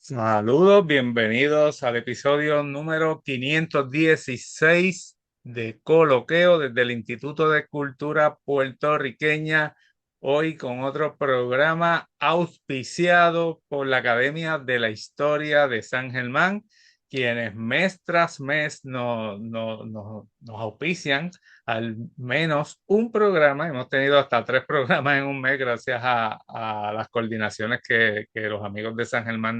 Saludos, bienvenidos al episodio número 516 de Coloqueo desde el Instituto de Cultura Puertorriqueña, hoy con otro programa auspiciado por la Academia de la Historia de San Germán, quienes mes tras mes nos auspician al menos un programa. Hemos tenido hasta tres programas en un mes gracias a las coordinaciones que los amigos de San Germán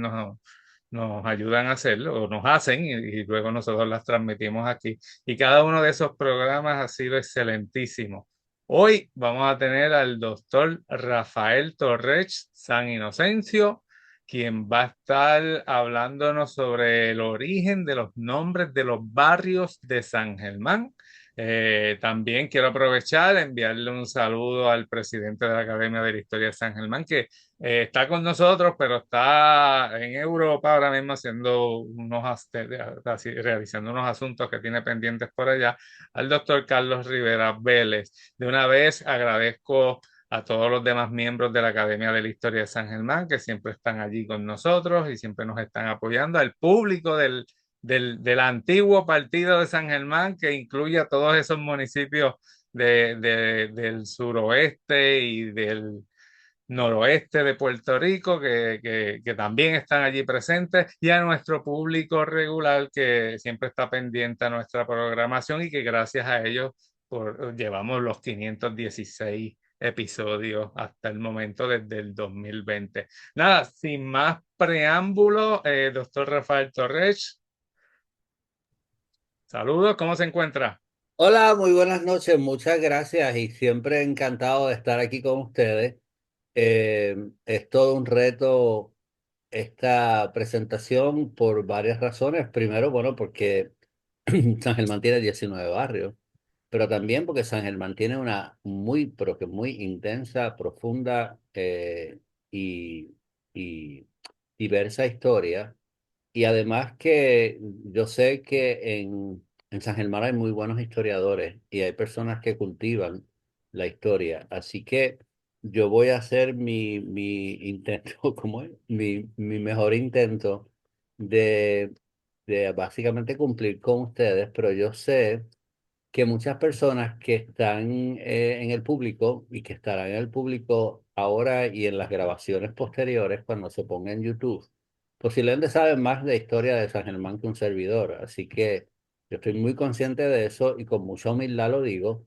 nos ayudan a hacerlo o nos hacen y luego nosotros las transmitimos aquí. Y cada uno de esos programas ha sido excelentísimo. Hoy vamos a tener al doctor Rafael Torrech San Inocencio, quien va a estar hablándonos sobre el origen de los nombres de los barrios de San Germán. También quiero aprovechar enviarle un saludo al presidente de la Academia de la Historia de San Germán, que está con nosotros, pero está en Europa ahora mismo haciendo realizando unos asuntos que tiene pendientes por allá, al doctor Carlos Rivera Vélez. De una vez agradezco a todos los demás miembros de la Academia de la Historia de San Germán, que siempre están allí con nosotros y siempre nos están apoyando, al público del antiguo partido de San Germán, que incluye a todos esos municipios del suroeste y del noroeste de Puerto Rico, que también están allí presentes, y a nuestro público regular que siempre está pendiente a nuestra programación y que gracias a ellos llevamos los 516 episodios hasta el momento desde el 2020. Nada, sin más preámbulo, doctor Rafael Torres, saludos, ¿cómo se encuentra? Hola, muy buenas noches, muchas gracias y siempre encantado de estar aquí con ustedes. Es todo un reto esta presentación por varias razones. Primero, bueno, porque San Germán tiene 19 barrios, pero también porque San Germán tiene una muy, pero que muy intensa, profunda y, y diversa historia. Y además que yo sé que en San Germán hay muy buenos historiadores y hay personas que cultivan la historia. Así que yo voy a hacer mi intento, ¿cómo es? Mi mejor intento de, de básicamente cumplir con ustedes, pero yo sé que muchas personas que están en el público y que estarán en el público ahora y en las grabaciones posteriores cuando se ponga en YouTube, posiblemente saben más de historia de San Germán que un servidor. Así que yo estoy muy consciente de eso y con mucha humildad lo digo.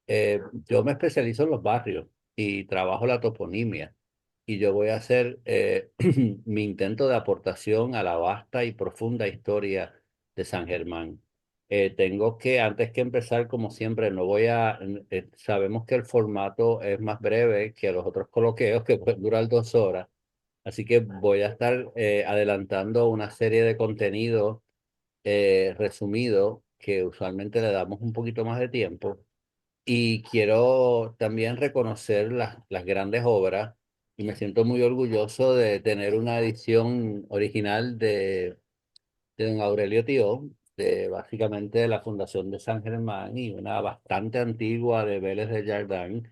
Yo me especializo en los barrios y trabajo la toponimia. Y yo voy a hacer mi intento de aportación a la vasta y profunda historia de San Germán. Tengo que, antes que empezar, como siempre, no voy a, sabemos que el formato es más breve que los otros coloqueos que pueden durar 2 horas, así que voy a estar adelantando una serie de contenido resumido que usualmente le damos un poquito más de tiempo y quiero también reconocer las grandes obras y me siento muy orgulloso de tener una edición original de don Aurelio Tío, de básicamente de la Fundación de San Germán y una bastante antigua de Vélez de Jardin,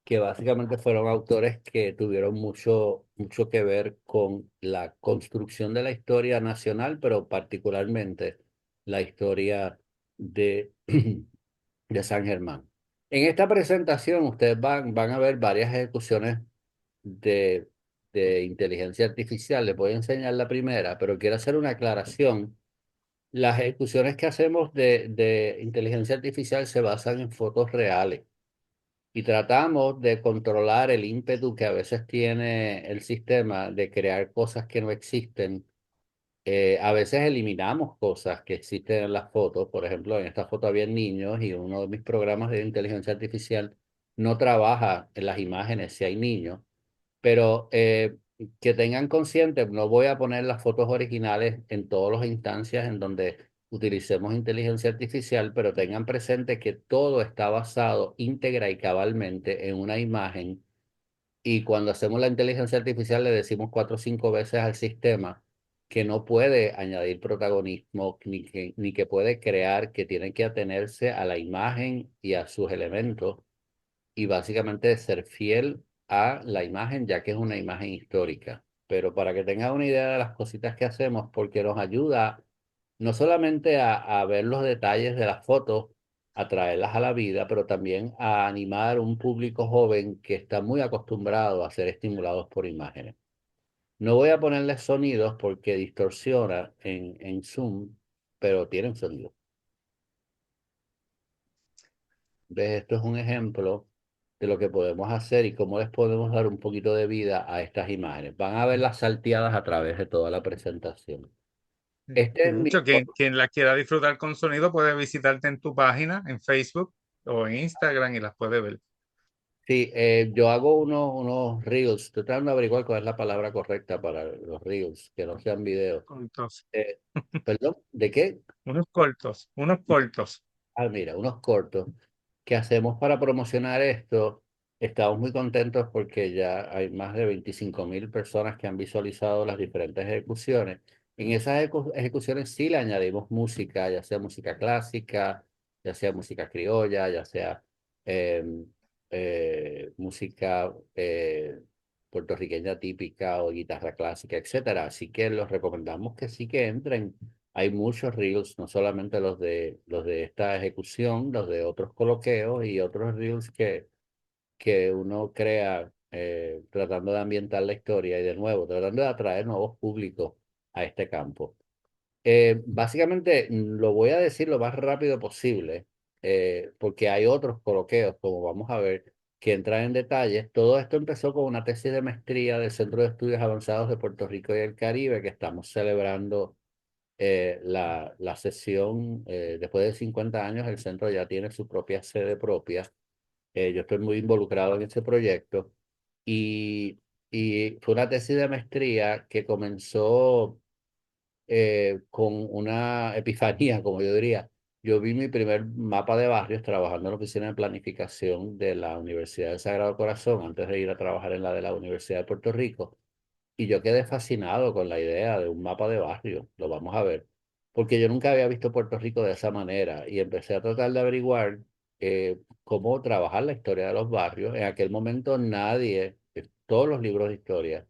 que básicamente fueron autores que tuvieron mucho que ver con la construcción de la historia nacional, pero particularmente la historia de, de San Germán. En esta presentación ustedes van a ver varias ejecuciones de, de inteligencia artificial. Les voy a enseñar la primera, pero quiero hacer una aclaración. Las ejecuciones que hacemos de inteligencia artificial se basan en fotos reales y tratamos de controlar el ímpetu que a veces tiene el sistema de crear cosas que no existen. A veces eliminamos cosas que existen en las fotos. Por ejemplo, en esta foto había niños y uno de mis programas de inteligencia artificial no trabaja en las imágenes si hay niños, pero que tengan consciente, no voy a poner las fotos originales en todas las instancias en donde utilicemos inteligencia artificial, pero tengan presente que todo está basado íntegra y cabalmente en una imagen y cuando hacemos la inteligencia artificial le decimos 4 o 5 veces al sistema que no puede añadir protagonismo ni que puede crear, que tiene que atenerse a la imagen y a sus elementos y básicamente ser fiel a la imagen, ya que es una imagen histórica. pero para que tengan una idea de las cositas que hacemos, porque nos ayuda no solamente a ver los detalles de las fotos, a traerlas a la vida, pero también a animar un público joven que está muy acostumbrado a ser estimulados por imágenes. No voy a ponerles sonidos porque distorsiona en Zoom, pero tienen sonido. Entonces, esto es un ejemplo de lo que podemos hacer y cómo les podemos dar un poquito de vida a estas imágenes. Van a verlas salteadas a través de toda la presentación. Este es De mi... hecho, quien la quiera disfrutar con sonido puede visitarte en tu página, en Facebook o en Instagram y las puede ver. Sí, yo hago unos reels. Estoy tratando de averiguar cuál es la palabra correcta para los reels, que no sean videos. Cortos. Eh, ¿Perdón? ¿De qué? Unos cortos, unos cortos. Ah, mira, unos cortos que hacemos para promocionar esto. Estamos muy contentos porque ya hay más de 25.000 personas que han visualizado las diferentes ejecuciones. En esas ejecuciones sí le añadimos música, ya sea música clásica, ya sea música criolla, ya sea eh, música puertorriqueña típica o guitarra clásica, etcétera. Así que los recomendamos que sí que entren. Hay muchos reels, no solamente los de esta ejecución, los de otros coloqueos y otros reels que uno crea tratando de ambientar la historia y de nuevo, tratando de atraer nuevos públicos a este campo. Básicamente lo voy a decir lo más rápido posible, porque hay otros coloqueos, como vamos a ver, que entran en detalles. Todo esto empezó con una tesis de maestría del Centro de Estudios Avanzados de Puerto Rico y el Caribe, que estamos celebrando la sesión, después de 50 años, el centro ya tiene su propia sede propia. Yo estoy muy involucrado en ese proyecto y fue una tesis de maestría que comenzó con una epifanía, como yo diría. Yo vi mi primer mapa de barrios trabajando en la oficina de planificación de la Universidad del Sagrado Corazón antes de ir a trabajar en la de la Universidad de Puerto Rico. Y yo quedé fascinado con la idea de un mapa de barrio, lo vamos a ver, porque yo nunca había visto Puerto Rico de esa manera y empecé a tratar de averiguar cómo trabajar la historia de los barrios. En aquel momento nadie, todos los libros de historia,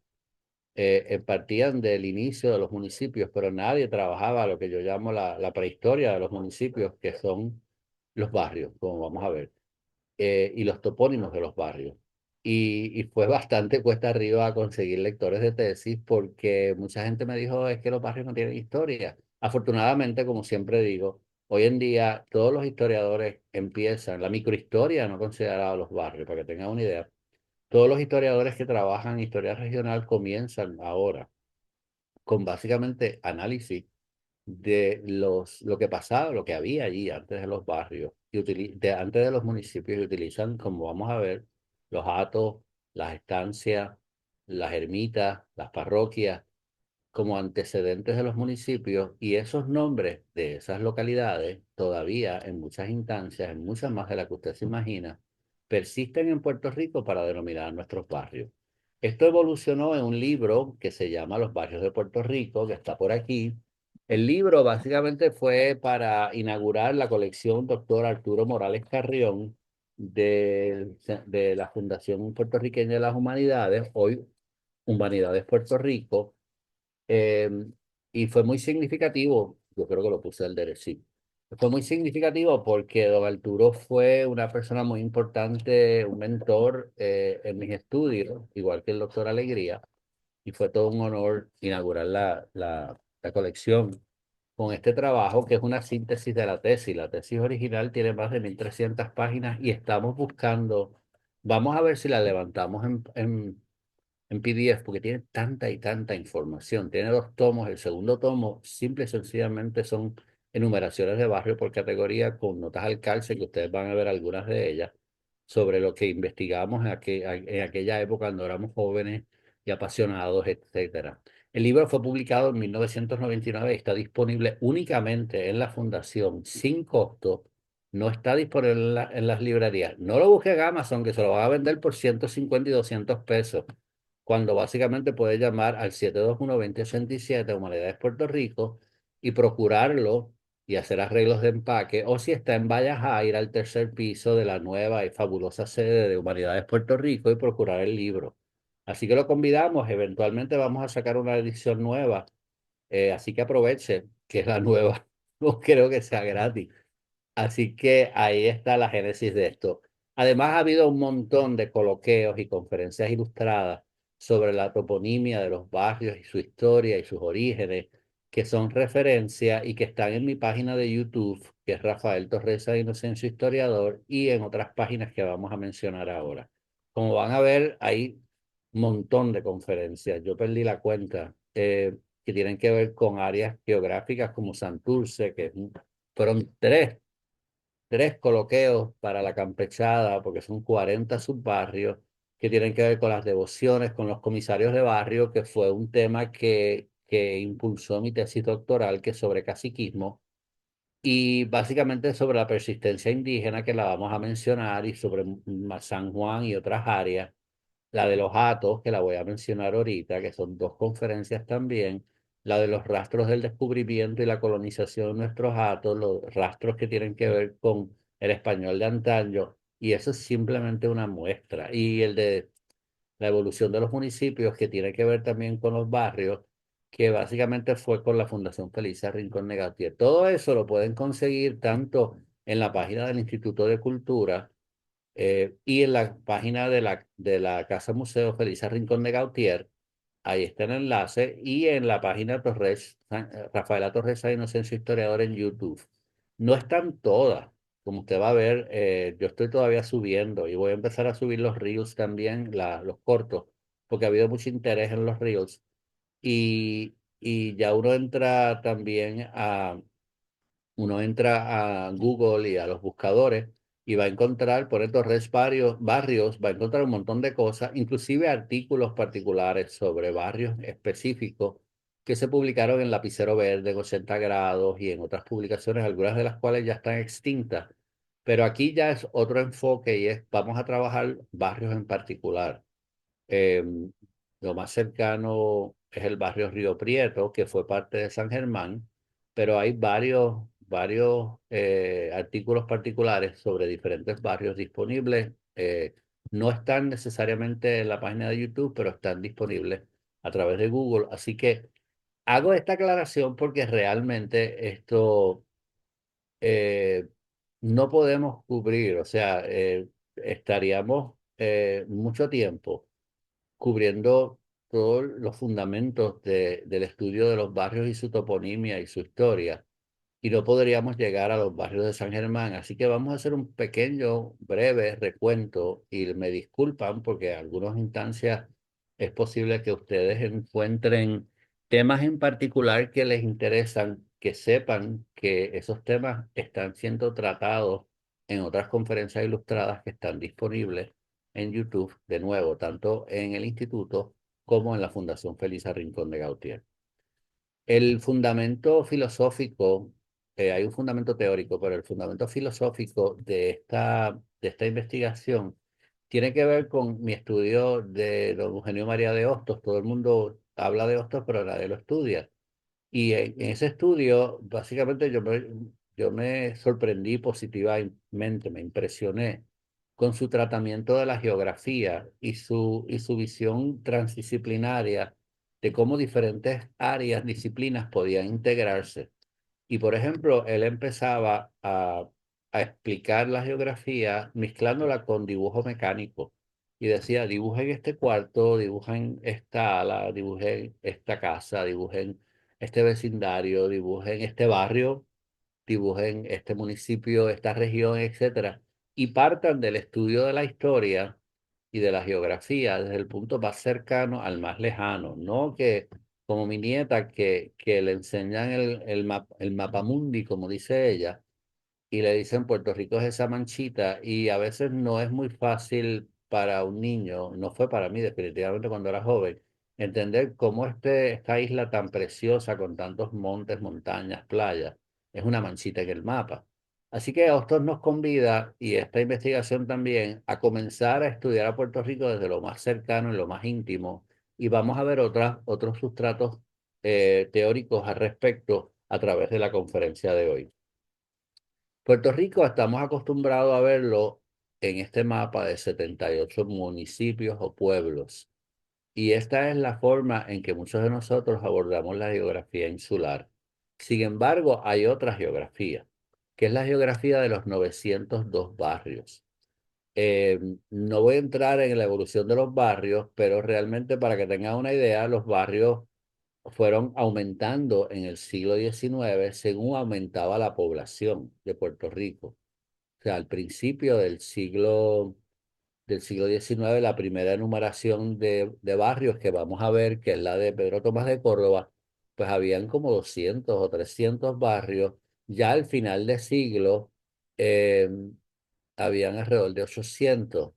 partían del inicio de los municipios, pero nadie trabajaba lo que yo llamo la prehistoria de los municipios, que son los barrios, como vamos a ver y los topónimos de los barrios. Y fue bastante cuesta arriba conseguir lectores de tesis porque mucha gente me dijo es que los barrios no tienen historia. Afortunadamente, como siempre digo, hoy en día todos los historiadores empiezan, la microhistoria no consideraba los barrios, para que tengan una idea. Todos los historiadores que trabajan en historia regional comienzan ahora con básicamente análisis de lo que pasaba, lo que había allí antes de los barrios, y antes de los municipios, y utilizan, como vamos a ver, los hatos, las estancias, las ermitas, las parroquias, como antecedentes de los municipios, y esos nombres de esas localidades todavía en muchas instancias, en muchas más de las que usted se imagina, persisten en Puerto Rico para denominar nuestros barrios. Esto evolucionó en un libro que se llama Los Barrios de Puerto Rico, que está por aquí. El libro básicamente fue para inaugurar la colección Doctor Arturo Morales Carrión de la Fundación Puertorriqueña de las Humanidades, hoy Humanidades Puerto Rico, eh, y fue muy significativo, yo creo que lo puse al derecho, sí. Fue muy significativo porque don Arturo fue una persona muy importante, un mentor en mis estudios, igual que el doctor Alegría, y fue todo un honor inaugurar la colección con este trabajo que es una síntesis de la tesis. La tesis original tiene más de 1.300 páginas y estamos buscando, vamos a ver si la levantamos en PDF porque tiene tanta y tanta información. Tiene dos tomos. El segundo tomo, simple y sencillamente, son enumeraciones de barrio por categoría con notas al calce, que ustedes van a ver algunas de ellas, sobre lo que investigamos en aquella época cuando éramos jóvenes y apasionados, etcétera. El libro fue publicado en 1999 y está disponible únicamente en la Fundación, sin costo. No está disponible en las librerías. No lo busque en Amazon, que se lo van a vender por 150 y 200 pesos cuando básicamente puede llamar al 721-2087 Humanidades Puerto Rico y procurarlo y hacer arreglos de empaque, o si está en Valleja, ir al tercer piso de la nueva y fabulosa sede de Humanidades Puerto Rico y procurar el libro. Así que lo convidamos, eventualmente vamos a sacar una edición nueva, así que aproveche que es la nueva, no creo que sea gratis. Así que ahí está la génesis de esto. Además, ha habido un montón de coloqueos y conferencias ilustradas sobre la toponimia de los barrios y su historia y sus orígenes, que son referencia y que están en mi página de YouTube, que es Rafael Torresa de Inocencio Historiador, y en otras páginas que vamos a mencionar ahora. Como van a ver, hay un montón de conferencias. Yo perdí la cuenta, que tienen que ver con áreas geográficas como Santurce, fueron tres coloqueos para la campechada, porque son 40 subbarrios que tienen que ver con las devociones, con los comisarios de barrio, que fue un tema que impulsó mi tesis doctoral, que es sobre caciquismo, y básicamente sobre la persistencia indígena, que la vamos a mencionar, y sobre San Juan y otras áreas. La de los Atos, que la voy a mencionar ahorita, que son dos conferencias también. La de los rastros del descubrimiento y la colonización de nuestros Atos, los rastros que tienen que ver con el español de antaño. Y eso es simplemente una muestra. Y el de la evolución de los municipios, que tiene que ver también con los barrios, que básicamente fue con la Fundación Felisa Rincón de Gautier. Todo eso lo pueden conseguir tanto en la página del Instituto de Cultura, y en la página de la Casa Museo Felisa Rincón de Gautier. Ahí está el enlace, y en la página Rafaela Torres de Inocencio Historiador en YouTube. No están todas, como usted va a ver, yo estoy todavía subiendo y voy a empezar a subir los reels también, los cortos, porque ha habido mucho interés en los reels, y ya uno entra a Google y a los buscadores y va a encontrar, por estos barrios, va a encontrar un montón de cosas, inclusive artículos particulares sobre barrios específicos que se publicaron en Lapicero Verde, en 80 grados y en otras publicaciones, algunas de las cuales ya están extintas. Pero aquí ya es otro enfoque, y vamos a trabajar barrios en particular. Eh, lo más cercano es el barrio Río Prieto, que fue parte de San Germán, pero hay varios artículos particulares sobre diferentes barrios disponibles. No están necesariamente en la página de YouTube, pero están disponibles a través de Google. Así que hago esta aclaración porque realmente esto, eh, no podemos cubrir, o sea, estaríamos mucho tiempo cubriendo todos los fundamentos del estudio de los barrios y su toponimia y su historia, y no podríamos llegar a los barrios de San Germán. Así que vamos a hacer un pequeño, breve recuento, y me disculpan porque en algunas instancias es posible que ustedes encuentren temas en particular que les interesan, que sepan que esos temas están siendo tratados en otras conferencias ilustradas que están disponibles en YouTube, de nuevo, tanto en el instituto como en la Fundación Felisa Rincón de Gautier. El fundamento filosófico, hay un fundamento teórico, pero el fundamento filosófico de esta investigación tiene que ver con mi estudio de don Eugenio María de Hostos. Todo el mundo habla de Hostos, pero nadie lo estudia. Y en ese estudio, básicamente yo me sorprendí positivamente, me impresioné con su tratamiento de la geografía y su visión transdisciplinaria de cómo diferentes áreas, disciplinas podían integrarse. Y por ejemplo, él empezaba a explicar la geografía mezclándola con dibujo mecánico. Y decía, dibujen este cuarto, dibujen esta ala, dibujen esta casa, dibujen este vecindario, dibujen este barrio, dibujen este municipio, esta región, etcétera, y partan del estudio de la historia y de la geografía desde el punto más cercano al más lejano, no que como mi nieta que le enseñan el mapamundi, como dice ella, y le dicen Puerto Rico es esa manchita, y a veces no es muy fácil para un niño, no fue para mí definitivamente cuando era joven, entender cómo esta isla tan preciosa con tantos montes, montañas, playas, es una manchita en el mapa. Así que Hostos nos convida, y esta investigación también, a comenzar a estudiar a Puerto Rico desde lo más cercano y lo más íntimo, y vamos a ver otros sustratos teóricos al respecto a través de la conferencia de hoy. Puerto Rico estamos acostumbrados a verlo en este mapa de 78 municipios o pueblos. Y esta es la forma en que muchos de nosotros abordamos la geografía insular. Sin embargo, hay otra geografía, que es la geografía de los 902 barrios. Eh, no voy a entrar en la evolución de los barrios, pero realmente para que tengan una idea, los barrios fueron aumentando en el siglo XIX según aumentaba la población de Puerto Rico. O sea, al principio del siglo XIX, la primera enumeración de barrios que vamos a ver, que es la de Pedro Tomás de Córdoba, pues habían como 200 o 300 barrios. Ya al final de siglo, eh, habían alrededor de 800,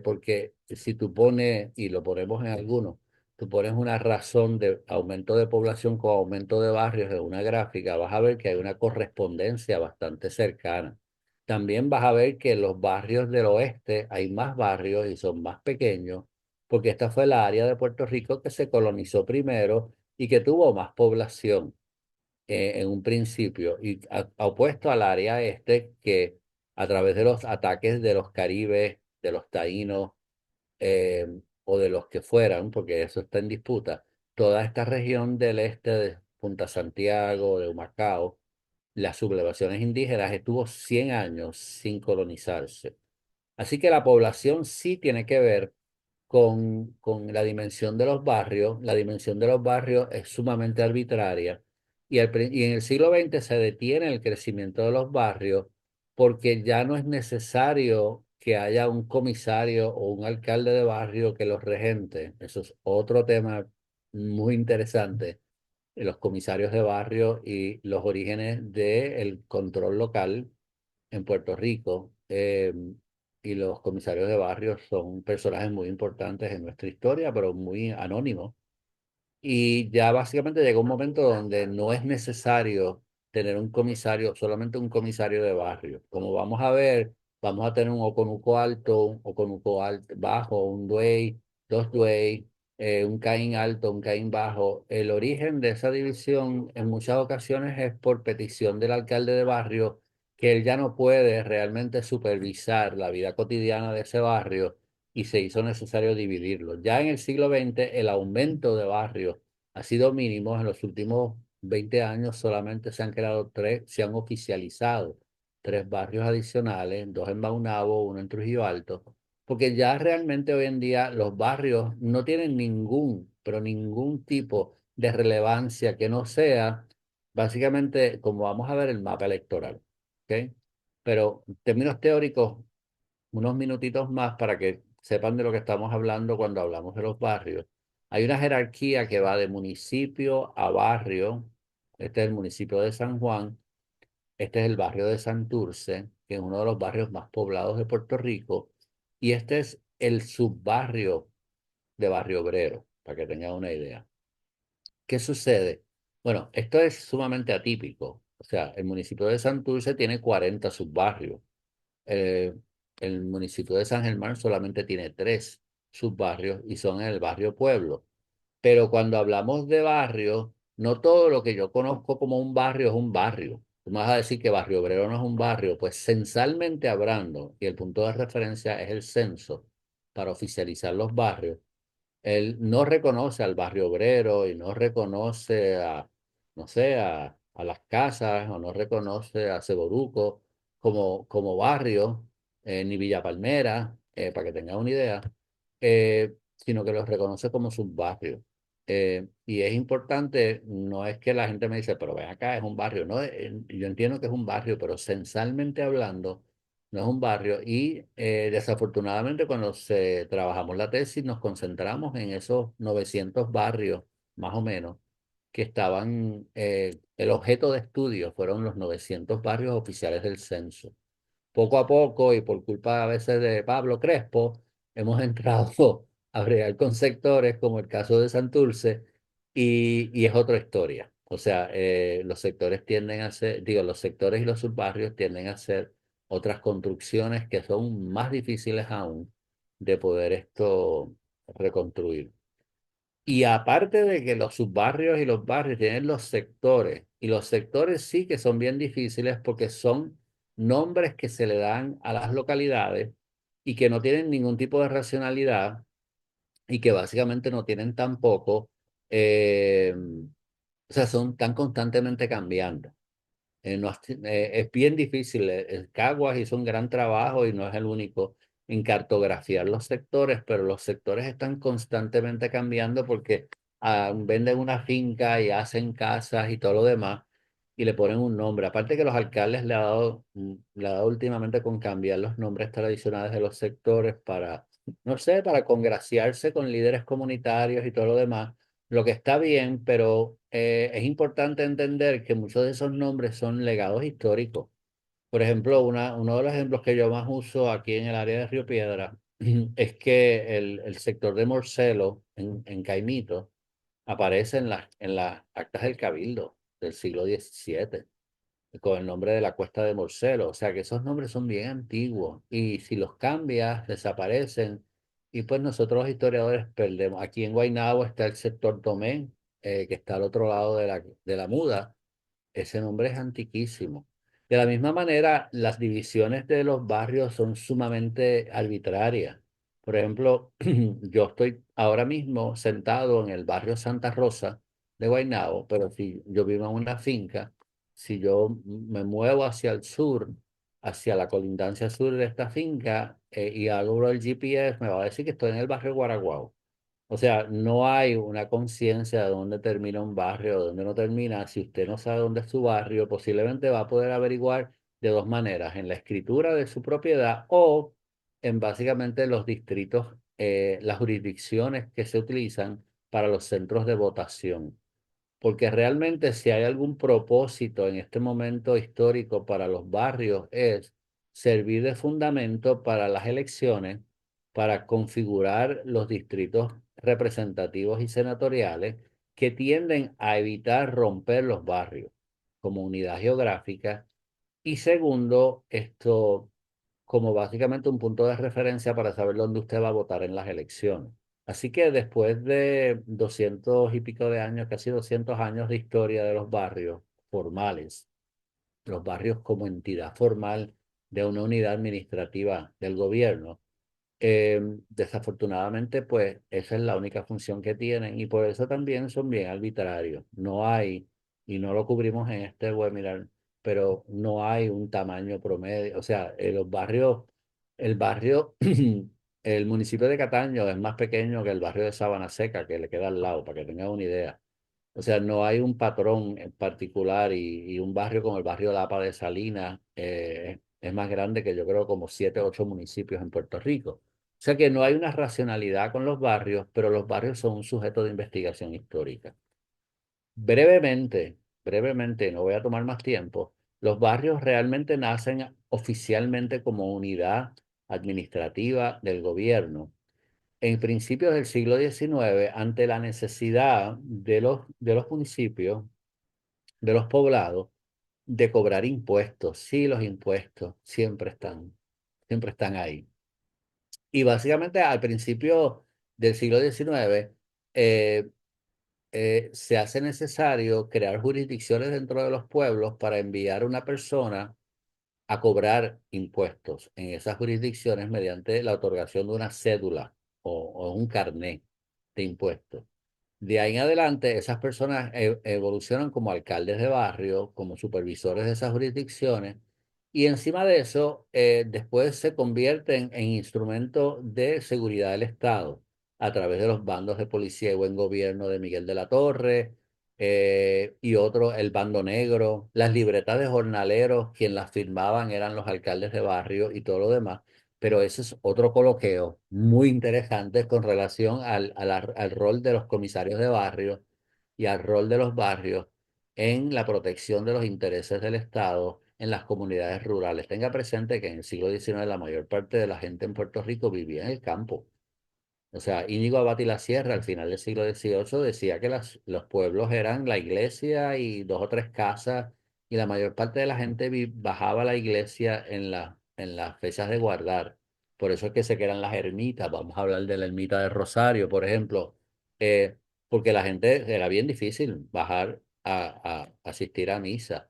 porque si tú pones, y lo ponemos en algunos, tú pones una razón de aumento de población con aumento de barrios en una gráfica, vas a ver que hay una correspondencia bastante cercana. También vas a ver que en los barrios del oeste hay más barrios y son más pequeños, porque esta fue la área de Puerto Rico que se colonizó primero y que tuvo más población en un principio, y opuesto al área este que a través de los ataques de los caribes, de los taínos, eh, o de los que fueran, porque eso está en disputa, toda esta región del este de Punta Santiago, de Humacao, las sublevaciones indígenas estuvo 100 años sin colonizarse. Así que la población sí tiene que ver con la dimensión de los barrios. La dimensión de los barrios es sumamente arbitraria y en el siglo XX se detiene el crecimiento de los barrios porque ya no es necesario que haya un comisario o un alcalde de barrio que los regente. Eso es otro tema muy interesante, los comisarios de barrio y los orígenes del control local en Puerto Rico. Y los comisarios de barrio son personajes muy importantes en nuestra historia, pero muy anónimos. Y ya básicamente llegó un momento donde no es necesario tener un comisario, solamente un comisario de barrio. Como vamos a ver, vamos a tener un Oconuco alto, un Oconuco bajo, un Duey, dos Duey, un Caín alto, un Caín bajo. El origen de esa división en muchas ocasiones es por petición del alcalde de barrio, que él ya no puede realmente supervisar la vida cotidiana de ese barrio y se hizo necesario dividirlo. Ya en el siglo XX el aumento de barrios ha sido mínimo. En los últimos 20 años solamente se han creado tres, se han oficializado tres barrios adicionales, dos en Maunabo, uno en Trujillo Alto, porque ya realmente hoy en día los barrios no tienen ningún, pero ningún tipo de relevancia que no sea básicamente como vamos a ver el mapa electoral. ¿Ok? Pero en términos teóricos, unos minutitos más para que sepan de lo que estamos hablando cuando hablamos de los barrios. Hay una jerarquía que va de municipio a barrio. Este es el municipio de San Juan. Este es el barrio de Santurce, que es uno de los barrios más poblados de Puerto Rico. Y este es el subbarrio de Barrio Obrero, para que tengan una idea. ¿Qué sucede? Bueno, esto es sumamente atípico. O sea, el municipio de Santurce tiene 40 subbarrios. eh, el municipio de San Germán solamente tiene tres subbarrios y son en el barrio Pueblo. Pero cuando hablamos de barrio, no todo lo que yo conozco como un barrio es un barrio. Tú me vas a decir que Barrio Obrero no es un barrio, pues censalmente hablando, y el punto de referencia es el censo para oficializar los barrios. Él no reconoce al barrio obrero y no reconoce a, no sé, a Las Casas o no reconoce a Ceboruco como barrio, ni Villa Palmera, para que tengan una idea, sino que los reconoce como subbarrio. Y es importante, no es que la gente me dice, pero ven acá, es un barrio. No, yo entiendo que es un barrio, pero censalmente hablando, no es un barrio y desafortunadamente cuando trabajamos la tesis nos concentramos en esos 900 barrios, más o menos, que estaban, el objeto de estudio fueron los 900 barrios oficiales del censo. Poco a poco y por culpa a veces de Pablo Crespo, hemos entrado a bregar con sectores como el caso de Santurce y es otra historia. O sea, los sectores tienden a ser, digo, los sectores y los subbarrios tienden a ser otras construcciones que son más difíciles aún de poder esto reconstruir. Y aparte de que los subbarrios y los barrios tienen los sectores, y los sectores sí que son bien difíciles porque son nombres que se le dan a las localidades y que no tienen ningún tipo de racionalidad, y que básicamente no tienen tampoco, eh, o sea, son tan constantemente cambiando. Es bien difícil. Caguas hizo un gran trabajo y no es el único en cartografiar los sectores, pero los sectores están constantemente cambiando porque venden una finca y hacen casas y todo lo demás y le ponen un nombre. Aparte que los alcaldes le ha dado últimamente con cambiar los nombres tradicionales de los sectores para, no sé, para congraciarse con líderes comunitarios y todo lo demás, lo que está bien, pero es importante entender que muchos de esos nombres son legados históricos. Por ejemplo, uno de los ejemplos que yo más uso aquí en el área de Río Piedra es que el sector de Morcelo, en Caimito, aparece en las actas del Cabildo del siglo XVII con el nombre de la Cuesta de Morcelo. O sea que esos nombres son bien antiguos y si los cambias, desaparecen. Y pues nosotros los historiadores perdemos. Aquí en Guaynabo está el sector Tomé, que está al otro lado de la Muda. Ese nombre es antiquísimo. De la misma manera, las divisiones de los barrios son sumamente arbitrarias. Por ejemplo, yo estoy ahora mismo sentado en el barrio Santa Rosa de Guaynabo, pero si yo vivo en una finca, si yo me muevo hacia el sur, hacia la colindancia sur de esta finca, y abro el GPS, me va a decir que estoy en el barrio Guaraguao. O sea, no hay una conciencia de dónde termina un barrio, de dónde no termina. Si usted no sabe dónde es su barrio, posiblemente va a poder averiguar de dos maneras, en la escritura de su propiedad o en básicamente los distritos, las jurisdicciones que se utilizan para los centros de votación. Porque realmente si hay algún propósito en este momento histórico para los barrios es servir de fundamento para las elecciones, para configurar los distritos representativos y senatoriales que tienden a evitar romper los barrios como unidad geográfica y segundo, esto como básicamente un punto de referencia para saber dónde usted va a votar en las elecciones. Así que después de 200 y pico de años, casi 200 años de historia de los barrios formales, los barrios como entidad formal de una unidad administrativa del gobierno, desafortunadamente, pues esa es la única función que tienen y por eso también son bien arbitrarios. No hay, y no lo cubrimos en este webinar, pero no hay un tamaño promedio. O sea, el barrio, el municipio de Cataño es más pequeño que el barrio de Sabana Seca, que le queda al lado, para que tengan una idea. O sea, no hay un patrón en particular y un barrio como el barrio Lapa de Salinas es más grande que yo creo como 7 u 8 municipios en Puerto Rico. O sea que no hay una racionalidad con los barrios, pero los barrios son un sujeto de investigación histórica. Brevemente, no voy a tomar más tiempo, los barrios realmente nacen oficialmente como unidad administrativa del gobierno en principios del siglo XIX, ante la necesidad de los municipios, de los poblados, de cobrar impuestos. Sí, los impuestos siempre están ahí. Y básicamente al principio del siglo XIX eh, se hace necesario crear jurisdicciones dentro de los pueblos para enviar una persona a cobrar impuestos en esas jurisdicciones mediante la otorgación de una cédula o un carné de impuestos. De ahí en adelante, esas personas evolucionan como alcaldes de barrio, como supervisores de esas jurisdicciones, y encima de eso, después se convierten en instrumentos de seguridad del Estado a través de los bandos de policía y buen gobierno de Miguel de la Torre, y otro, el bando negro, las libretas de jornaleros, quien las firmaban eran los alcaldes de barrio y todo lo demás. Pero ese es otro coloqueo muy interesante con relación al rol de los comisarios de barrio y al rol de los barrios en la protección de los intereses del Estado en las comunidades rurales. Tenga presente que en el siglo XIX la mayor parte de la gente en Puerto Rico vivía en el campo. O sea, Íñigo Abad y la Sierra al final del siglo XVIII decía que los pueblos eran la iglesia y dos o tres casas y la mayor parte de la gente bajaba a la iglesia en las fechas de guardar. Por eso es que se quedan las ermitas. Vamos a hablar de la ermita de Rosario, por ejemplo, eh, porque la gente era bien difícil bajar a asistir a misa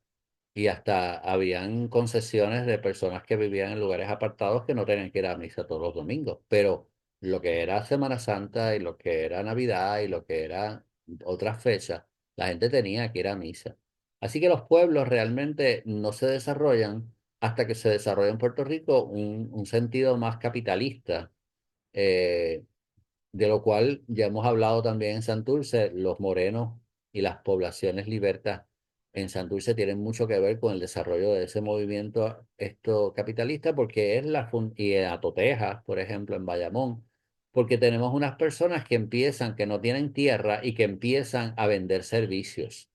y hasta habían concesiones de personas que vivían en lugares apartados que no tenían que ir a misa todos los domingos, pero lo que era Semana Santa y lo que era Navidad y lo que era otras fechas, la gente tenía que ir a misa. Así que los pueblos realmente no se desarrollan hasta que se desarrolla en Puerto Rico un sentido más capitalista, eh, de lo cual ya hemos hablado también en Santurce. Los morenos y las poblaciones libertas en Santurce tienen mucho que ver con el desarrollo de ese movimiento esto capitalista, porque es y en Atotejas, por ejemplo, en Bayamón, porque tenemos unas personas que empiezan, que no tienen tierra y que empiezan a vender servicios,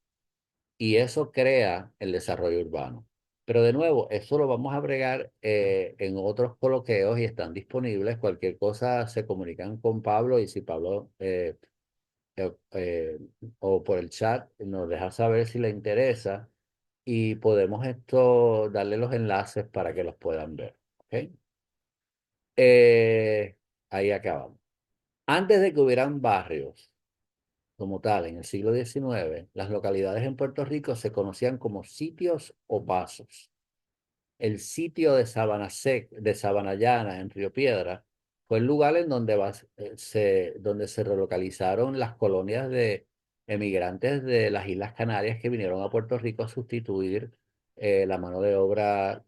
y eso crea el desarrollo urbano. Pero de nuevo, eso lo vamos a bregar en otros coloqueos y están disponibles. Cualquier cosa se comunican con Pablo, y si Pablo eh, eh, o por el chat nos deja saber si le interesa, y podemos darle los enlaces para que los puedan ver. ¿Ok? Eh, Ahí acabamos. Antes de que hubieran barrios como tal, en el siglo XIX, las localidades en Puerto Rico se conocían como sitios o pasos. El sitio de de Sabanayana, en Río Piedra, fue el lugar en donde, donde se relocalizaron las colonias de emigrantes de las Islas Canarias que vinieron a Puerto Rico a sustituir la mano de obra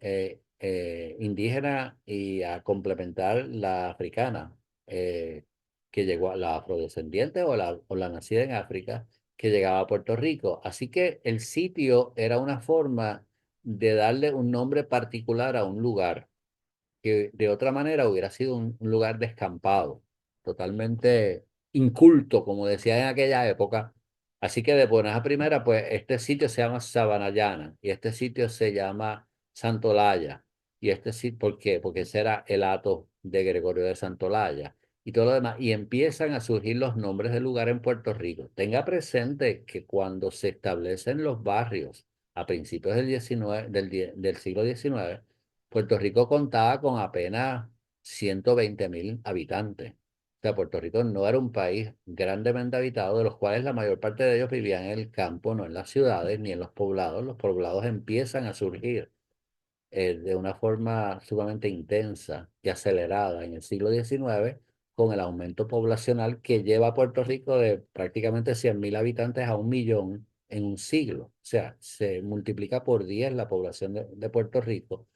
indígena y a complementar la africana, que llegó a la afrodescendiente o la nacida en África, que llegaba a Puerto Rico. Así que el sitio era una forma de darle un nombre particular a un lugar que de otra manera hubiera sido un lugar descampado, totalmente inculto, como decía en aquella época. Así que de buenas a primera, pues este sitio se llama Sabanayana y este sitio se llama Santolaya. Y este sitio, ¿por qué? Porque ese era el hato de Gregorio de Santolaya y todo lo demás. Y empiezan a surgir los nombres de lugar en Puerto Rico. Tenga presente que cuando se establecen los barrios a principios del siglo XIX, Puerto Rico contaba con apenas 120.000 habitantes. O sea, Puerto Rico no era un país grandemente habitado, de los cuales la mayor parte de ellos vivían en el campo, no en las ciudades ni en los poblados. Los poblados empiezan a surgir de una forma sumamente intensa y acelerada en el siglo XIX, con el aumento poblacional que lleva a Puerto Rico de prácticamente 100.000 habitantes a 1 millón en un siglo. O sea, se multiplica por 10 la población de Puerto Rico,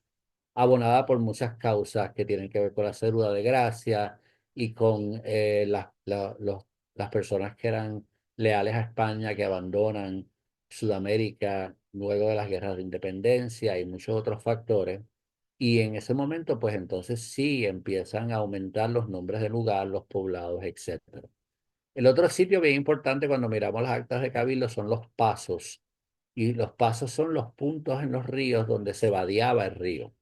abonada por muchas causas que tienen que ver con la cédula de gracia y con las personas que eran leales a España, que abandonan Sudamérica luego de las guerras de independencia y muchos otros factores. Y en ese momento, pues entonces sí empiezan a aumentar los nombres de lugar, los poblados, etcétera. El otro sitio bien importante cuando miramos las actas de Cabildo son los pasos. Y los pasos son los puntos en los ríos donde se vadeaba el río.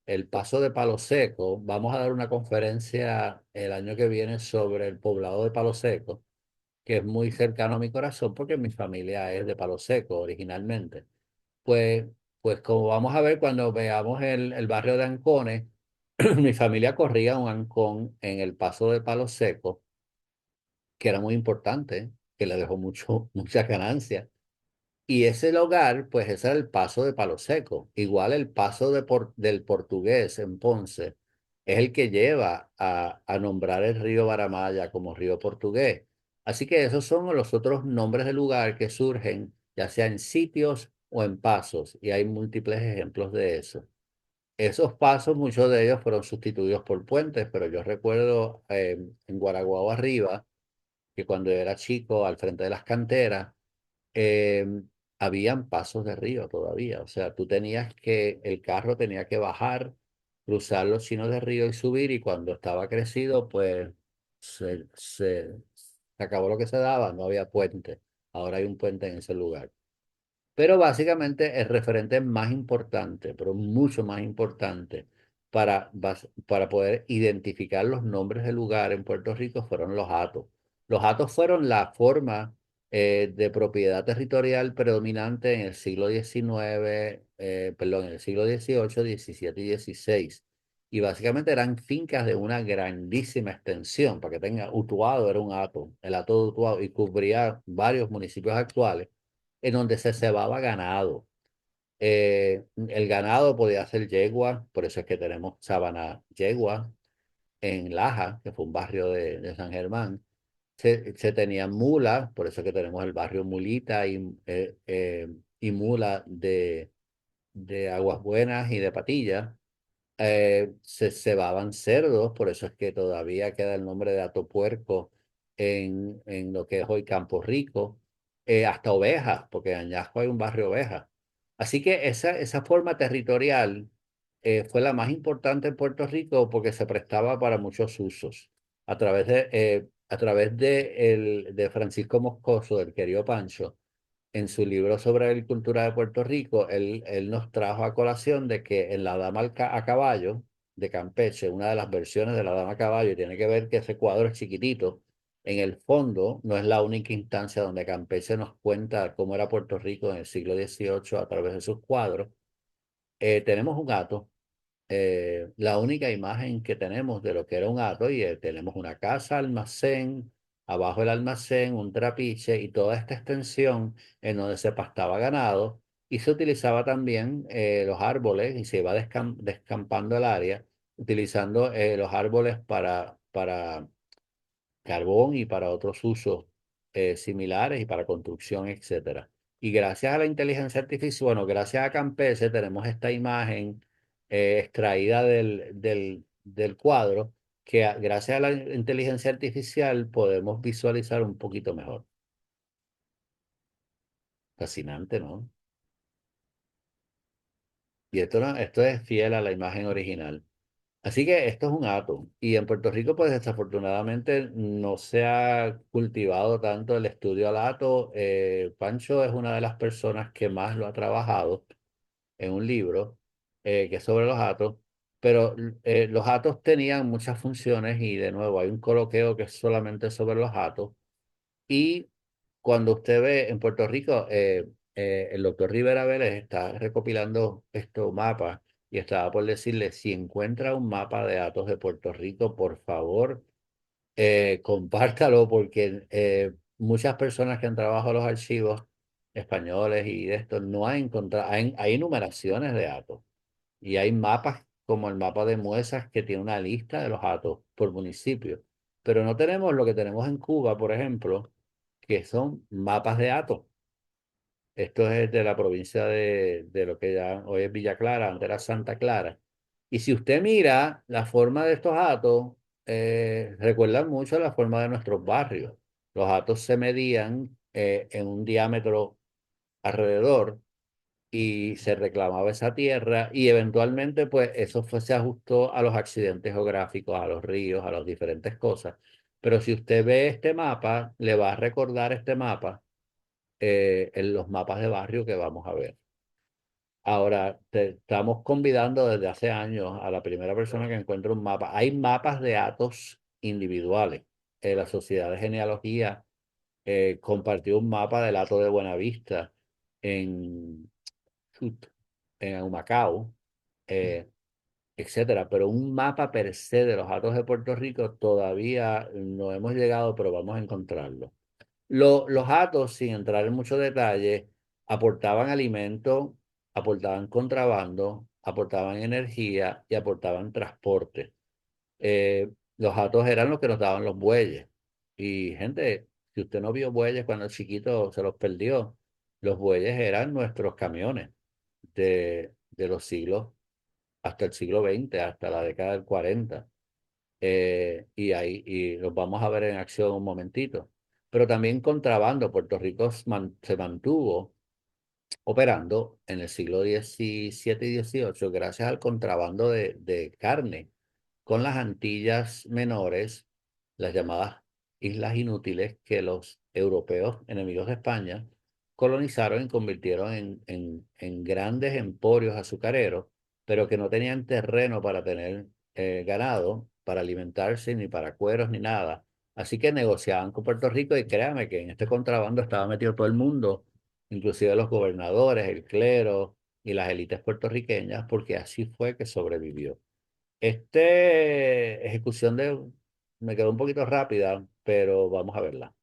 El Paso de Palo Seco, vamos a dar una conferencia el año que viene sobre el poblado de Palo Seco, que es muy cercano a mi corazón porque mi familia es de Palo Seco originalmente. Pues, pues como vamos a ver cuando veamos el barrio de Ancones, mi familia corría un ancón en el Paso de Palo Seco, que era muy importante, que le dejó muchas ganancias. Y ese lugar, pues ese era el paso de Palo Seco. Igual el paso del Portugués en Ponce es el que lleva a nombrar el río Baramaya como río portugués. Así que esos son los otros nombres de lugar que surgen, ya sea en sitios o en pasos, y hay múltiples ejemplos de eso. Esos pasos, muchos de ellos fueron sustituidos por puentes, pero yo recuerdo en Guaraguao arriba, que cuando era chico, al frente de las canteras, eh, habían pasos de río todavía. O sea, el carro tenía que bajar, cruzar los chinos de río y subir, y cuando estaba crecido, pues se acabó lo que se daba, no había puente. Ahora hay un puente en ese lugar. Pero básicamente el referente más importante, pero mucho más importante para poder identificar los nombres de lugar en Puerto Rico fueron los hatos. Los hatos fueron la forma de propiedad territorial predominante en el siglo XIX, perdón, en el siglo XVIII, XVII y XVI. Y básicamente eran fincas de una grandísima extensión. Para que tenga, Utuado era un hato, el hato de Utuado, y cubría varios municipios actuales en donde se cebaba ganado. El ganado podía ser yegua, por eso es que tenemos sabana yegua. en Laja, que fue un barrio de San Germán, se tenían mulas, por eso que tenemos el barrio Mulita y Mula de Aguas Buenas y de Patilla. Se cebaban cerdos, por eso es que todavía queda el nombre de Atopuerco en lo que es hoy Campo Rico, hasta ovejas, porque en Añasco hay un barrio ovejas. Así que esa forma territorial fue la más importante en Puerto Rico porque se prestaba para muchos usos. A través de Francisco Moscoso, del querido Pancho, en su libro sobre agricultura de Puerto Rico, él nos trajo a colación de que en la Dama a Caballo de Campeche, una de las versiones de la Dama a Caballo, y tiene que ver que ese cuadro es chiquitito, en el fondo no es la única instancia donde Campeche nos cuenta cómo era Puerto Rico en el siglo XVIII a través de sus cuadros. Tenemos un gato, la única imagen que tenemos de lo que era un hato, y tenemos una casa, almacén, abajo del almacén, un trapiche y toda esta extensión en donde se pastaba ganado y se utilizaba también los árboles y se iba descampando el área, utilizando los árboles para carbón y para otros usos similares y para construcción, etcétera. Y gracias a la inteligencia artificial, bueno, gracias a Campese tenemos esta imagen extraída del cuadro que gracias a la inteligencia artificial podemos visualizar un poquito mejor. Fascinante, ¿no? Y esto, no, esto es fiel a la imagen original. Así que esto es un hato. Y en Puerto Rico, pues desafortunadamente no se ha cultivado tanto el estudio al hato. Pancho es una de las personas que más lo ha trabajado en un libro que es sobre los hatos. Pero los hatos tenían muchas funciones y de nuevo hay un coloquio que es solamente sobre los hatos. Y cuando usted ve en Puerto Rico, el doctor Rivera Vélez está recopilando estos mapas y estaba por decirle, si encuentra un mapa de datos de Puerto Rico, por favor, compártalo porque muchas personas que han trabajado en los archivos españoles y de esto no han encontrado, hay numeraciones de datos y hay mapas como el mapa de Muesas que tiene una lista de los datos por municipio, pero no tenemos lo que tenemos en Cuba, por ejemplo, que son mapas de Atos. Esto es de la provincia de lo que ya hoy es Villa Clara, antes era Santa Clara. Y si usted mira la forma de estos atos, recuerdan mucho la forma de nuestros barrios. Los atos se medían en un diámetro alrededor y se reclamaba esa tierra y eventualmente pues eso se ajustó a los accidentes geográficos, a los ríos, a las diferentes cosas. Pero si usted ve este mapa, le va a recordar este mapa en los mapas de barrio que vamos a ver. Ahora, estamos convidando desde hace años a la primera persona que encuentre un mapa. Hay mapas de atos individuales. La Sociedad de Genealogía compartió un mapa del hato de Buenavista en, en Humacao, eh, etcétera. Pero un mapa per se de los hatos de Puerto Rico todavía no hemos llegado, pero vamos a encontrarlo. Los hatos, sin entrar en mucho detalle, aportaban alimento, aportaban contrabando, aportaban energía y aportaban transporte. Los hatos eran los que nos daban los bueyes. Y gente, si usted no vio bueyes cuando chiquito, se los perdió. Los bueyes eran nuestros camiones de los siglos, hasta el siglo XX, hasta la década del 40 y los vamos a ver en acción un momentito. Pero también contrabando, Puerto Rico se mantuvo operando en el siglo XVII y XVIII gracias al contrabando de carne con las Antillas menores, las llamadas islas inútiles que los europeos enemigos de España colonizaron y convirtieron en grandes emporios azucareros, pero que no tenían terreno para tener ganado, para alimentarse, ni para cueros, ni nada. Así que negociaban con Puerto Rico y créame que en este contrabando estaba metido todo el mundo, inclusive los gobernadores, el clero y las élites puertorriqueñas, porque así fue que sobrevivió. Ejecución me quedó un poquito rápida, pero vamos a verla.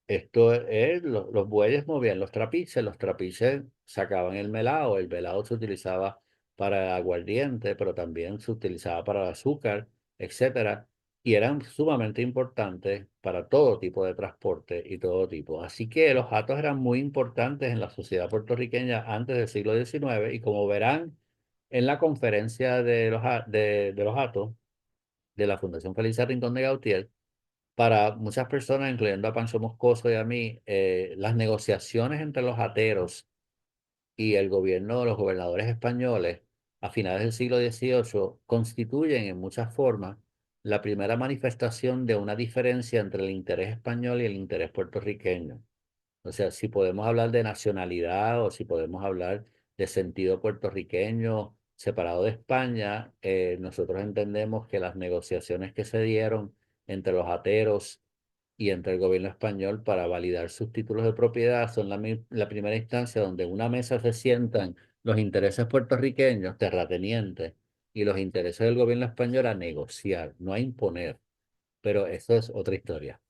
Esto es, los bueyes movían los trapiches sacaban el velado se utilizaba para aguardiente, pero también se utilizaba para el azúcar, etcétera, y eran sumamente importantes para todo tipo de transporte y todo tipo. Así que los hatos eran muy importantes en la sociedad puertorriqueña antes del siglo XIX y como verán en la conferencia de los hatos de la Fundación Feliz Rincón de Gautier, para muchas personas, incluyendo a Pancho Moscoso y a mí, las negociaciones entre los hateros y el gobierno de los gobernadores españoles a finales del siglo XVIII constituyen en muchas formas la primera manifestación de una diferencia entre el interés español y el interés puertorriqueño. O sea, si podemos hablar de nacionalidad o si podemos hablar de sentido puertorriqueño separado de España, nosotros entendemos que las negociaciones que se dieron entre los ateros y entre el gobierno español para validar sus títulos de propiedad son la primera instancia donde en una mesa se sientan los intereses puertorriqueños, terratenientes, y los intereses del gobierno español a negociar, no a imponer. Pero eso es otra historia.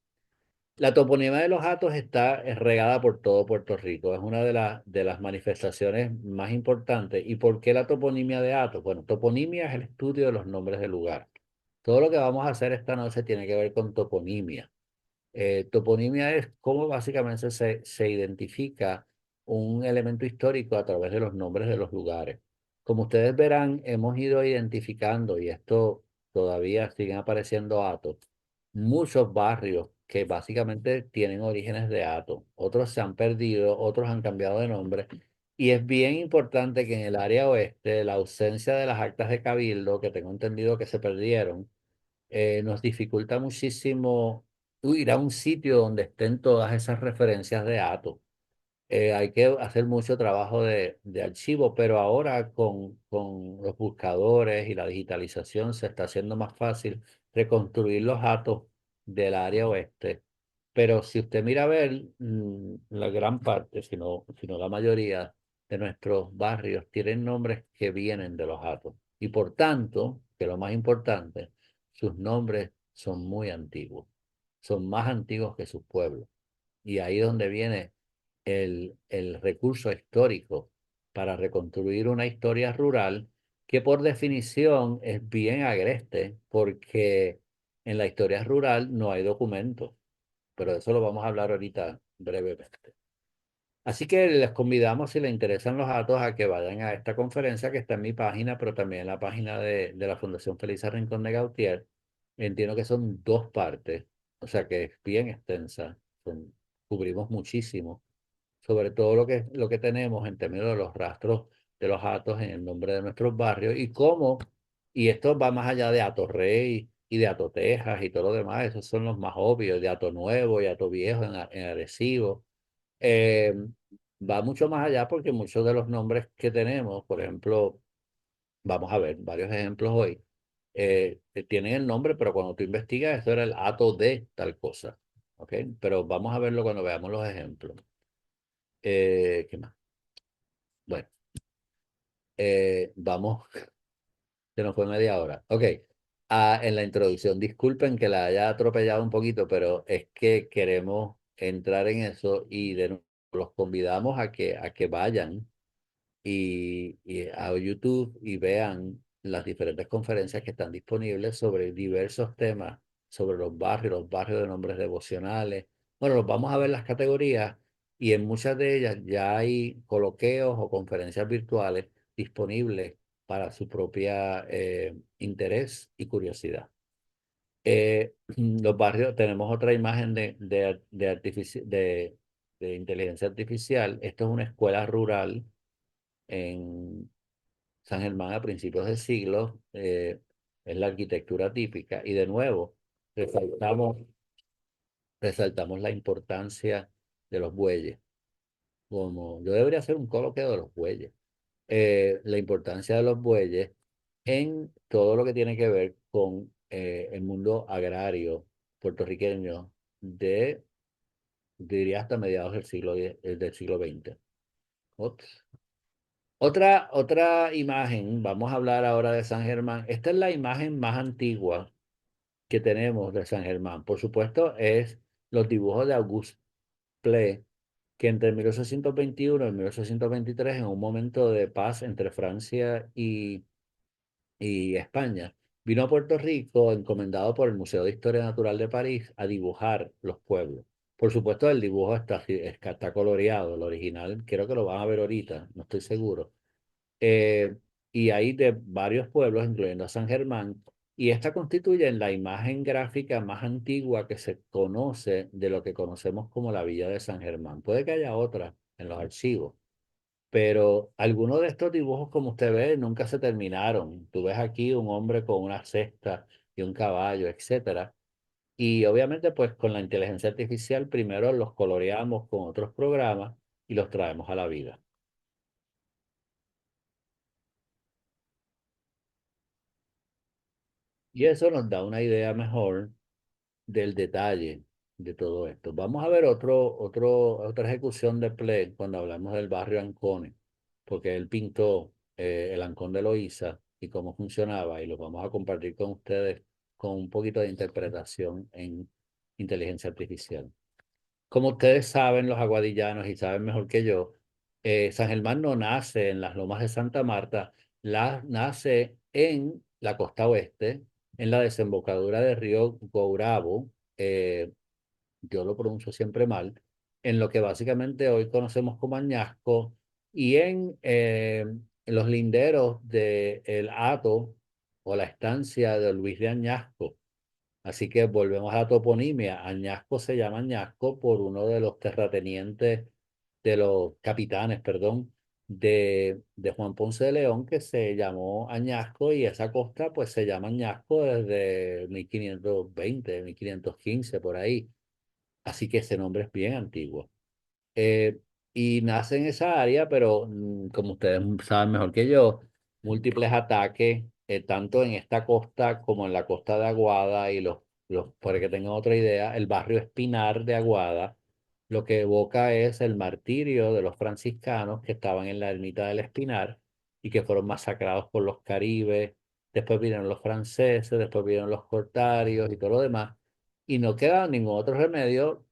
La toponimia de los Hatos está regada por todo Puerto Rico. Es una de las manifestaciones más importantes. ¿Y por qué la toponimia de Hatos? Bueno, toponimia es el estudio de los nombres de lugar. Todo lo que vamos a hacer esta noche tiene que ver con toponimia. Toponimia es cómo básicamente se identifica un elemento histórico a través de los nombres de los lugares. Como ustedes verán, hemos ido identificando, y esto todavía siguen apareciendo hatos, muchos barrios que básicamente tienen orígenes de hatos. Otros se han perdido, otros han cambiado de nombre. Y es bien importante que en el área oeste, la ausencia de las actas de cabildo, que tengo entendido que se perdieron, nos dificulta muchísimo ir a un sitio donde estén todas esas referencias de Atos. Hay que hacer mucho trabajo de archivo, pero ahora con los buscadores y la digitalización se está haciendo más fácil reconstruir los datos del área oeste. Pero si usted mira a ver, la gran parte, si no la mayoría de nuestros barrios tienen nombres que vienen de los hatos. Y por tanto, que lo más importante, sus nombres son muy antiguos. Son más antiguos que sus pueblos. Y ahí es donde viene el recurso histórico para reconstruir una historia rural que por definición es bien agreste porque en la historia rural no hay documentos, pero de eso lo vamos a hablar ahorita brevemente. Así que les convidamos, si les interesan los datos, a que vayan a esta conferencia que está en mi página, pero también en la página de la Fundación Feliz Rincón de Gautier. Entiendo que son dos partes, o sea que es bien extensa, cubrimos muchísimo sobre todo lo que tenemos en términos de los rastros de los hatos en el nombre de nuestros barrios y cómo, y esto va más allá de Hato Rey y de Hato Tejas y todo lo demás, esos son los más obvios, de Hato Nuevo y Hato Viejo en Arecibo. Eh, Va mucho más allá porque muchos de los nombres que tenemos, por ejemplo, vamos a ver varios ejemplos hoy, tienen el nombre, pero cuando tú investigas, esto era el hato de tal cosa. ¿Ok? Pero vamos a verlo cuando veamos los ejemplos. ¿Qué más? Bueno, vamos, se nos fue media hora. Ok, en la introducción, disculpen que la haya atropellado un poquito, pero es que queremos entrar en eso y de nuevo los convidamos a que vayan y a YouTube y vean las diferentes conferencias que están disponibles sobre diversos temas, sobre los barrios de nombres devocionales. Bueno, los vamos a ver las categorías y en muchas de ellas ya hay coloqueos o conferencias virtuales disponibles para su propia interés y curiosidad. Los barrios, tenemos otra imagen de inteligencia artificial. Esto es una escuela rural en San Germán a principios del siglo, es la arquitectura típica. Y de nuevo, resaltamos, resaltamos la importancia de los bueyes. Como yo debería hacer un coloquio de los bueyes. La importancia de los bueyes en todo lo que tiene que ver con el mundo agrario puertorriqueño diría hasta mediados del siglo XX. Ups. Otra imagen, vamos a hablar ahora de San Germán. Esta es la imagen más antigua que tenemos de San Germán. Por supuesto, es los dibujos de Auguste Ple, que entre 1821 y 1823, en un momento de paz entre Francia y España, vino a Puerto Rico encomendado por el Museo de Historia Natural de París a dibujar los pueblos. Por supuesto, el dibujo está coloreado, el original, creo que lo van a ver ahorita, no estoy seguro. eh, y hay de varios pueblos, incluyendo a San Germán, y esta constituye la imagen gráfica más antigua que se conoce de lo que conocemos como la Villa de San Germán. Puede que haya otra en los archivos, pero algunos de estos dibujos, como usted ve, nunca se terminaron. Tú ves aquí un hombre con una cesta y un caballo, etcétera. Y obviamente, pues con la inteligencia artificial, primero los coloreamos con otros programas y los traemos a la vida. Y eso nos da una idea mejor del detalle de todo esto. Vamos a ver otra ejecución de Play cuando hablamos del barrio Ancone, porque él pintó el Ancón de Loíza y cómo funcionaba, y lo vamos a compartir con ustedes con un poquito de interpretación en inteligencia artificial. Como ustedes saben, los aguadillanos, y saben mejor que yo, San Germán no nace en las lomas de Santa Marta, nace en la costa oeste, en la desembocadura del río Gourabo, eh, yo lo pronuncio siempre mal, en lo que básicamente hoy conocemos como Añasco, y en los linderos del Hato o la estancia de Luis de Añasco. Así que volvemos a la toponimia. Añasco se llama Añasco por uno de los terratenientes, de los capitanes, perdón, de Juan Ponce de León, que se llamó Añasco, y esa costa pues se llama Añasco desde 1520, 1515 por ahí. Así que ese nombre es bien antiguo. Eh, y nace en esa área, pero como ustedes saben mejor que yo, múltiples ataques, tanto en esta costa como en la costa de Aguada, y para que tengan otra idea, el barrio Espinar de Aguada, lo que evoca es el martirio de los franciscanos que estaban en la ermita del Espinar y que fueron masacrados por los caribes. Después vinieron los franceses, después vinieron los cortarios y todo lo demás, y no queda ningún otro remedio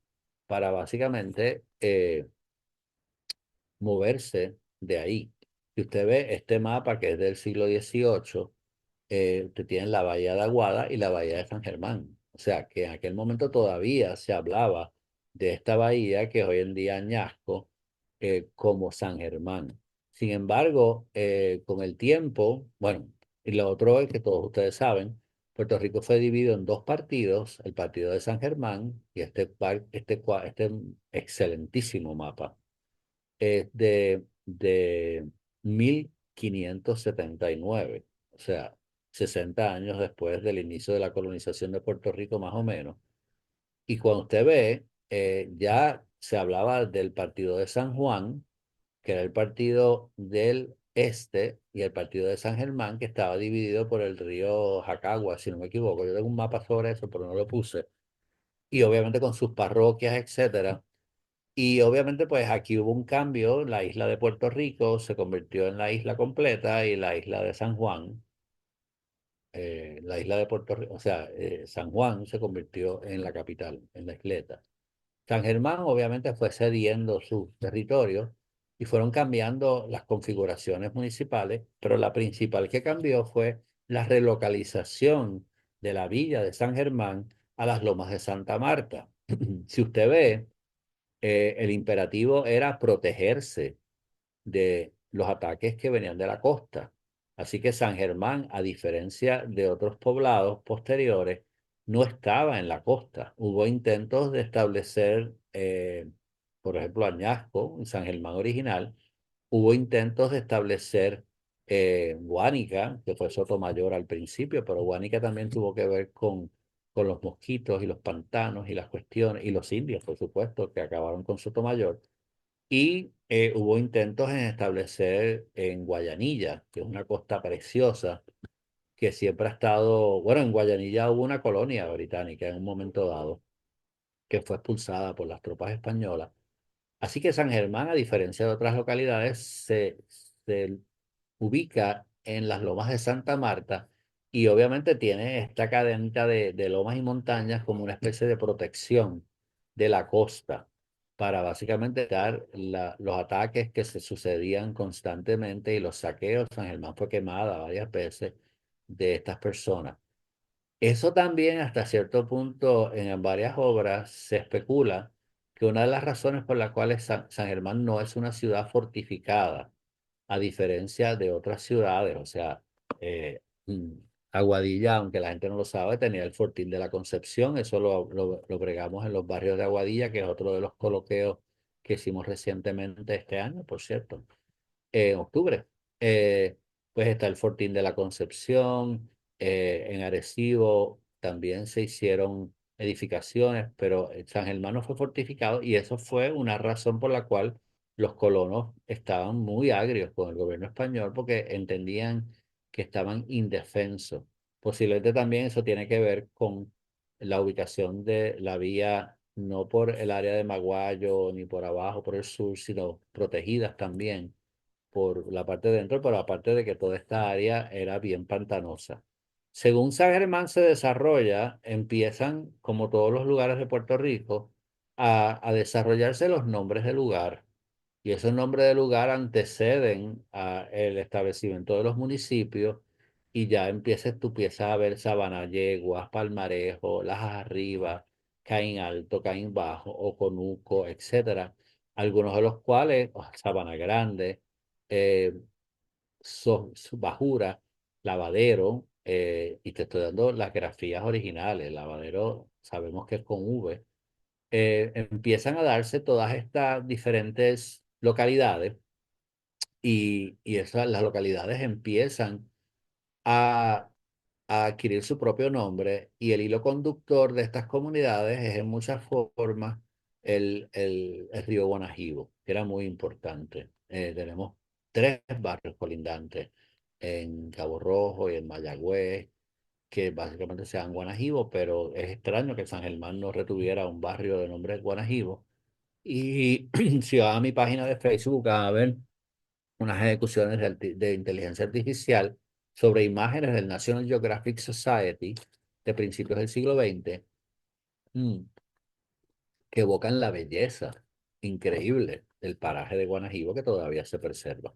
para básicamente moverse de ahí. Si usted ve este mapa, que es del siglo XVIII, usted tiene la bahía de Aguada y la bahía de San Germán. O sea, que en aquel momento todavía se hablaba de esta bahía, que es hoy en día Añasco, como San Germán. Sin embargo, con el tiempo, bueno, y lo otro es que todos ustedes saben, Puerto Rico fue dividido en dos partidos, el partido de San Germán y este excelentísimo mapa es de 1579, o sea, 60 años después del inicio de la colonización de Puerto Rico, más o menos. Y cuando usted ve, ya se hablaba del partido de San Juan, que era el partido del este, y el partido de San Germán, que estaba dividido por el río Jacagua, si no me equivoco. Yo tengo un mapa sobre eso, pero no lo puse. Y obviamente con sus parroquias, etcétera. Y obviamente pues aquí hubo un cambio, la isla de Puerto Rico se convirtió en la isla completa, y la isla de San Juan, la isla de Puerto Rico, o sea, San Juan se convirtió en la capital, en la isleta. San Germán obviamente fue cediendo sus territorios y fueron cambiando las configuraciones municipales, pero la principal que cambió fue la relocalización de la villa de San Germán a las lomas de Santa Marta. Si usted ve, el imperativo era protegerse de los ataques que venían de la costa. Así que San Germán, a diferencia de otros poblados posteriores, no estaba en la costa. Hubo intentos de establecer, por ejemplo, Añasco, en San Germán original, hubo intentos de establecer Guánica, que fue Sotomayor al principio, pero Guánica también tuvo que ver con los mosquitos y los pantanos y las cuestiones, y los indios, por supuesto, que acabaron con Sotomayor. Y hubo intentos en establecer en Guayanilla, que es una costa preciosa, que siempre ha estado, bueno, en Guayanilla hubo una colonia británica en un momento dado, que fue expulsada por las tropas españolas. Así que San Germán, a diferencia de otras localidades, se ubica en las lomas de Santa Marta, y obviamente tiene esta cadenita de lomas y montañas como una especie de protección de la costa para básicamente dar los ataques que se sucedían constantemente y los saqueos. San Germán fue quemada varias veces de estas personas. Eso también hasta cierto punto en varias obras se especula que una de las razones por las cuales San Germán no es una ciudad fortificada, a diferencia de otras ciudades, o sea, mm, Aguadilla, aunque la gente no lo sabe, tenía el Fortín de la Concepción, eso lo bregamos en los barrios de Aguadilla, que es otro de los coloqueos que hicimos recientemente este año, por cierto en octubre. Eh, pues está el Fortín de la Concepción, en Arecibo también se hicieron edificaciones, pero San Germán no fue fortificado y eso fue una razón por la cual los colonos estaban muy agrios con el gobierno español porque entendían que estaban indefensos. Posiblemente también eso tiene que ver con la ubicación de la vía, no por el área de Maguayo ni por abajo, por el sur, sino protegidas también por la parte de dentro, pero aparte de que toda esta área era bien pantanosa. Según San Germán se desarrolla, empiezan, como todos los lugares de Puerto Rico, a desarrollarse los nombres de lugar. Y esos nombres de lugar anteceden al establecimiento de los municipios y ya tú empiezas a ver Sabana Yeguas, Palmarejo, Lajas Arriba, Caín Alto, Caín Bajo, Oconuco, etcétera. Algunos de los cuales, Sabana Grande, eh, Bajura, Lavadero, y te estoy dando las grafías originales. Lavadero sabemos que es con V. Empiezan a darse todas estas diferentes localidades y las localidades empiezan a, a adquirir su propio nombre y el hilo conductor de estas comunidades es en muchas formas el río Guanajibo, que era muy importante. Tenemos tres barrios colindantes en Cabo Rojo y en Mayagüez, que básicamente se llaman Guanajibo, pero es extraño que San Germán no retuviera un barrio de nombre Guanajibo. Y si vas a mi página de Facebook a ver unas ejecuciones de inteligencia artificial sobre imágenes del National Geographic Society de principios del siglo XX, mm, que evocan la belleza increíble del paraje de Guanajibo que todavía se preserva.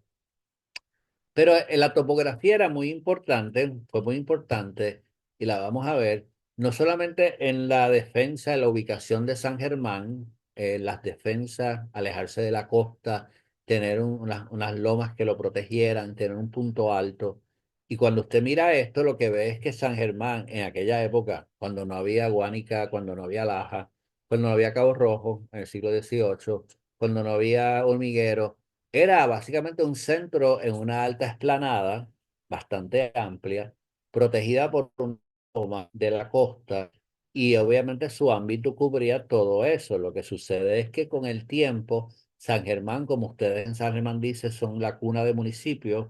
Pero la topografía era muy importante, fue muy importante, y la vamos a ver, no solamente en la defensa, en la ubicación de San Germán, las defensas, alejarse de la costa, tener unas lomas que lo protegieran, tener un punto alto. Y cuando usted mira esto, lo que ve es que San Germán, en aquella época, cuando no había Guánica, cuando no había Laja, cuando no había Cabo Rojo, en el siglo XVIII, cuando no había hormiguero, era básicamente un centro en una alta explanada bastante amplia, protegida por un loma de la costa y obviamente su ámbito cubría todo eso. Lo que sucede es que con el tiempo, San Germán, como ustedes en San Germán dicen, son la cuna de municipios,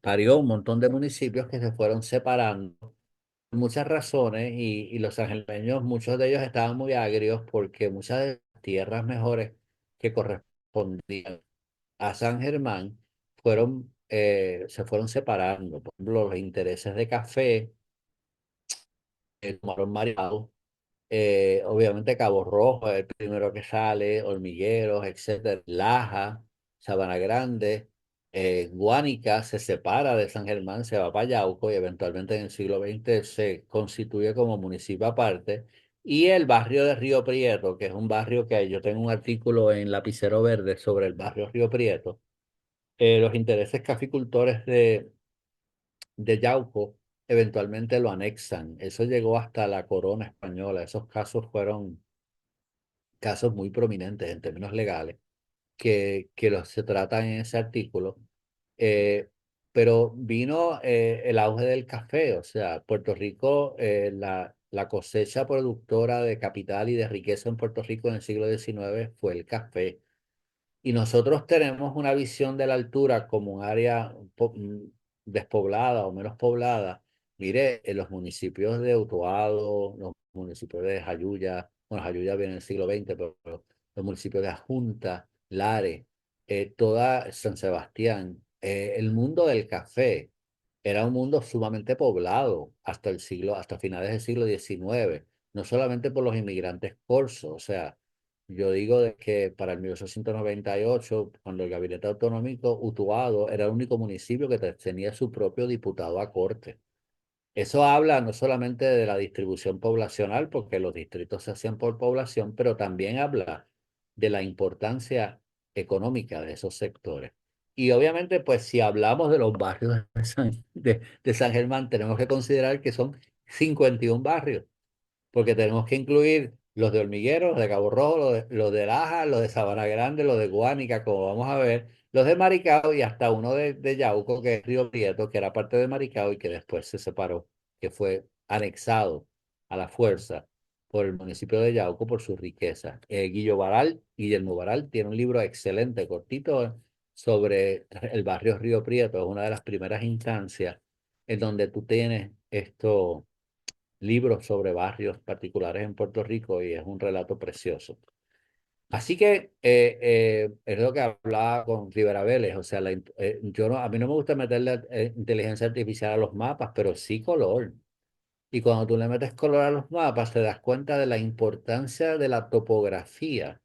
parió un montón de municipios que se fueron separando por muchas razones y los sangermeños, muchos de ellos estaban muy agrios porque muchas de las tierras mejores que correspondían a San Germán se fueron separando. Por ejemplo, los intereses de café tomaron mareado. Obviamente Cabo Rojo es el primero que sale, Hormigueros, etcétera, Laja, Sabana Grande, Guánica se separa de San Germán, se va para Yauco y eventualmente en el siglo XX se constituye como municipio aparte. Y el barrio de Río Prieto, que es un barrio que yo tengo un artículo en Lapicero Verde sobre el barrio Río Prieto, los intereses caficultores de Yauco eventualmente lo anexan. Eso llegó hasta la corona española. Esos casos fueron casos muy prominentes en términos legales se tratan en ese artículo. Eh, pero vino el auge del café, o sea, Puerto Rico, la cosecha productora de capital y de riqueza en Puerto Rico en el siglo XIX fue el café. Y nosotros tenemos una visión de la altura como un área despoblada o menos poblada. Mire, en los municipios de Utuado, los municipios de Jayuya, bueno, Jayuya viene en el siglo XX, pero los municipios de Ajunta, Lares, toda San Sebastián, el mundo del café era un mundo sumamente poblado hasta finales del siglo XIX, no solamente por los inmigrantes corsos, o sea, Yo digo de que para el 1898, cuando el gabinete autonómico, Utuado era el único municipio que tenía su propio diputado a corte. Eso habla no solamente de la distribución poblacional, porque los distritos se hacían por población, pero también habla de la importancia económica de esos sectores. Y obviamente, pues si hablamos de los barrios de San Germán, tenemos que considerar que son 51 barrios porque tenemos que incluir los de Hormiguero, los de Cabo Rojo, los de Laja, los de Sabana Grande, los de Guánica, como vamos a ver, los de Maricao y hasta uno de Yauco, que es Río Prieto, que era parte de Maricao y que después se separó, que fue anexado a la fuerza por el municipio de Yauco por su riqueza. Guillermo Baral, tiene un libro excelente, cortito, sobre el barrio Río Prieto. Es una de las primeras instancias en donde tú tienes esto libros sobre barrios particulares en Puerto Rico y es un relato precioso. Así que es lo que hablaba con Rivera Vélez, o sea, yo no, a mí no me gusta meterle inteligencia artificial a los mapas, pero sí color. Y cuando tú le metes color a los mapas, te das cuenta de la importancia de la topografía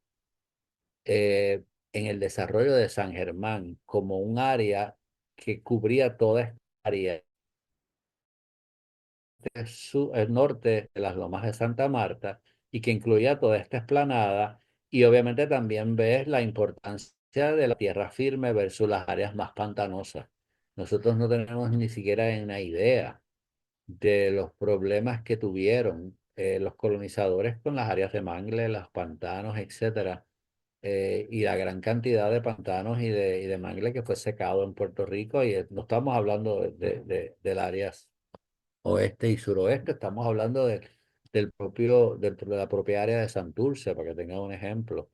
eh, en el desarrollo de San Germán como un área que cubría toda esta área el norte de las lomas de Santa Marta y que incluía toda esta explanada y obviamente también ves la importancia de la tierra firme versus las áreas más pantanosas. Nosotros no tenemos ni siquiera una idea de los problemas que tuvieron los colonizadores con las áreas de mangle, los pantanos, etcétera, y la gran cantidad de pantanos y de mangle que fue secado en Puerto Rico y no estamos hablando del áreas oeste y suroeste. Estamos hablando de la propia área de Santurce, para que tengas un ejemplo.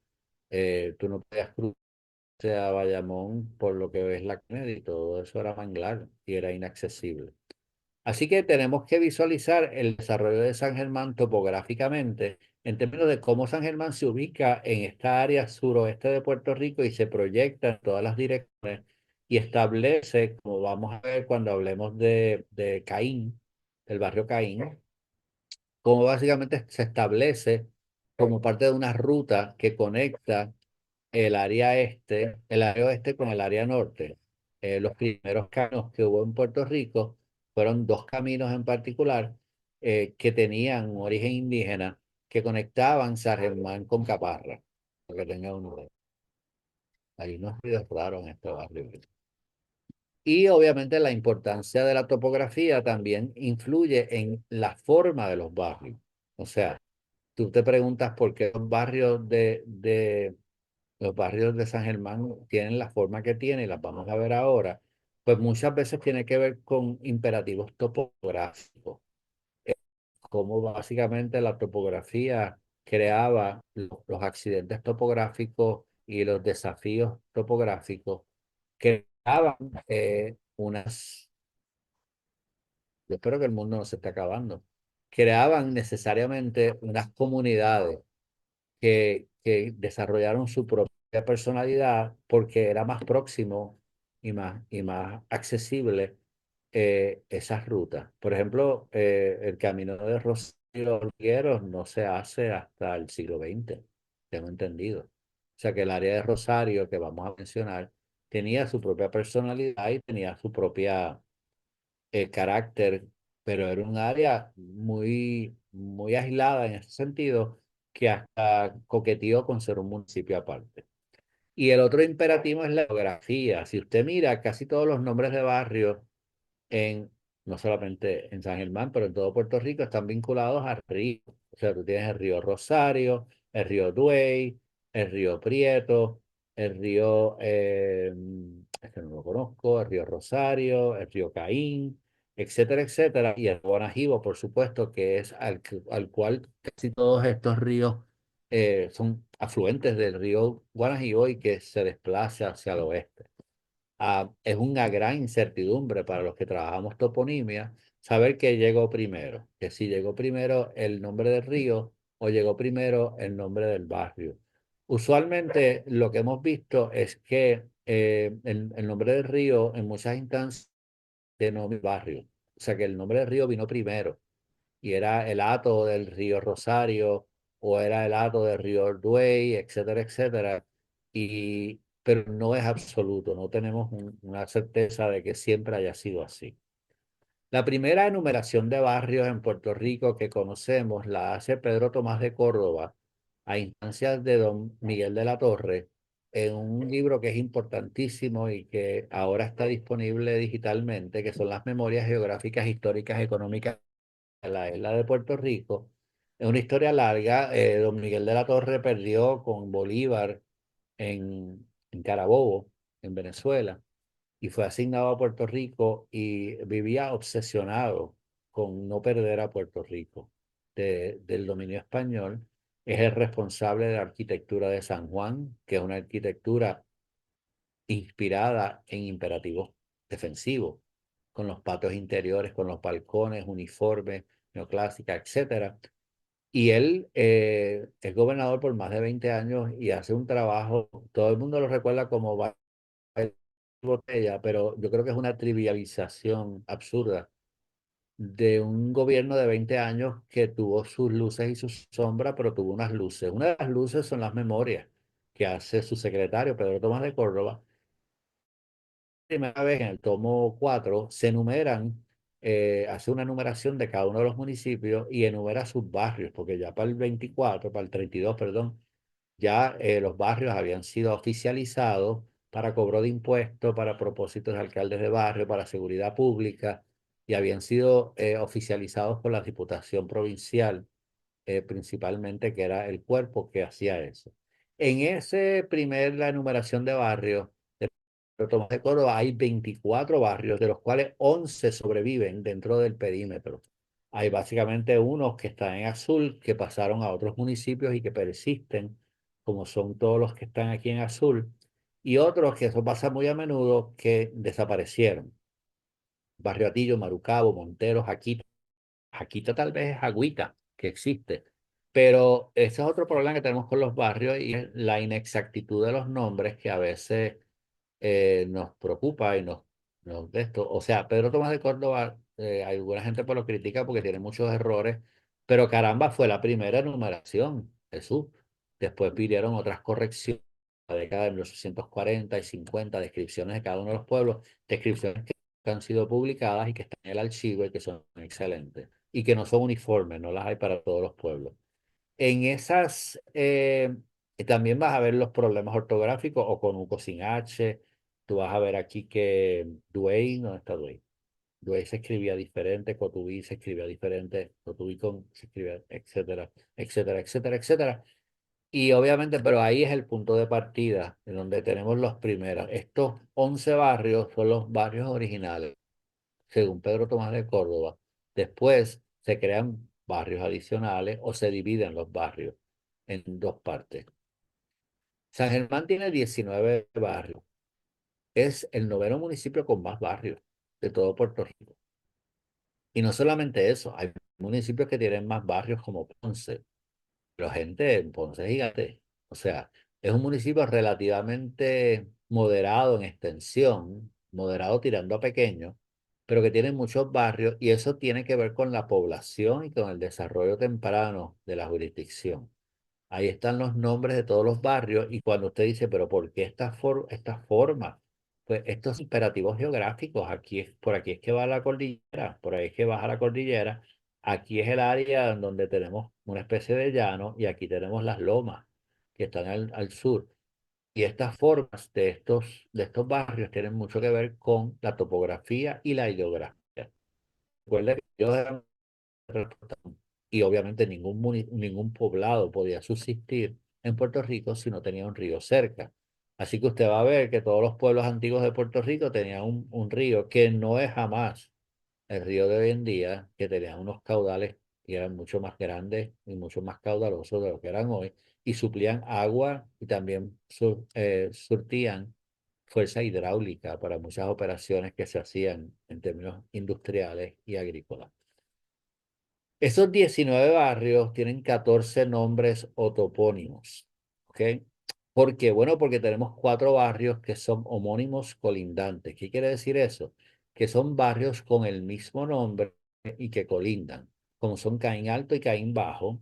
Tú no podías cruzar a Bayamón por lo que ves la Kennedy, y todo eso era manglar y era inaccesible. Así que tenemos que visualizar el desarrollo de San Germán topográficamente en términos de cómo San Germán se ubica en esta área suroeste de Puerto Rico y se proyecta en todas las direcciones y establece, como vamos a ver cuando hablemos de Caín, del barrio Caín, cómo básicamente se establece como parte de una ruta que conecta el área oeste con el área norte. Los primeros caminos que hubo en Puerto Rico fueron dos caminos en particular que tenían un origen indígena que conectaban San Germán con Caparra, para que tengan una idea. Hay unos ruidos raros en este barrio. Y obviamente la importancia de la topografía también influye en la forma de los barrios. O sea, tú te preguntas por qué los barrios de San Germán tienen la forma que tienen y las vamos a ver ahora, pues muchas veces tiene que ver con imperativos topográficos, cómo básicamente la topografía creaba los accidentes topográficos y los desafíos topográficos, creaban yo espero que el mundo no se esté acabando, creaban necesariamente unas comunidades que desarrollaron su propia personalidad porque era más próximo y más accesible esas rutas. Por ejemplo, el camino de Rosario y los Hormigueros no se hace hasta el siglo XX, tengo entendido. O sea que el área de Rosario que vamos a mencionar tenía su propia personalidad y tenía su propia carácter, pero era un área muy, muy aislada en ese sentido que hasta coqueteó con ser un municipio aparte. Y el otro imperativo es la geografía. Si usted mira, casi todos los nombres de barrios en, no solamente en San Germán, pero en todo Puerto Rico, están vinculados a ríos. O sea, tú tienes el río Rosario, el río Duey, el río Prieto, el río, este no lo conozco, el río Rosario, el río Caín, etcétera, etcétera. Y el Guanajibo, por supuesto, que es al cual casi todos estos ríos son afluentes del río Guanajibo y que se desplaza hacia el oeste. Es una gran incertidumbre para los que trabajamos toponimia saber qué llegó primero, que si llegó primero el nombre del río o llegó primero el nombre del barrio. Usualmente lo que hemos visto es que el nombre del río en muchas instancias denomina barrio, o sea que el nombre del río vino primero y era el hato del río Rosario o era el hato de Río Orduey, etcétera, etcétera. Pero no es absoluto, no tenemos una certeza de que siempre haya sido así. La primera enumeración de barrios en Puerto Rico que conocemos la hace Pedro Tomás de Córdoba a instancias de don Miguel de la Torre en un libro que es importantísimo y que ahora está disponible digitalmente, que son las Memorias Geográficas, Históricas, Económicas de la isla de Puerto Rico. Es una historia larga. Don Miguel de la Torre perdió con Bolívar en Carabobo, en Venezuela, y fue asignado a Puerto Rico y vivía obsesionado con no perder a Puerto Rico del dominio español. Es el responsable de la arquitectura de San Juan, que es una arquitectura inspirada en imperativos defensivos, con los patios interiores, con los balcones, uniformes, neoclásica, etcétera. Y él es gobernador por más de 20 años y hace un trabajo, todo el mundo lo recuerda como botella, pero yo creo que es una trivialización absurda de un gobierno de 20 años que tuvo sus luces y sus sombras, pero tuvo unas luces. Una de las luces son las memorias que hace su secretario, Pedro Tomás de Córdoba. Primera vez en el tomo 4 se enumeran, hace una enumeración de cada uno de los municipios y enumera sus barrios, porque ya para el 24, para el 32, perdón, ya los barrios habían sido oficializados para cobro de impuestos, para propósitos de alcaldes de barrio, para seguridad pública, y habían sido oficializados por la Diputación Provincial, principalmente, que era el cuerpo que hacía eso. En ese primer, la enumeración de barrios de Tomás de Córdoba, hay 24 barrios, de los cuales 11 sobreviven dentro del perímetro. Hay básicamente unos que están en azul, que pasaron a otros municipios y que persisten, como son todos los que están aquí en azul, y otros que eso pasa muy a menudo, que desaparecieron. Barrio Atillo, Marucabo, Monteros, Jaquita. Jaquita tal vez es Agüita, que existe. Pero ese es otro problema que tenemos con los barrios y es la inexactitud de los nombres que a veces nos preocupa y nos de esto. O sea, Pedro Tomás de Córdoba, alguna gente pues lo critica porque tiene muchos errores, pero caramba, fue la primera enumeración, Jesús. Después vinieron otras correcciones, la década de 1840 y 50, descripciones de cada uno de los pueblos, descripciones que han sido publicadas y que están en el archivo y que son excelentes y que no son uniformes, no las hay para todos los pueblos. En esas también vas a ver los problemas ortográficos o con U sin H. Tú vas a ver aquí que Duey, ¿dónde está Duey? Duey se escribía diferente, Cotubí se escribía diferente, Cotubí con se escribía, etcétera, etcétera, etcétera, etcétera. Y obviamente, pero ahí es el punto de partida, en donde tenemos los primeros. Estos 11 barrios son los barrios originales según Pedro Tomás de Córdoba. Después se crean barrios adicionales o se dividen los barrios en dos partes. San Germán tiene 19 barrios. Es el noveno municipio con más barrios de todo Puerto Rico. Y no solamente eso, hay municipios que tienen más barrios como Ponce. Pero gente, en Ponce es gigante. O sea, es un municipio relativamente moderado en extensión, moderado tirando a pequeño, pero que tiene muchos barrios y eso tiene que ver con la población y con el desarrollo temprano de la jurisdicción. Ahí están los nombres de todos los barrios y cuando usted dice, pero ¿por qué esta forma? Pues estos imperativos geográficos, por aquí es que va la cordillera, por ahí es que baja la cordillera, aquí es el área en donde tenemos una especie de llano y aquí tenemos las lomas que están al sur. Y estas formas de estos barrios tienen mucho que ver con la topografía y la hidrografía. Recuerda que ellos eran y obviamente ningún poblado podía subsistir en Puerto Rico si no tenía un río cerca. Así que usted va a ver que todos los pueblos antiguos de Puerto Rico tenían un río que no es jamás el río de hoy en día, que tenían unos caudales que eran mucho más grandes y mucho más caudalosos de lo que eran hoy, y suplían agua y también surtían fuerza hidráulica para muchas operaciones que se hacían en términos industriales y agrícolas. Esos 19 barrios tienen 14 nombres o topónimos. ¿Ok? ¿Por qué? Bueno, porque tenemos 4 barrios que son homónimos colindantes. ¿Qué quiere decir eso? Que son barrios con el mismo nombre y que colindan, como son Caín Alto y Caín Bajo.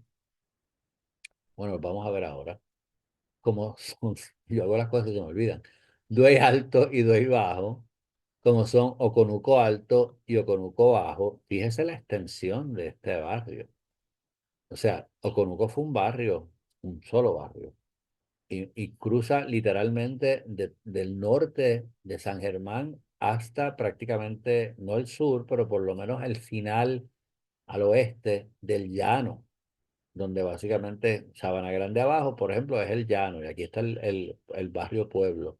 Bueno, vamos a ver ahora cómo son, yo hago las cosas y se me olvidan. Duey alto y Duey bajo, como son Oconuco alto y Oconuco bajo. Fíjese la extensión de este barrio. O sea, Oconuco fue un barrio, un solo barrio, y cruza literalmente del norte de San Germán hasta prácticamente, no el sur, pero por lo menos el final al oeste del llano, donde básicamente Sabana Grande abajo, por ejemplo, es el llano, y aquí está el barrio Pueblo,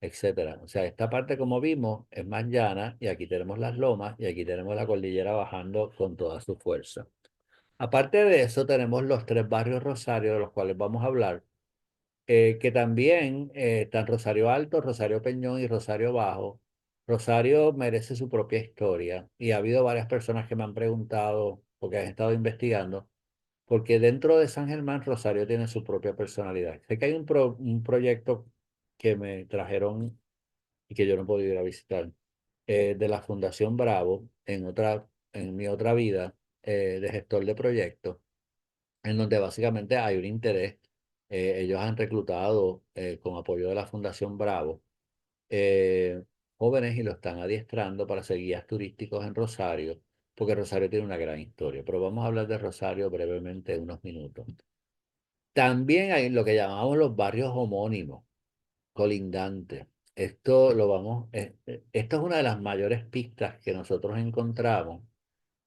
etcétera. O sea, esta parte, como vimos, es más llana, y aquí tenemos las lomas, y aquí tenemos la cordillera bajando con toda su fuerza. Aparte de eso, tenemos los tres barrios Rosario, de los cuales vamos a hablar, que también están Rosario Alto, Rosario Peñón y Rosario Bajo. Rosario merece su propia historia, y ha habido varias personas que me han preguntado, porque han estado investigando, porque dentro de San Germán, Rosario tiene su propia personalidad. Sé que hay un proyecto que me trajeron y que yo no he podido ir a visitar, de la Fundación Bravo, en mi otra vida, de gestor de proyectos, en donde básicamente hay un interés. Ellos han reclutado, con apoyo de la Fundación Bravo, eh, jóvenes, y lo están adiestrando para ser guías turísticos en Rosario, porque Rosario tiene una gran historia. Pero vamos a hablar de Rosario brevemente en unos minutos. También hay lo que llamamos los barrios homónimos, colindantes. Esto es una de las mayores pistas que nosotros encontramos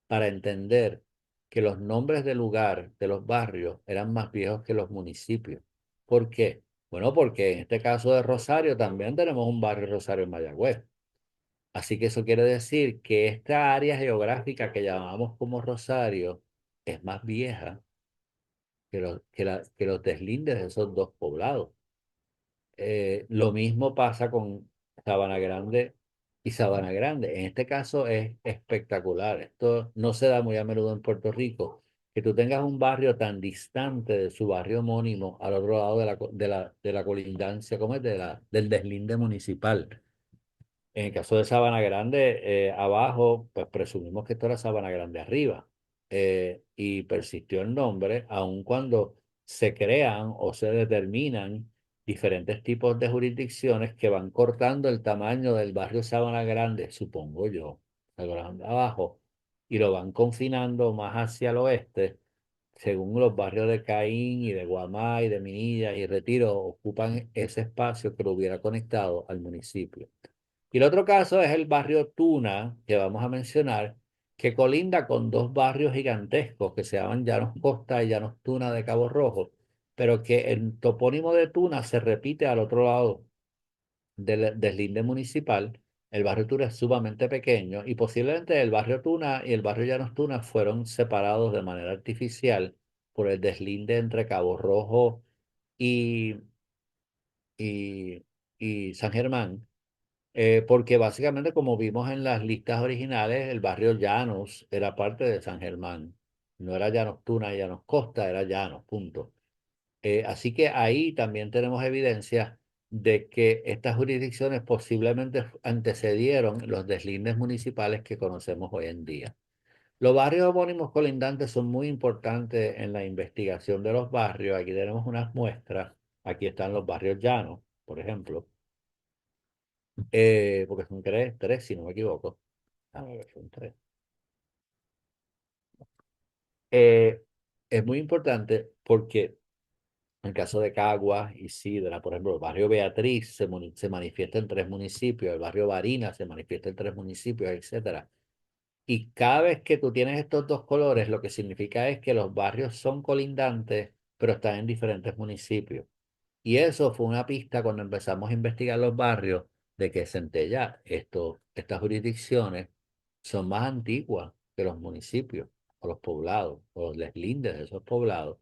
para entender que los nombres de lugar de los barrios eran más viejos que los municipios. ¿Por qué? Bueno, porque en este caso de Rosario también tenemos un barrio Rosario en Mayagüez. Así que eso quiere decir que esta área geográfica que llamamos como Rosario es más vieja que los deslindes de esos dos poblados. Lo mismo pasa con Sabana Grande y Sabana Grande. En este caso es espectacular. Esto no se da muy a menudo en Puerto Rico, que tú tengas un barrio tan distante de su barrio homónimo al otro lado de la colindancia, como es del deslinde municipal. En el caso de Sabana Grande, abajo, pues presumimos que esto era Sabana Grande arriba, y persistió el nombre, aun cuando se crean o se determinan diferentes tipos de jurisdicciones que van cortando el tamaño del barrio Sabana Grande, supongo yo, Sabana Grande abajo, y lo van confinando más hacia el oeste, según los barrios de Caín y de Guamá y de Minilla y Retiro ocupan ese espacio que lo hubiera conectado al municipio. Y el otro caso es el barrio Tuna, que vamos a mencionar, que colinda con dos barrios gigantescos que se llaman Llanos Costa y Llanos Tuna de Cabo Rojo, pero que el topónimo de Tuna se repite al otro lado del deslinde municipal. El barrio Tuna es sumamente pequeño, y posiblemente el barrio Tuna y el barrio Llanos Tuna fueron separados de manera artificial por el deslinde entre Cabo Rojo y, y, y San Germán, porque básicamente, como vimos en las listas originales, el barrio Llanos era parte de San Germán. No era Llanos Tuna y Llanos Costa, era Llanos, punto. Así que ahí también tenemos evidencia de que estas jurisdicciones posiblemente antecedieron los deslindes municipales que conocemos hoy en día. Los barrios homónimos colindantes son muy importantes en la investigación de los barrios. Aquí tenemos unas muestras. Aquí están los barrios llanos, por ejemplo, porque son tres, si no me equivoco. A ver, son tres. Eh, es muy importante porque en el caso de Caguas y Sidra, por ejemplo, el barrio Beatriz se manifiesta en tres municipios, el barrio Barinas se manifiesta en tres municipios, etcétera. Y cada vez que tú tienes estos dos colores, lo que significa es que los barrios son colindantes, pero están en diferentes municipios. Y eso fue una pista cuando empezamos a investigar los barrios, de que Centella, estas jurisdicciones son más antiguas que los municipios o los poblados o los deslindes de esos poblados,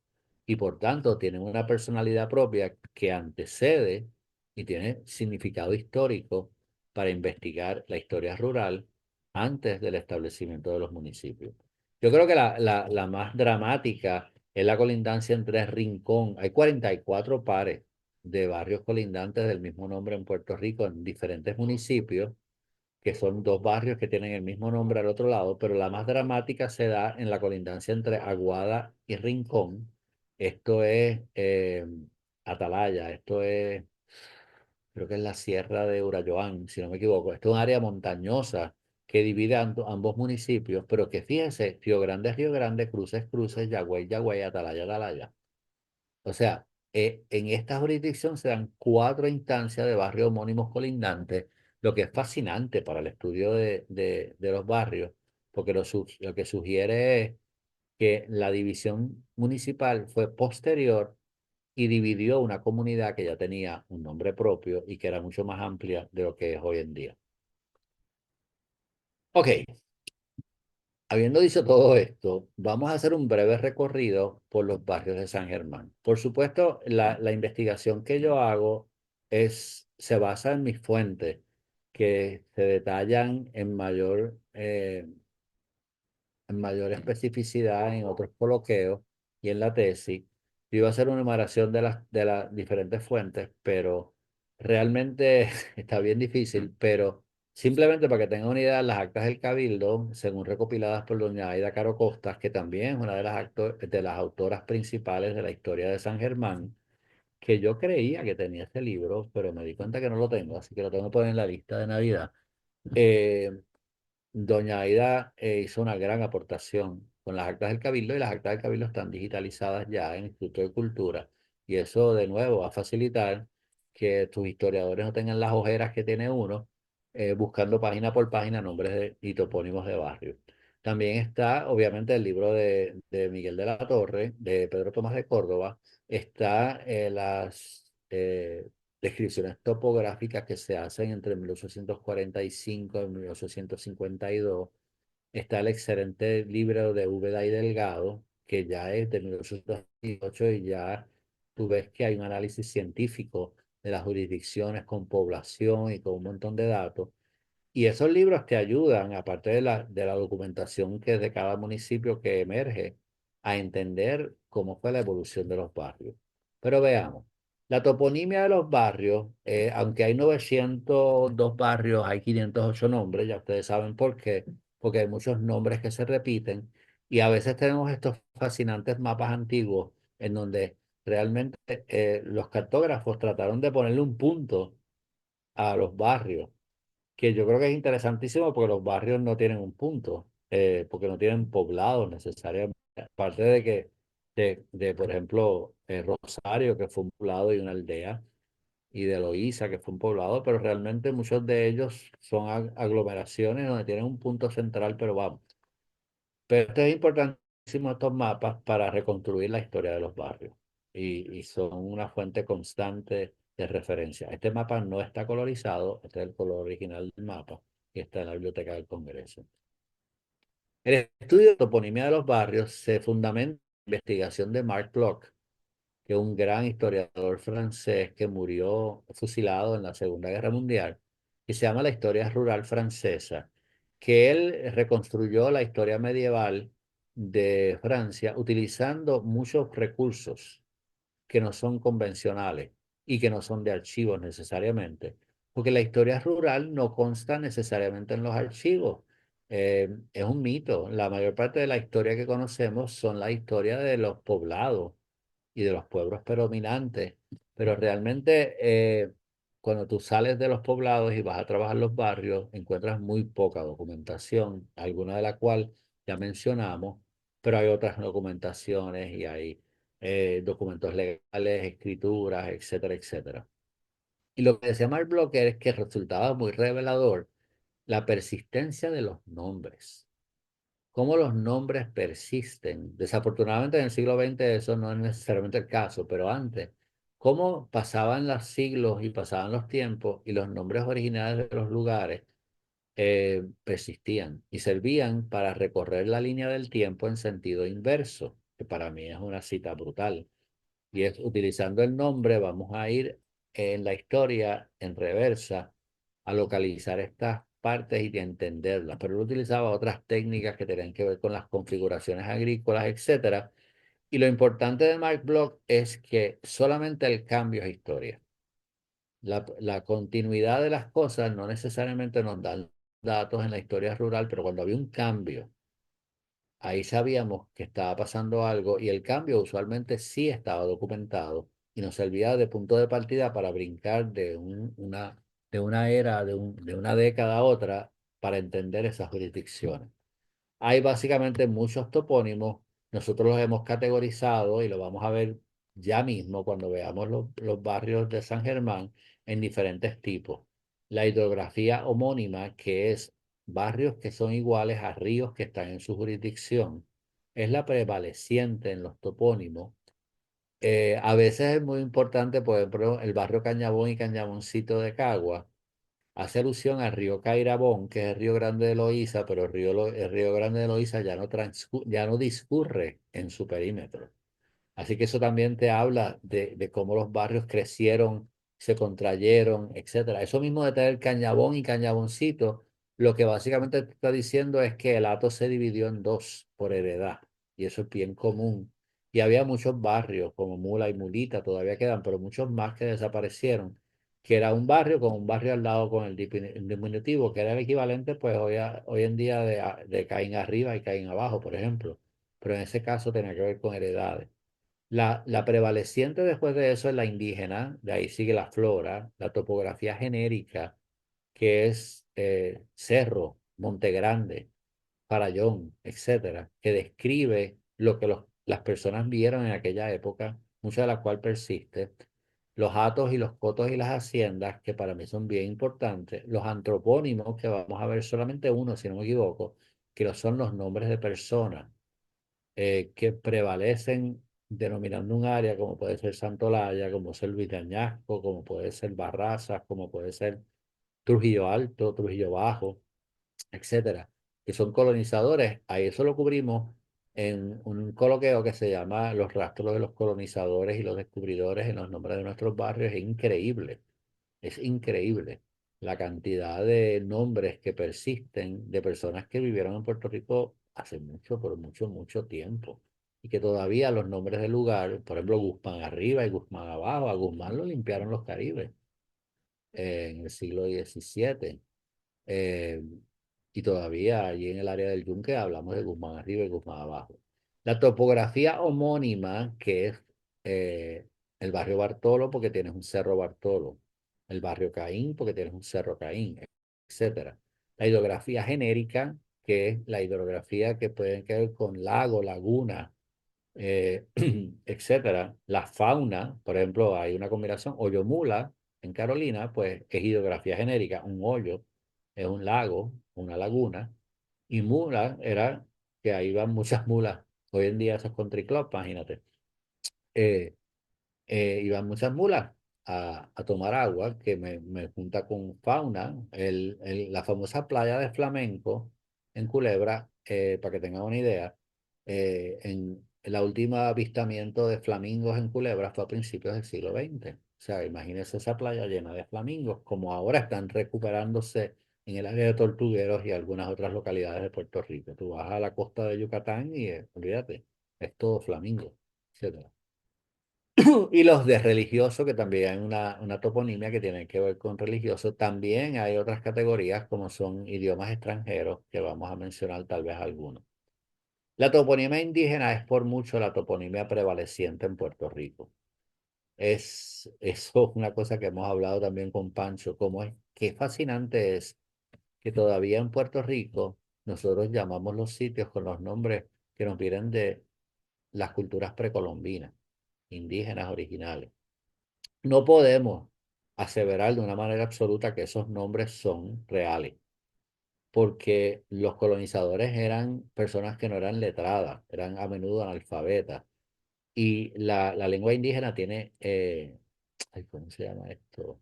y por tanto tienen una personalidad propia que antecede y tiene significado histórico para investigar la historia rural antes del establecimiento de los municipios. Yo creo que la más dramática es la colindancia entre Rincón. Hay 44 pares de barrios colindantes del mismo nombre en Puerto Rico, en diferentes municipios, que son dos barrios que tienen el mismo nombre al otro lado, pero la más dramática se da en la colindancia entre Aguada y Rincón, Esto es Atalaya, esto es, creo que es la Sierra de Urayoán, si no me equivoco. Esto es un área montañosa que divide ambos municipios, pero que fíjense, Río Grande, Cruces, Cruces, Yagüey, Yagüey, Atalaya, Atalaya. O sea, en esta jurisdicción se dan cuatro instancias de barrios homónimos colindantes, lo que es fascinante para el estudio de los barrios, porque lo que sugiere es que la división municipal fue posterior y dividió una comunidad que ya tenía un nombre propio y que era mucho más amplia de lo que es hoy en día. Ok, habiendo dicho todo esto, vamos a hacer un breve recorrido por los barrios de San Germán. Por supuesto, la investigación que yo hago se basa en mis fuentes, que se detallan en mayor especificidad en otros coloqueos y en la tesis. Yo iba a hacer una enumeración de las diferentes fuentes, pero realmente está bien difícil, pero simplemente para que tengan una idea, las actas del Cabildo, según recopiladas por doña Aida Caro Costas, que también es una de las autoras principales de la historia de San Germán, que yo creía que tenía este libro, pero me di cuenta que no lo tengo, así que lo tengo que poner en la lista de Navidad. Eh, Doña Aida hizo una gran aportación con las actas del Cabildo y las actas del Cabildo están digitalizadas ya en el Instituto de Cultura. Y eso de nuevo va a facilitar que tus historiadores no tengan las ojeras que tiene uno buscando página por página y topónimos de barrio. También está obviamente el libro de Miguel de la Torre, de Pedro Tomás de Córdoba. Está las descripciones topográficas que se hacen entre 1845 y 1852. Está el excelente libro de Úbeda y Delgado, que ya es de 1828 y ya tú ves que hay un análisis científico de las jurisdicciones con población y con un montón de datos. Y esos libros te ayudan, aparte de la documentación que es de cada municipio que emerge, a entender cómo fue la evolución de los barrios. Pero veamos, la toponimia de los barrios, aunque hay 902 barrios, hay 508 nombres, ya ustedes saben por qué, porque hay muchos nombres que se repiten y a veces tenemos estos fascinantes mapas antiguos en donde realmente los cartógrafos trataron de ponerle un punto a los barrios que yo creo que es interesantísimo porque los barrios no tienen un punto, porque no tienen poblados necesariamente. Aparte de que, por ejemplo, Rosario, que fue un poblado y una aldea, y de Loíza, que fue un poblado, pero realmente muchos de ellos son aglomeraciones donde tienen un punto central, pero vamos. Pero esto es importantísimo, estos mapas, para reconstruir la historia de los barrios y son una fuente constante de referencia. Este mapa no está colorizado, este es el color original del mapa que está en la Biblioteca del Congreso. El estudio de toponimia de los barrios se fundamenta en la investigación de Marc Bloch, que es un gran historiador francés que murió fusilado en la Segunda Guerra Mundial, y se llama La Historia Rural Francesa, que él reconstruyó la historia medieval de Francia utilizando muchos recursos que no son convencionales y que no son de archivos necesariamente, porque la historia rural no consta necesariamente en los archivos. Es un mito. La mayor parte de la historia que conocemos son la historia de los poblados y de los pueblos predominantes, pero realmente cuando tú sales de los poblados y vas a trabajar los barrios, encuentras muy poca documentación, alguna de la cual ya mencionamos, pero hay otras documentaciones y hay documentos legales, escrituras, etcétera, etcétera. Y lo que decía Mark Blocker es que resultaba muy revelador la persistencia de los nombres, cómo los nombres persisten. Desafortunadamente en el siglo XX eso no es necesariamente el caso, pero antes, cómo pasaban los siglos y pasaban los tiempos y los nombres originales de los lugares persistían y servían para recorrer la línea del tiempo en sentido inverso, que para mí es una cita brutal. Y es utilizando el nombre, vamos a ir en la historia en reversa a localizar estas partes y de entenderlas. Pero él utilizaba otras técnicas que tenían que ver con las configuraciones agrícolas, etcétera. Y lo importante de Mark Bloch es que solamente el cambio es historia. La continuidad de las cosas no necesariamente nos dan datos en la historia rural, pero cuando había un cambio ahí sabíamos que estaba pasando algo y el cambio usualmente sí estaba documentado y nos servía de punto de partida para brincar de una era, de una década a otra para entender esas jurisdicciones. Hay básicamente muchos topónimos, nosotros los hemos categorizado y lo vamos a ver ya mismo cuando veamos los barrios de San Germán en diferentes tipos. La hidrografía homónima, que es barrios que son iguales a ríos que están en su jurisdicción, es la prevaleciente en los topónimos. A veces es muy importante, por ejemplo, el barrio Cañabón y Cañaboncito de Cagua hace alusión al río Cairabón, que es el río Grande de Loíza, pero el río Grande de Loíza ya no discurre en su perímetro. Así que eso también te habla de cómo los barrios crecieron, se contrayeron, etcétera. Eso mismo de tener Cañabón y Cañaboncito, lo que básicamente te está diciendo es que el hato se dividió en dos por heredad, y eso es bien común. Y había muchos barrios, como Mula y Mulita, todavía quedan, pero muchos más que desaparecieron, que era un barrio con un barrio al lado con el diminutivo, que era el equivalente, pues hoy en día de Caín arriba y Caín abajo, por ejemplo. Pero en ese caso tenía que ver con heredades. La prevaleciente después de eso es la indígena, de ahí sigue la flora, la topografía genérica, que es Cerro, Monte Grande, Farallón, etcétera, que describe lo que las personas vieron en aquella época, mucha de la cual persiste. Los hatos y los cotos y las haciendas, que para mí son bien importantes. Los antropónimos, que vamos a ver solamente uno, si no me equivoco, que son los nombres de personas que prevalecen denominando un área como puede ser Santolaya, como puede ser Luis de Añasco, como puede ser Barrazas, como puede ser Trujillo Alto, Trujillo Bajo, etcétera, que son colonizadores. Ahí eso lo cubrimos en un coloquio que se llama Los rastros de los colonizadores y los descubridores en los nombres de nuestros barrios. Es increíble. Es increíble la cantidad de nombres que persisten de personas que vivieron en Puerto Rico hace mucho, por mucho, mucho tiempo. Y que todavía los nombres del lugar, por ejemplo, Guzmán arriba y Guzmán abajo, a Guzmán lo limpiaron los Caribes en el siglo XVII. Eh, y todavía allí en el área del Yunque hablamos de Guzmán arriba y Guzmán abajo. La topografía homónima, que es eh, el barrio Bartolo, porque tienes un cerro Bartolo, el barrio Caín, porque tienes un cerro Caín, etcétera. La hidrografía genérica, que es la hidrografía que puede ver con lago, laguna, eh, etcétera. La fauna, por ejemplo, hay una combinación, hoyo mula en Carolina, pues es hidrografía genérica, un hoyo es un lago, una laguna, y mula era que ahí van muchas mulas. Hoy en día eso es country club, imagínate. Eh, Iban muchas mulas a tomar agua, que me junta con fauna, la famosa playa de Flamenco en Culebra, para que tengan una idea, en la última avistamiento de flamingos en Culebra fue a principios del siglo XX. O sea, imagínense esa playa llena de flamingos, como ahora están recuperándose en el área de Tortugueros y algunas otras localidades de Puerto Rico. Tú vas a la costa de Yucatán y olvídate, es todo flamingo, etcétera. Y los de religioso, que también hay una toponimia que tiene que ver con religioso. También hay otras categorías como son idiomas extranjeros, que vamos a mencionar tal vez algunos. La toponimia indígena es por mucho la toponimia prevaleciente en Puerto Rico. Eso es una cosa que hemos hablado también con Pancho, como es, qué fascinante es que todavía en Puerto Rico nosotros llamamos los sitios con los nombres que nos vienen de las culturas precolombinas, indígenas originales. No podemos aseverar de una manera absoluta que esos nombres son reales, porque los colonizadores eran personas que no eran letradas, eran a menudo analfabetas, y la lengua indígena tiene, ay, ¿cómo se llama esto?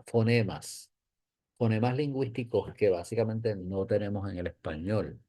Fonemas, fonemas lingüísticos que básicamente no tenemos en el español.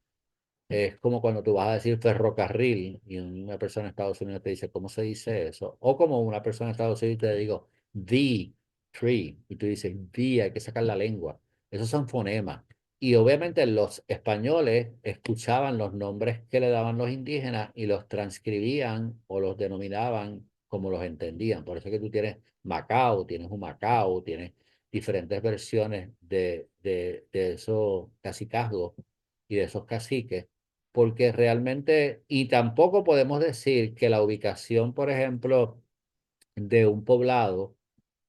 Es como cuando tú vas a decir ferrocarril y una persona en Estados Unidos te dice, ¿cómo se dice eso? O como una persona en Estados Unidos te digo, the tree, y tú dices, the, hay que sacar la lengua. Esos son fonemas. Y obviamente los españoles escuchaban los nombres que le daban los indígenas y los transcribían o los denominaban como los entendían. Por eso es que tú tienes Macao, tienes un Macao, tienes diferentes versiones de esos cacicazgos y de esos caciques porque realmente, y tampoco podemos decir que la ubicación, por ejemplo, de un poblado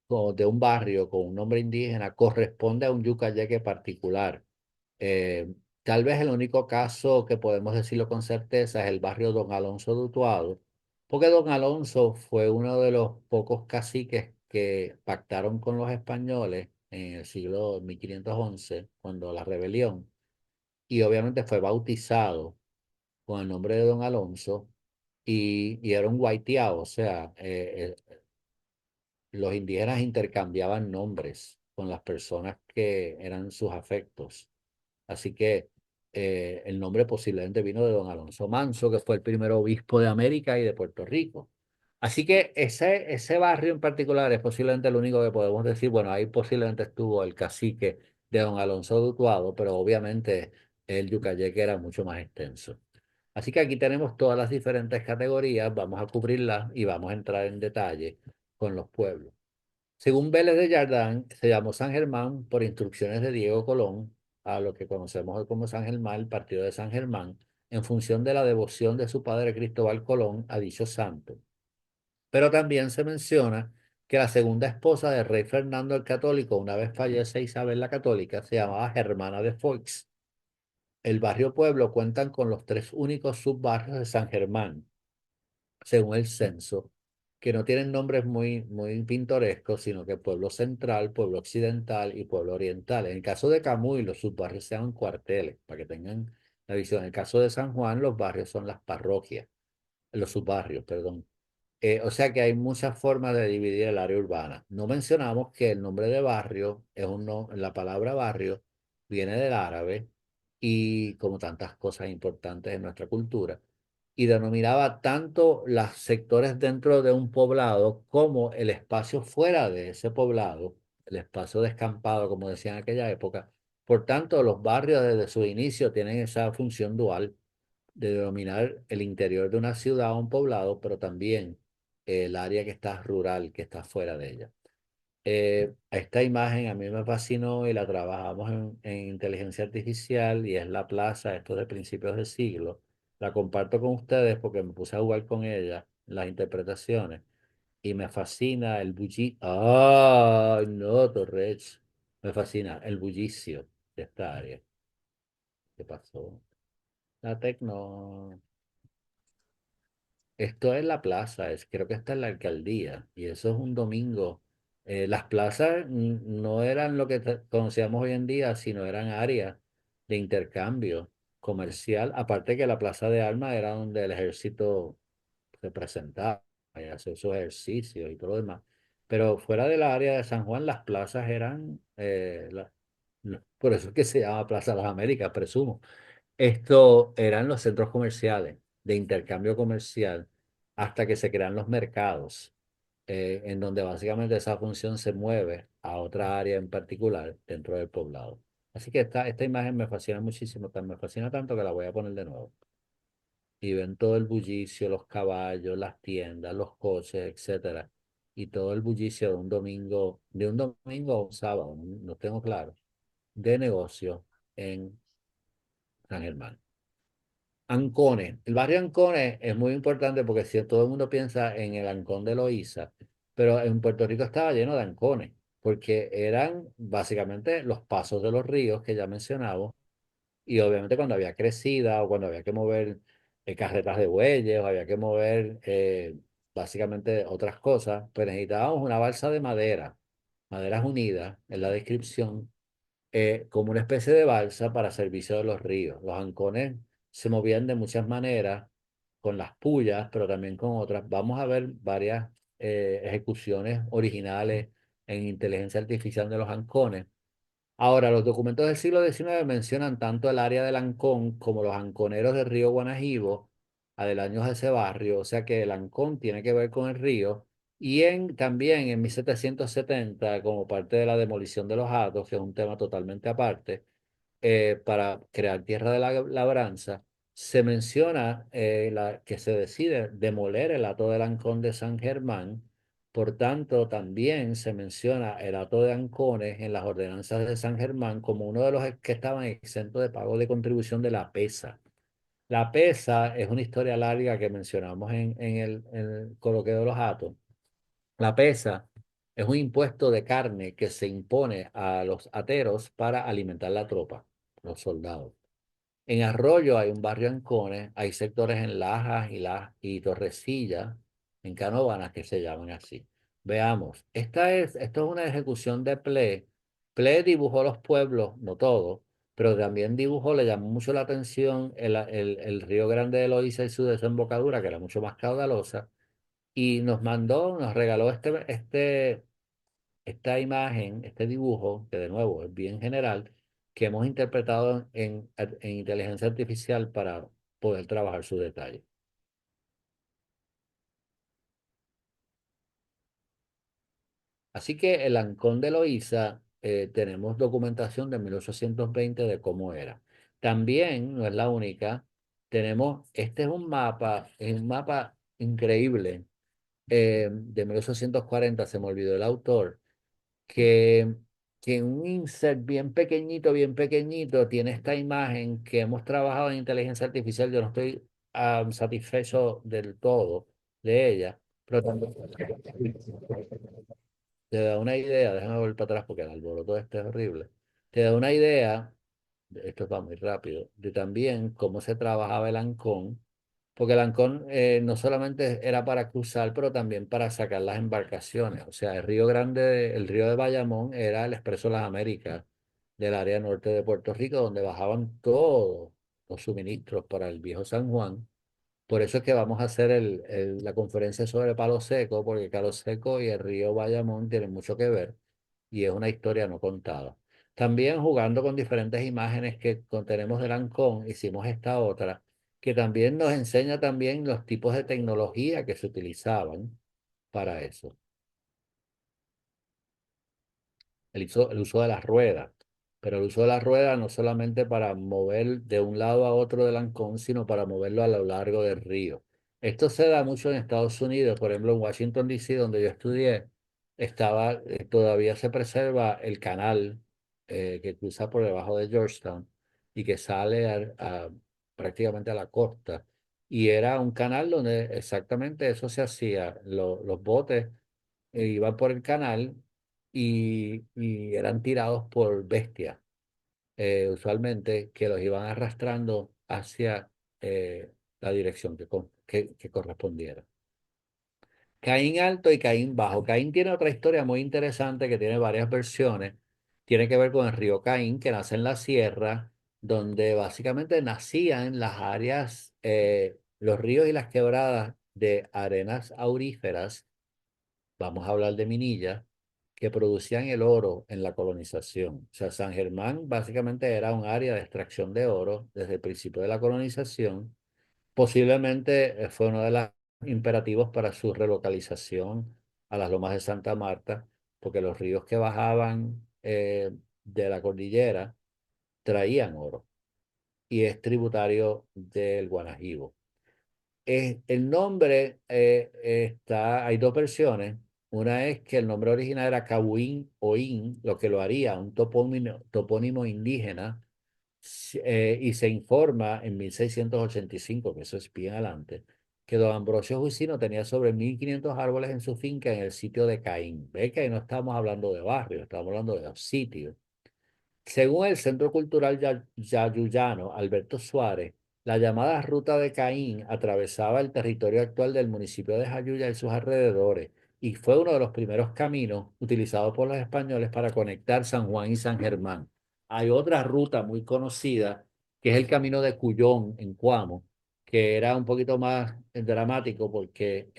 o de un barrio con un nombre indígena corresponde a un yucayeque particular. Eh, Tal vez el único caso que podemos decirlo con certeza es el barrio Don Alonso de Utuado, porque Don Alonso fue uno de los pocos caciques que pactaron con los españoles en el siglo 1511, cuando la rebelión, y obviamente fue bautizado con el nombre de Don Alonso y era un guaiteado, o sea, los indígenas intercambiaban nombres con las personas que eran sus afectos. Así que el nombre posiblemente vino de don Alonso Manso, que fue el primer obispo de América y de Puerto Rico. Así que ese barrio en particular es posiblemente el único que podemos decir, bueno, ahí posiblemente estuvo el cacique de don Alonso de Utuado, pero obviamente el Yucayeque era mucho más extenso. Así que aquí tenemos todas las diferentes categorías, vamos a cubrirlas y vamos a entrar en detalle con los pueblos. Según Vélez de Yardán, se llamó San Germán por instrucciones de Diego Colón, a lo que conocemos hoy como San Germán, el partido de San Germán, en función de la devoción de su padre Cristóbal Colón a dicho santo. Pero también se menciona que la segunda esposa del rey Fernando el Católico, una vez fallece Isabel la Católica, se llamaba Germana de Foix. El barrio Pueblo cuentan con los tres únicos subbarrios de San Germán, según el censo, que no tienen nombres muy pintorescos, sino que Pueblo Central, Pueblo Occidental y Pueblo Oriental. En el caso de Camuy, los subbarrios se llaman cuarteles, para que tengan la visión. En el caso de San Juan, los barrios son las parroquias, los subbarrios, perdón. O sea que hay muchas formas de dividir el área urbana. No mencionamos que el nombre de barrio es la palabra barrio viene del árabe y como tantas cosas importantes en nuestra cultura, y denominaba tanto los sectores dentro de un poblado como el espacio fuera de ese poblado, el espacio descampado, como decían en aquella época. Por tanto, los barrios desde su inicio tienen esa función dual de denominar el interior de una ciudad o un poblado, pero también el área que está rural, que está fuera de ella. Esta imagen a mí me fascinó y la trabajamos en inteligencia artificial y es la plaza, esto de principios de siglo. La comparto con ustedes porque me puse a jugar con ella, las interpretaciones, y me fascina el bullicio. ¡Ah, no, Torres! Me fascina el bullicio de esta área. ¿Qué pasó? La tecno. Esto es la plaza, creo que está en la alcaldía y eso es un domingo. Las plazas no eran lo que conocíamos hoy en día, sino eran áreas de intercambio comercial. Aparte que la plaza de armas era donde el ejército se presentaba y hacía sus ejercicios y todo lo demás. Pero fuera del área de San Juan, las plazas eran, por eso es que se llama Plaza de las Américas, presumo. Esto eran los centros comerciales de intercambio comercial hasta que se crean los mercados, en donde básicamente esa función se mueve a otra área en particular dentro del poblado. Así que esta imagen me fascina muchísimo, me fascina tanto que la voy a poner de nuevo. Y ven todo el bullicio, los caballos, las tiendas, los coches, etcétera. Y todo el bullicio de un domingo a un sábado, no tengo claro, de negocio en San Germán. Ancones. El barrio Ancones es muy importante porque si todo el mundo piensa en el Ancón de Loíza, pero en Puerto Rico estaba lleno de ancones, porque eran básicamente los pasos de los ríos que ya mencionamos, y obviamente cuando había crecida o cuando había que mover carretas de bueyes o había que mover básicamente otras cosas, pues necesitábamos una balsa de madera, maderas unidas en la descripción como una especie de balsa para servicio de los ríos. Los ancones se movían de muchas maneras, con las puyas, pero también con otras. Vamos a ver varias ejecuciones originales en inteligencia artificial de los ancones. Ahora, los documentos del siglo XIX mencionan tanto el área del Ancón como los anconeros del río Guanajibo, aledaños a ese barrio, o sea que el Ancón tiene que ver con el río, y también en 1770, como parte de la demolición de los hatos, que es un tema totalmente aparte, para crear tierra de la labranza, se menciona que se decide demoler el hato del Ancón de San Germán. Por tanto, también se menciona el hato de Ancones en las ordenanzas de San Germán como uno de los que estaban exentos de pago de contribución de la pesa. La pesa es una historia larga que mencionamos en el coloquio de los Atos. La pesa es un impuesto de carne que se impone a los ateros para alimentar la tropa, los soldados. En Arroyo hay un barrio en Cones, hay sectores en Lajas y Torrecilla, en Canóvanas, que se llaman así. Veamos, esto es una ejecución de Ple. Ple dibujó los pueblos, no todos, pero también dibujó, le llamó mucho la atención el río Grande de Loíza y su desembocadura, que era mucho más caudalosa, y nos regaló esta imagen, este dibujo, que de nuevo es bien general, que hemos interpretado en inteligencia artificial para poder trabajar su detalle. Así que el Ancón de Loíza, tenemos documentación de 1820 de cómo era. También, no es la única, este es un mapa increíble, de 1840, se me olvidó el autor, que, que en un insert bien pequeñito, tiene esta imagen que hemos trabajado en inteligencia artificial. Yo no estoy satisfecho del todo de ella, pero también te da una idea, déjame volver para atrás porque el alboroto este es horrible, te da una idea, esto va muy rápido, de también cómo se trabajaba el ancón, porque el ancón, no solamente era para cruzar, pero también para sacar las embarcaciones. O sea, el río de Bayamón era el Expreso Las Américas del área norte de Puerto Rico, donde bajaban todos los suministros para el viejo San Juan. Por eso es que vamos a hacer la conferencia sobre Palo Seco, porque Palo Seco y el río Bayamón tienen mucho que ver y es una historia no contada. También jugando con diferentes imágenes que contenemos del Ancón, hicimos esta otra, que también nos enseña también los tipos de tecnología que se utilizaban para eso. El uso de las ruedas. Pero el uso de las ruedas no solamente para mover de un lado a otro del Ancón, sino para moverlo a lo largo del río. Esto se da mucho en Estados Unidos, por ejemplo, en Washington, D.C., donde yo estudié, todavía se preserva el canal, que cruza por debajo de Georgetown y que sale prácticamente a la costa. Y era un canal donde exactamente eso se hacía. Los botes, iban por el canal y eran tirados por bestias, usualmente, que los iban arrastrando hacia, la dirección que correspondiera. Caín alto y Caín bajo. Caín tiene otra historia muy interesante que tiene varias versiones. Tiene que ver con el río Caín, que nace en la sierra, donde básicamente nacían las áreas, los ríos y las quebradas de arenas auríferas. Vamos a hablar de Minilla, que producían el oro en la colonización. O sea, San Germán básicamente era un área de extracción de oro desde el principio de la colonización. Posiblemente, fue uno de los imperativos para su relocalización a las lomas de Santa Marta, porque los ríos que bajaban, de la cordillera traían oro y es tributario del Guanajibo. El nombre, hay dos versiones. Una es que el nombre original era Cabuín Oín, lo que lo haría un topónimo indígena, y se informa en 1685, que eso es bien adelante, que don Ambrosio Jusino tenía sobre 1500 árboles en su finca en el sitio de Caín. Ve que ahí no estamos hablando de barrios, estamos hablando de sitios. Según el Centro Cultural Yayuyano Alberto Suárez, la llamada Ruta de Caín atravesaba el territorio actual del municipio de Jayuya y sus alrededores y fue uno de los primeros caminos utilizados por los españoles para conectar San Juan y San Germán. Hay otra ruta muy conocida, que es el camino de Cuyón en Cuamo, que era un poquito más, dramático porque,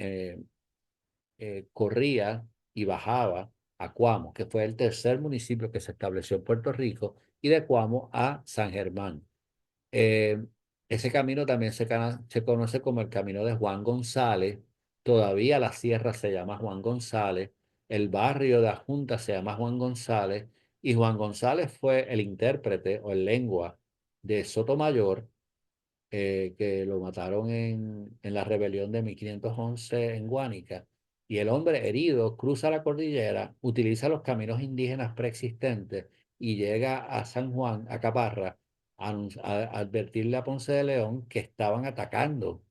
corría y bajaba a Cuamo, que fue el tercer municipio que se estableció en Puerto Rico, y de Cuamo a San Germán. Eh, Ese camino también se conoce como el camino de Juan González. Todavía la sierra se llama Juan González, el barrio de la Junta se llama Juan González, y Juan González fue el intérprete o el lengua de Sotomayor, que lo mataron en la rebelión de 1511 en Guánica. Y el hombre herido cruza la cordillera, utiliza los caminos indígenas preexistentes y llega a San Juan, a Caparra, advertirle a Ponce de León que estaban atacando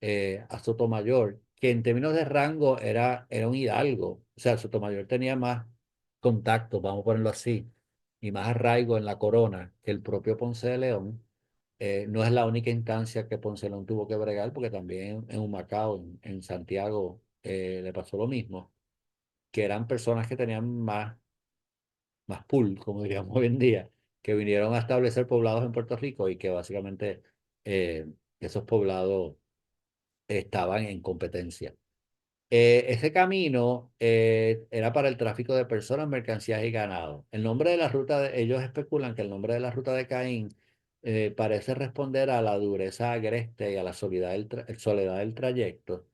a Sotomayor, que en términos de rango era un hidalgo. O sea, Sotomayor tenía más contacto, vamos a ponerlo así, y más arraigo en la corona que el propio Ponce de León. No es la única instancia que Ponce de León tuvo que bregar, porque también en Humacao, en Santiago, le pasó lo mismo, que eran personas que tenían más pull, como diríamos hoy en día, que vinieron a establecer poblados en Puerto Rico y que básicamente eh, esos poblados estaban en competencia. Ese camino era para el tráfico de personas, mercancías y ganado. El nombre de la ruta, ellos especulan que el nombre de la ruta de Caín parece responder a la dureza agreste y a la soledad del trayecto,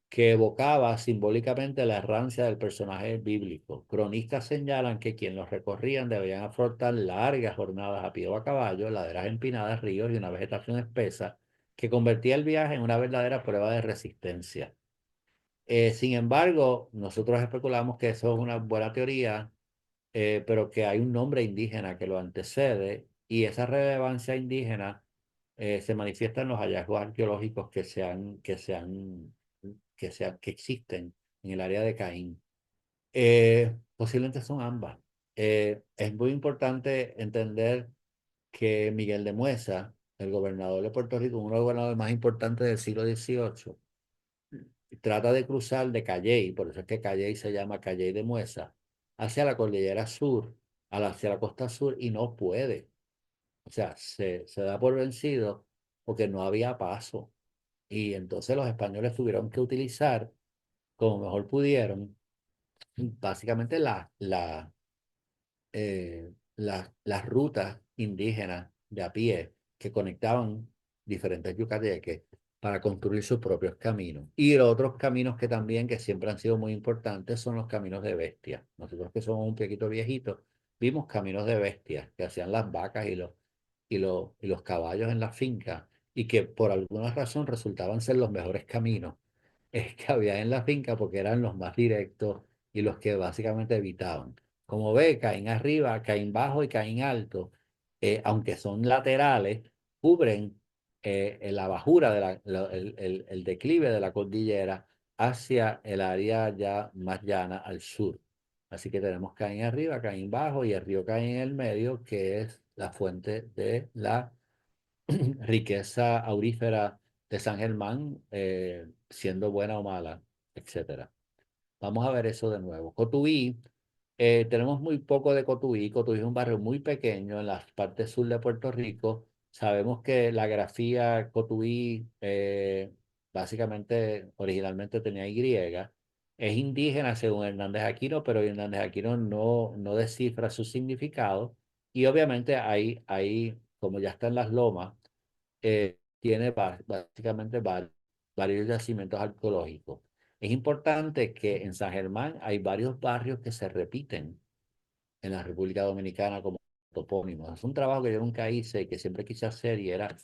que evocaba simbólicamente la errancia del personaje bíblico. Cronistas señalan que quienes los recorrían debían afrontar largas jornadas a pie o a caballo, laderas empinadas, ríos y una vegetación espesa que convertía el viaje en una verdadera prueba de resistencia. Sin embargo, nosotros especulamos que eso es una buena teoría, pero que hay un nombre indígena que lo antecede y esa relevancia indígena se manifiesta en los hallazgos arqueológicos que existen en el área de Caín. Posiblemente son ambas. Es muy importante entender que Miguel de Mueza, el gobernador de Puerto Rico, uno de los gobernadores más importantes del siglo XVIII, trata de cruzar de Calley, por eso es que Calley se llama Calley de Mueza, hacia la cordillera sur, hacia la costa sur, y no puede. O sea, se da por vencido porque no había paso. Y entonces los españoles tuvieron que utilizar, como mejor pudieron, básicamente las rutas indígenas de a pie que conectaban diferentes yucateques para construir sus propios caminos. Y los otros caminos que también, que siempre han sido muy importantes, son los caminos de bestia. Nosotros que somos un poquito viejitos, vimos caminos de bestias que hacían las vacas y los caballos en la finca y que por alguna razón resultaban ser los mejores caminos que había en la finca porque eran los más directos y los que básicamente evitaban. Como ve, Caín arriba, Caín bajo y Caín alto, aunque son laterales, cubren la bajura, el declive de la cordillera hacia el área ya más llana al sur. Así que tenemos Caín arriba, Caín bajo y el río Caín en el medio, que es la fuente de la riqueza aurífera de San Germán, siendo buena o mala, etcétera. Vamos a ver eso de nuevo. Cotuí, tenemos muy poco de Cotuí. Cotuí es un barrio muy pequeño en la parte sur de Puerto Rico. Sabemos que la grafía Cotuí básicamente originalmente tenía Y. Es indígena según Hernández Aquino, pero Hernández Aquino no descifra su significado. Y obviamente ahí, como ya está en las lomas, tiene básicamente varios yacimientos arqueológicos. Es importante que en San Germán hay varios barrios que se repiten en la República Dominicana como topónimos. Es un trabajo que yo nunca hice y que siempre quise hacer y era,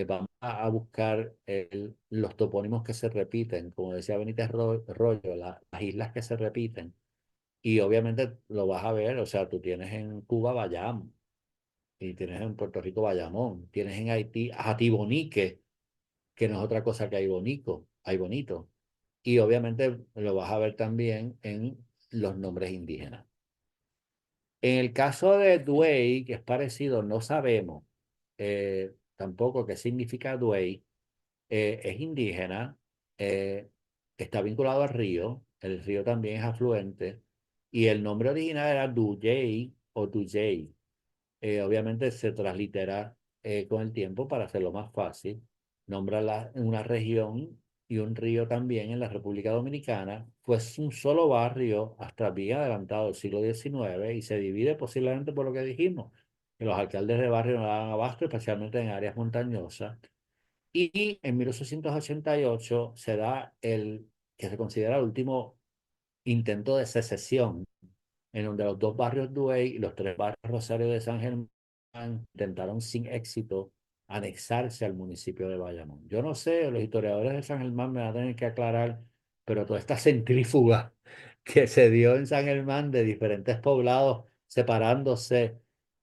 vamos a buscar los topónimos que se repiten, como decía Benítez Rollo, las islas que se repiten. Y obviamente lo vas a ver, o sea, tú tienes en Cuba Bayamo, y tienes en Puerto Rico Bayamón, tienes en Haití Jatibonique, que no es otra cosa que hay bonito. Y obviamente lo vas a ver también en los nombres indígenas. En el caso de Duey, que es parecido, no sabemos tampoco qué significa Duey. Es indígena, eh, está vinculado al río, el río también es afluente, y el nombre original era Duyey o Duyey. Obviamente se translitera con el tiempo para hacerlo más fácil. Nombra una región y un río también en la República Dominicana. Fue un solo barrio hasta bien adelantado el siglo XIX y se divide posiblemente por lo que dijimos, que los alcaldes de barrio no daban abasto, especialmente en áreas montañosas. Y en 1888 se da el que se considera el último intento de secesión en donde los dos barrios Duey y los tres barrios Rosario de San Germán intentaron sin éxito anexarse al municipio de Bayamón. Yo no sé, los historiadores de San Germán me van a tener que aclarar, pero toda esta centrífuga que se dio en San Germán de diferentes poblados separándose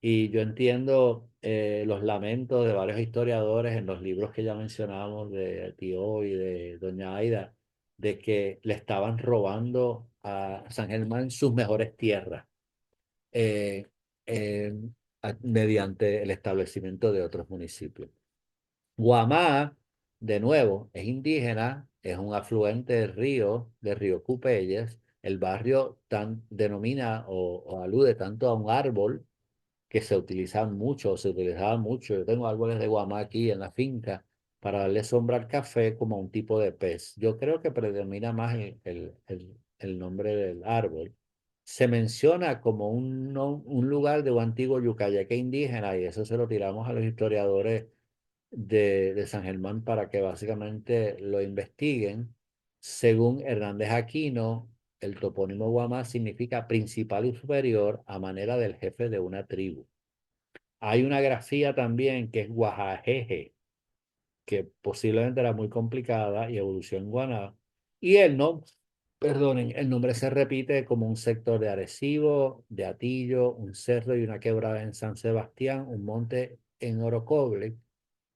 Y yo entiendo los lamentos de varios historiadores en los libros que ya mencionamos de Tío y de Doña Aida, de que le estaban robando a San Germán sus mejores tierras eh, eh, mediante el establecimiento de otros municipios. Guamá, de nuevo, es indígena, es un afluente del río Cupeyes. El barrio denomina o alude tanto a un árbol que se utilizaban mucho, se utilizaban mucho. Yo tengo árboles de guamá aquí en la finca para darle sombra al café como un tipo de pez. Yo creo que predomina más el nombre del árbol. Se menciona como un lugar de un antiguo yucayeque indígena y eso se lo tiramos a los historiadores de San Germán para que básicamente lo investiguen. Según Hernández Aquino, el topónimo Guamá significa principal y superior a manera del jefe de una tribu. Hay una grafía también que es Guajajeje, que posiblemente era muy complicada y evolucionó en Guaná. Y el nombre, perdonen, el nombre se repite como un sector de Arecibo, de Atillo, un cerro y una quebrada en San Sebastián, un monte en Orocoble,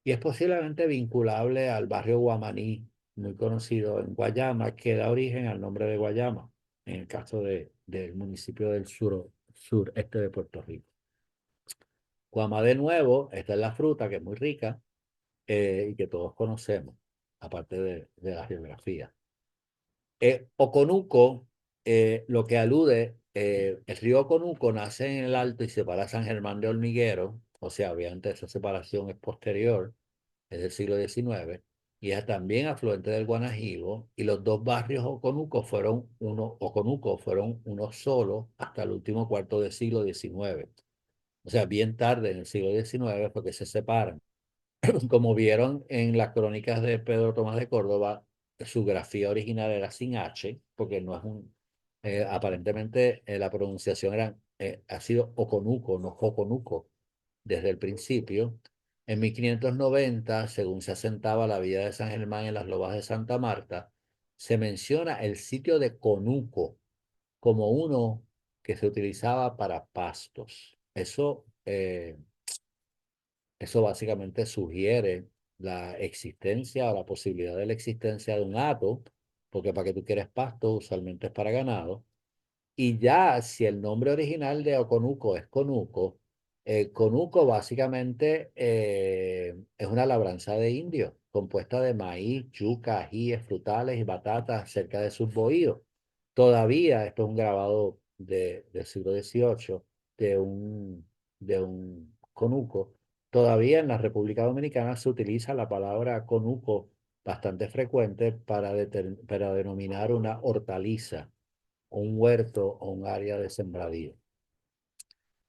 y es posiblemente vinculable al barrio Guamaní, muy conocido en Guayama, que da origen al nombre de Guayama, en el caso del municipio del sureste de Puerto Rico. Guama de nuevo, esta es la fruta que es muy rica y que todos conocemos, aparte de la geografía. Oconuco, lo que alude, el río Oconuco nace en el Alto y separa San Germán de Hormiguero, o sea, obviamente esa separación es posterior, es del siglo XIX, y es también afluente del Guanajibo, y los dos barrios Oconuco fueron uno solo hasta el último cuarto del siglo XIX. O sea, bien tarde en el siglo XIX porque se separan. Como vieron en las crónicas de Pedro Tomás de Córdoba, su grafía original era sin H, porque no es aparentemente la pronunciación ha sido Oconuco, no Joconuco, desde el principio. En 1590, según se asentaba la villa de San Germán en las Lobas de Santa Marta, se menciona el sitio de Conuco como uno que se utilizaba para pastos. Eso básicamente sugiere la existencia o la posibilidad de la existencia de un hato, porque para que tú quieres pasto usualmente es para ganado, y ya si el nombre original de Oconuco es Conuco, Conuco básicamente es una labranza de indio, compuesta de maíz, yuca, ajíes, frutales y batatas cerca de sus bohíos. Todavía, esto es un grabado del siglo XVIII, de un conuco, todavía en la República Dominicana se utiliza la palabra conuco bastante frecuente para denominar una hortaliza, un huerto o un área de sembradío.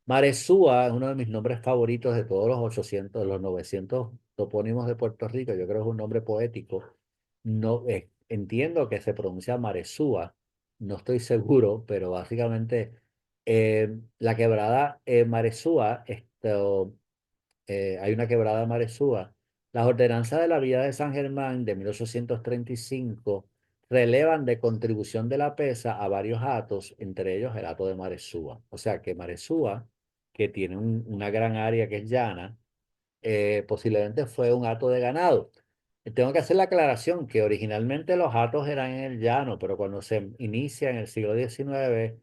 Maresúa es uno de mis nombres favoritos de todos los 800, los 900 topónimos de Puerto Rico. Yo creo que es un nombre poético. No, entiendo que se pronuncia Maresúa, no estoy seguro, pero básicamente la quebrada Maresúa, hay una quebrada Maresúa. Las ordenanzas de la Villa de San Germán de 1835 relevan de contribución de la pesa a varios hatos, entre ellos el hato de Maresúa. O sea que Maresúa, que tiene una gran área que es llana, posiblemente fue un hato de ganado. Tengo que hacer la aclaración que originalmente los hatos eran en el llano, pero cuando se inicia en el siglo XIX,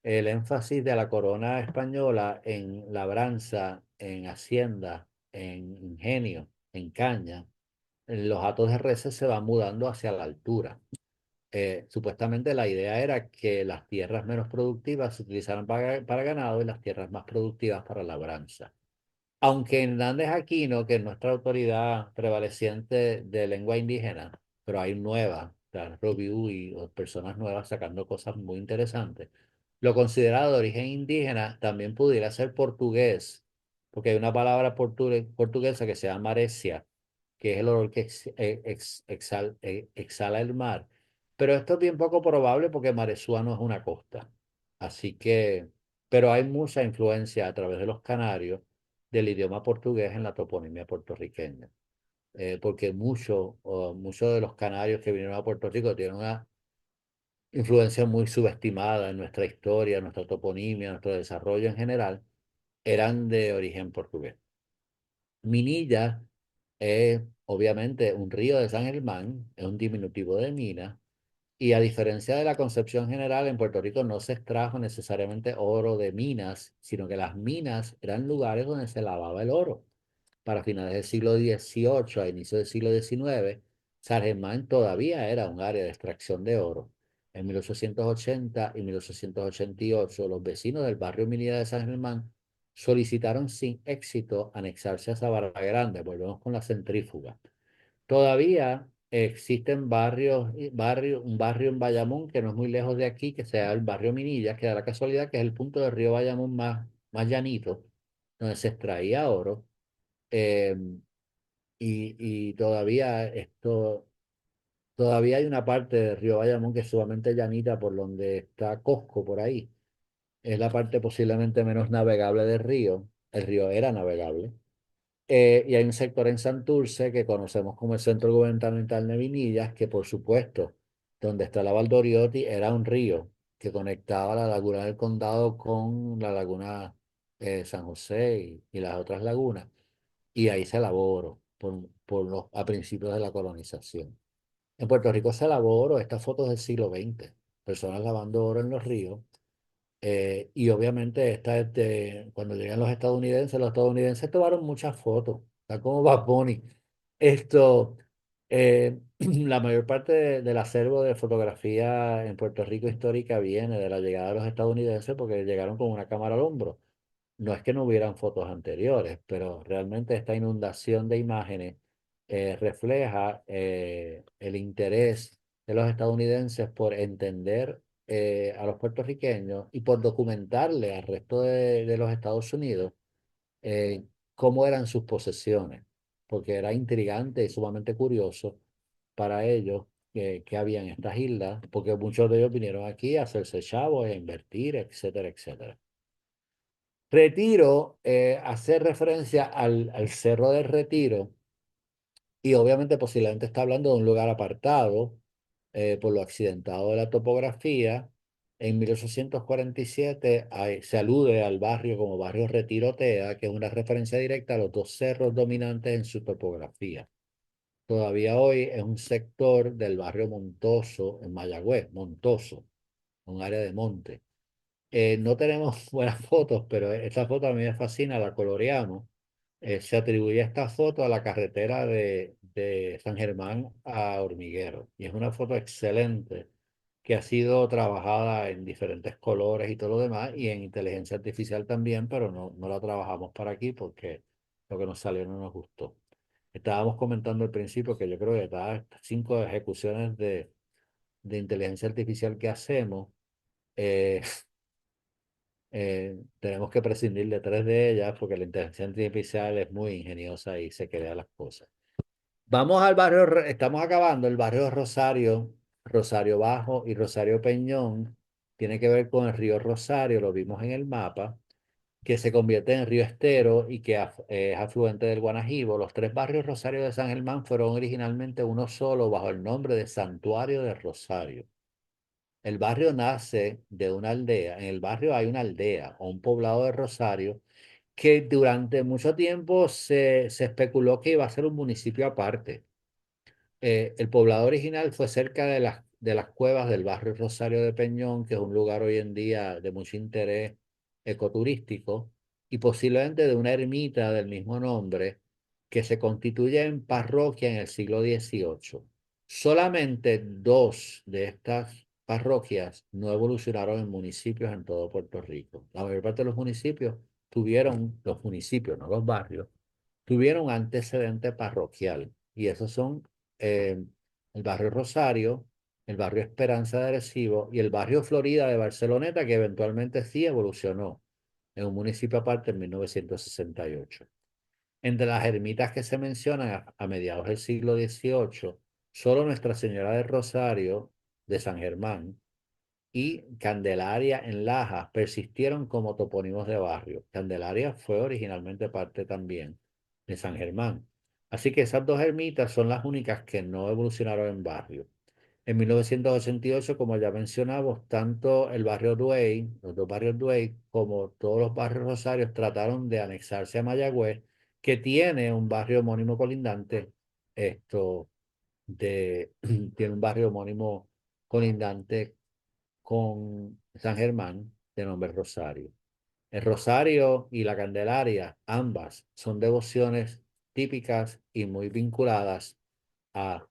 el énfasis de la corona española en labranza, en hacienda, en ingenio, en caña, los hatos de reses se van mudando hacia la altura. Supuestamente la idea era que las tierras menos productivas se utilizaran para ganado y las tierras más productivas para labranza. Aunque Hernández Aquino, que es nuestra autoridad prevaleciente de lengua indígena, pero hay nuevas, Review y personas nuevas sacando cosas muy interesantes, lo considerado de origen indígena también pudiera ser portugués, porque hay una palabra portuguesa que se llama maresia, que es el olor que exhala el mar. Pero esto es bien poco probable porque Maresúa no es una costa. Así que, pero hay mucha influencia a través de los canarios del idioma portugués en la toponimia puertorriqueña. Porque muchos de los canarios que vinieron a Puerto Rico tienen una influencia muy subestimada en nuestra historia, en nuestra toponimia, en nuestro desarrollo en general. eran de origen portugués. Minilla es obviamente un río de San Germán, es un diminutivo de mina, y a diferencia de la concepción general, en Puerto Rico no se extrajo necesariamente oro de minas, sino que las minas eran lugares donde se lavaba el oro. Para finales del siglo XVIII, a inicios del siglo XIX, San Germán todavía era un área de extracción de oro. En 1880 y 1888, los vecinos del barrio minera de San Germán solicitaron sin éxito anexarse a Sabana Grande. Volvemos con la centrífuga. Todavía existen un barrio en Bayamón que no es muy lejos de aquí, que se llama el barrio Minilla, que da la casualidad que es el punto del río Bayamón más llanito, donde se extraía oro. Eh, y todavía hay una parte del río Bayamón que es sumamente llanita por donde está Cosco, por ahí. Es la parte posiblemente menos navegable del río. El río era navegable. Y hay un sector en Santurce que conocemos como el Centro Gubernamental de Vinillas, que por supuesto, donde está la Valdoriotti, era un río que conectaba la laguna del Condado con la laguna San José y las otras lagunas. Y ahí se lavó oro a principios de la colonización. En Puerto Rico se lavó oro, estas fotos del siglo XX, personas lavando oro en los ríos. Y obviamente cuando llegan los estadounidenses tomaron muchas fotos, está como Bad Bunny. Esto, la mayor parte del acervo de fotografía en Puerto Rico histórica viene de la llegada de los estadounidenses porque llegaron con una cámara al hombro. No es que no hubieran fotos anteriores, pero realmente esta inundación de imágenes refleja el interés de los estadounidenses por entender a los puertorriqueños y por documentarle al resto de los Estados Unidos eh, cómo eran sus posesiones, porque era intrigante y sumamente curioso para ellos que había en estas islas, porque muchos de ellos vinieron aquí a hacerse chavos, a invertir, etcétera, etcétera. Retiro hace referencia al Cerro del Retiro y obviamente posiblemente está hablando de un lugar apartado por lo accidentado de la topografía. En 1847 se alude al barrio como barrio Retirotea, que es una referencia directa a los dos cerros dominantes en su topografía. Todavía hoy es un sector del barrio Montoso en Mayagüez, Montoso, un área de monte. No tenemos buenas fotos, pero esta foto a mí me fascina, la coloreamos. Se atribuye esta foto a la carretera de San Germán a Hormiguero. Y es una foto excelente que ha sido trabajada en diferentes colores y todo lo demás, y en inteligencia artificial también, pero no la trabajamos para aquí porque lo que nos salió no nos gustó. Estábamos comentando al principio que yo creo que de cada 5 ejecuciones de inteligencia artificial que hacemos, eh, tenemos que prescindir de 3 de ellas porque la inteligencia artificial es muy ingeniosa y se crea las cosas. Vamos al barrio, estamos acabando el barrio Rosario, Rosario Bajo y Rosario Peñón. Tiene que ver con el río Rosario, lo vimos en el mapa, que se convierte en río Estero y que es afluente del Guanajibo. Los 3 barrios Rosario de San Germán fueron originalmente uno solo bajo el nombre de Santuario de Rosario. El barrio nace de una aldea. En el barrio hay una aldea o un poblado de Rosario que durante mucho tiempo se especuló que iba a ser un municipio aparte. El poblado original fue cerca de las cuevas del barrio Rosario de Peñón, que es un lugar hoy en día de mucho interés ecoturístico, y posiblemente de una ermita del mismo nombre que se constituye en parroquia en el siglo XVIII. Solamente 2 de estas parroquias no evolucionaron en municipios en todo Puerto Rico. La mayor parte de los municipios los municipios, no los barrios, tuvieron antecedente parroquial. Y esos son eh, el barrio Rosario, el barrio Esperanza de Arecibo y el barrio Florida de Barceloneta, que eventualmente sí evolucionó en un municipio aparte en 1968. Entre las ermitas que se mencionan a mediados del siglo XVIII, solo Nuestra Señora de Rosario de San Germán y Candelaria en Lajas persistieron como topónimos de barrio. Candelaria fue originalmente parte también de San Germán. Así que esas 2 ermitas son las únicas que no evolucionaron en barrio. En 1988, como ya mencionamos, tanto el barrio Duey, los dos barrios Duey, como todos los barrios rosarios trataron de anexarse a Mayagüez, que tiene un barrio homónimo colindante, esto tiene un barrio homónimo colindante con San Germán de nombre Rosario. El Rosario y la Candelaria, ambas son devociones típicas y muy vinculadas a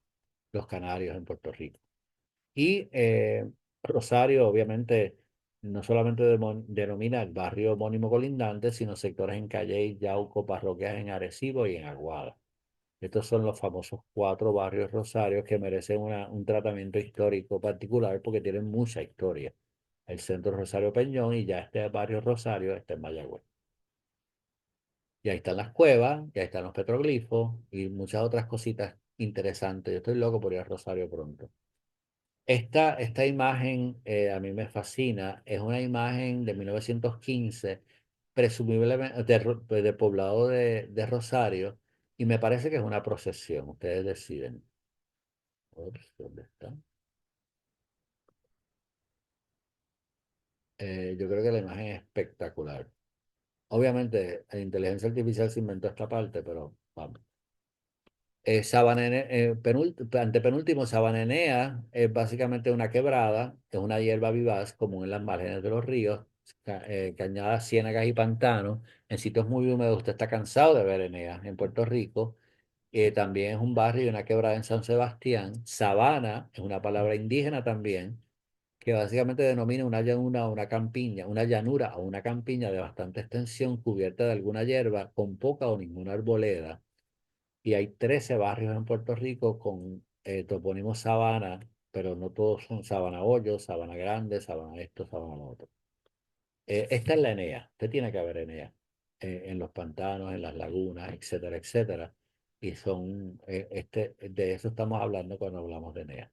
los canarios en Puerto Rico. Y Rosario, obviamente, no solamente denomina el barrio homónimo colindante, sino sectores en Calley, Yauco, parroquias en Arecibo y en Aguada. Estos son los famosos cuatro barrios rosarios que merecen un tratamiento histórico particular porque tienen mucha historia. El centro Rosario Peñón y ya este barrio Rosario está en Mayagüez. Y ahí están las cuevas, y ahí están los petroglifos y muchas otras cositas interesantes. Yo estoy loco por ir a Rosario pronto. Esta imagen a mí me fascina. Es una imagen de 1915, presumiblemente de poblado de Rosario, y me parece que es una procesión. Ustedes deciden. Ups, ¿dónde está? Yo creo que la imagen es espectacular. Obviamente, la inteligencia artificial se inventó esta parte, pero vamos. Antepenúltimo, Sabanenea es básicamente una quebrada, es una hierba vivaz común en las márgenes de los ríos, cañadas, ciénagas y pantanos. En sitios muy húmedos usted está cansado de ver eneas. En Puerto Rico también es un barrio y una quebrada en San Sebastián. Sabana es una palabra indígena también, que básicamente denomina una llanura o una campiña, una llanura o una campiña de bastante extensión cubierta de alguna hierba con poca o ninguna arboleda, y hay 13 barrios en Puerto Rico con topónimo Sabana, pero no todos son Sabana Hoyo, Sabana Grande, Sabana esto, Sabana lo otro. Esta es la Enea, usted tiene que haber Enea en los pantanos, en las lagunas, etcétera, etcétera. Y de eso estamos hablando cuando hablamos de Enea.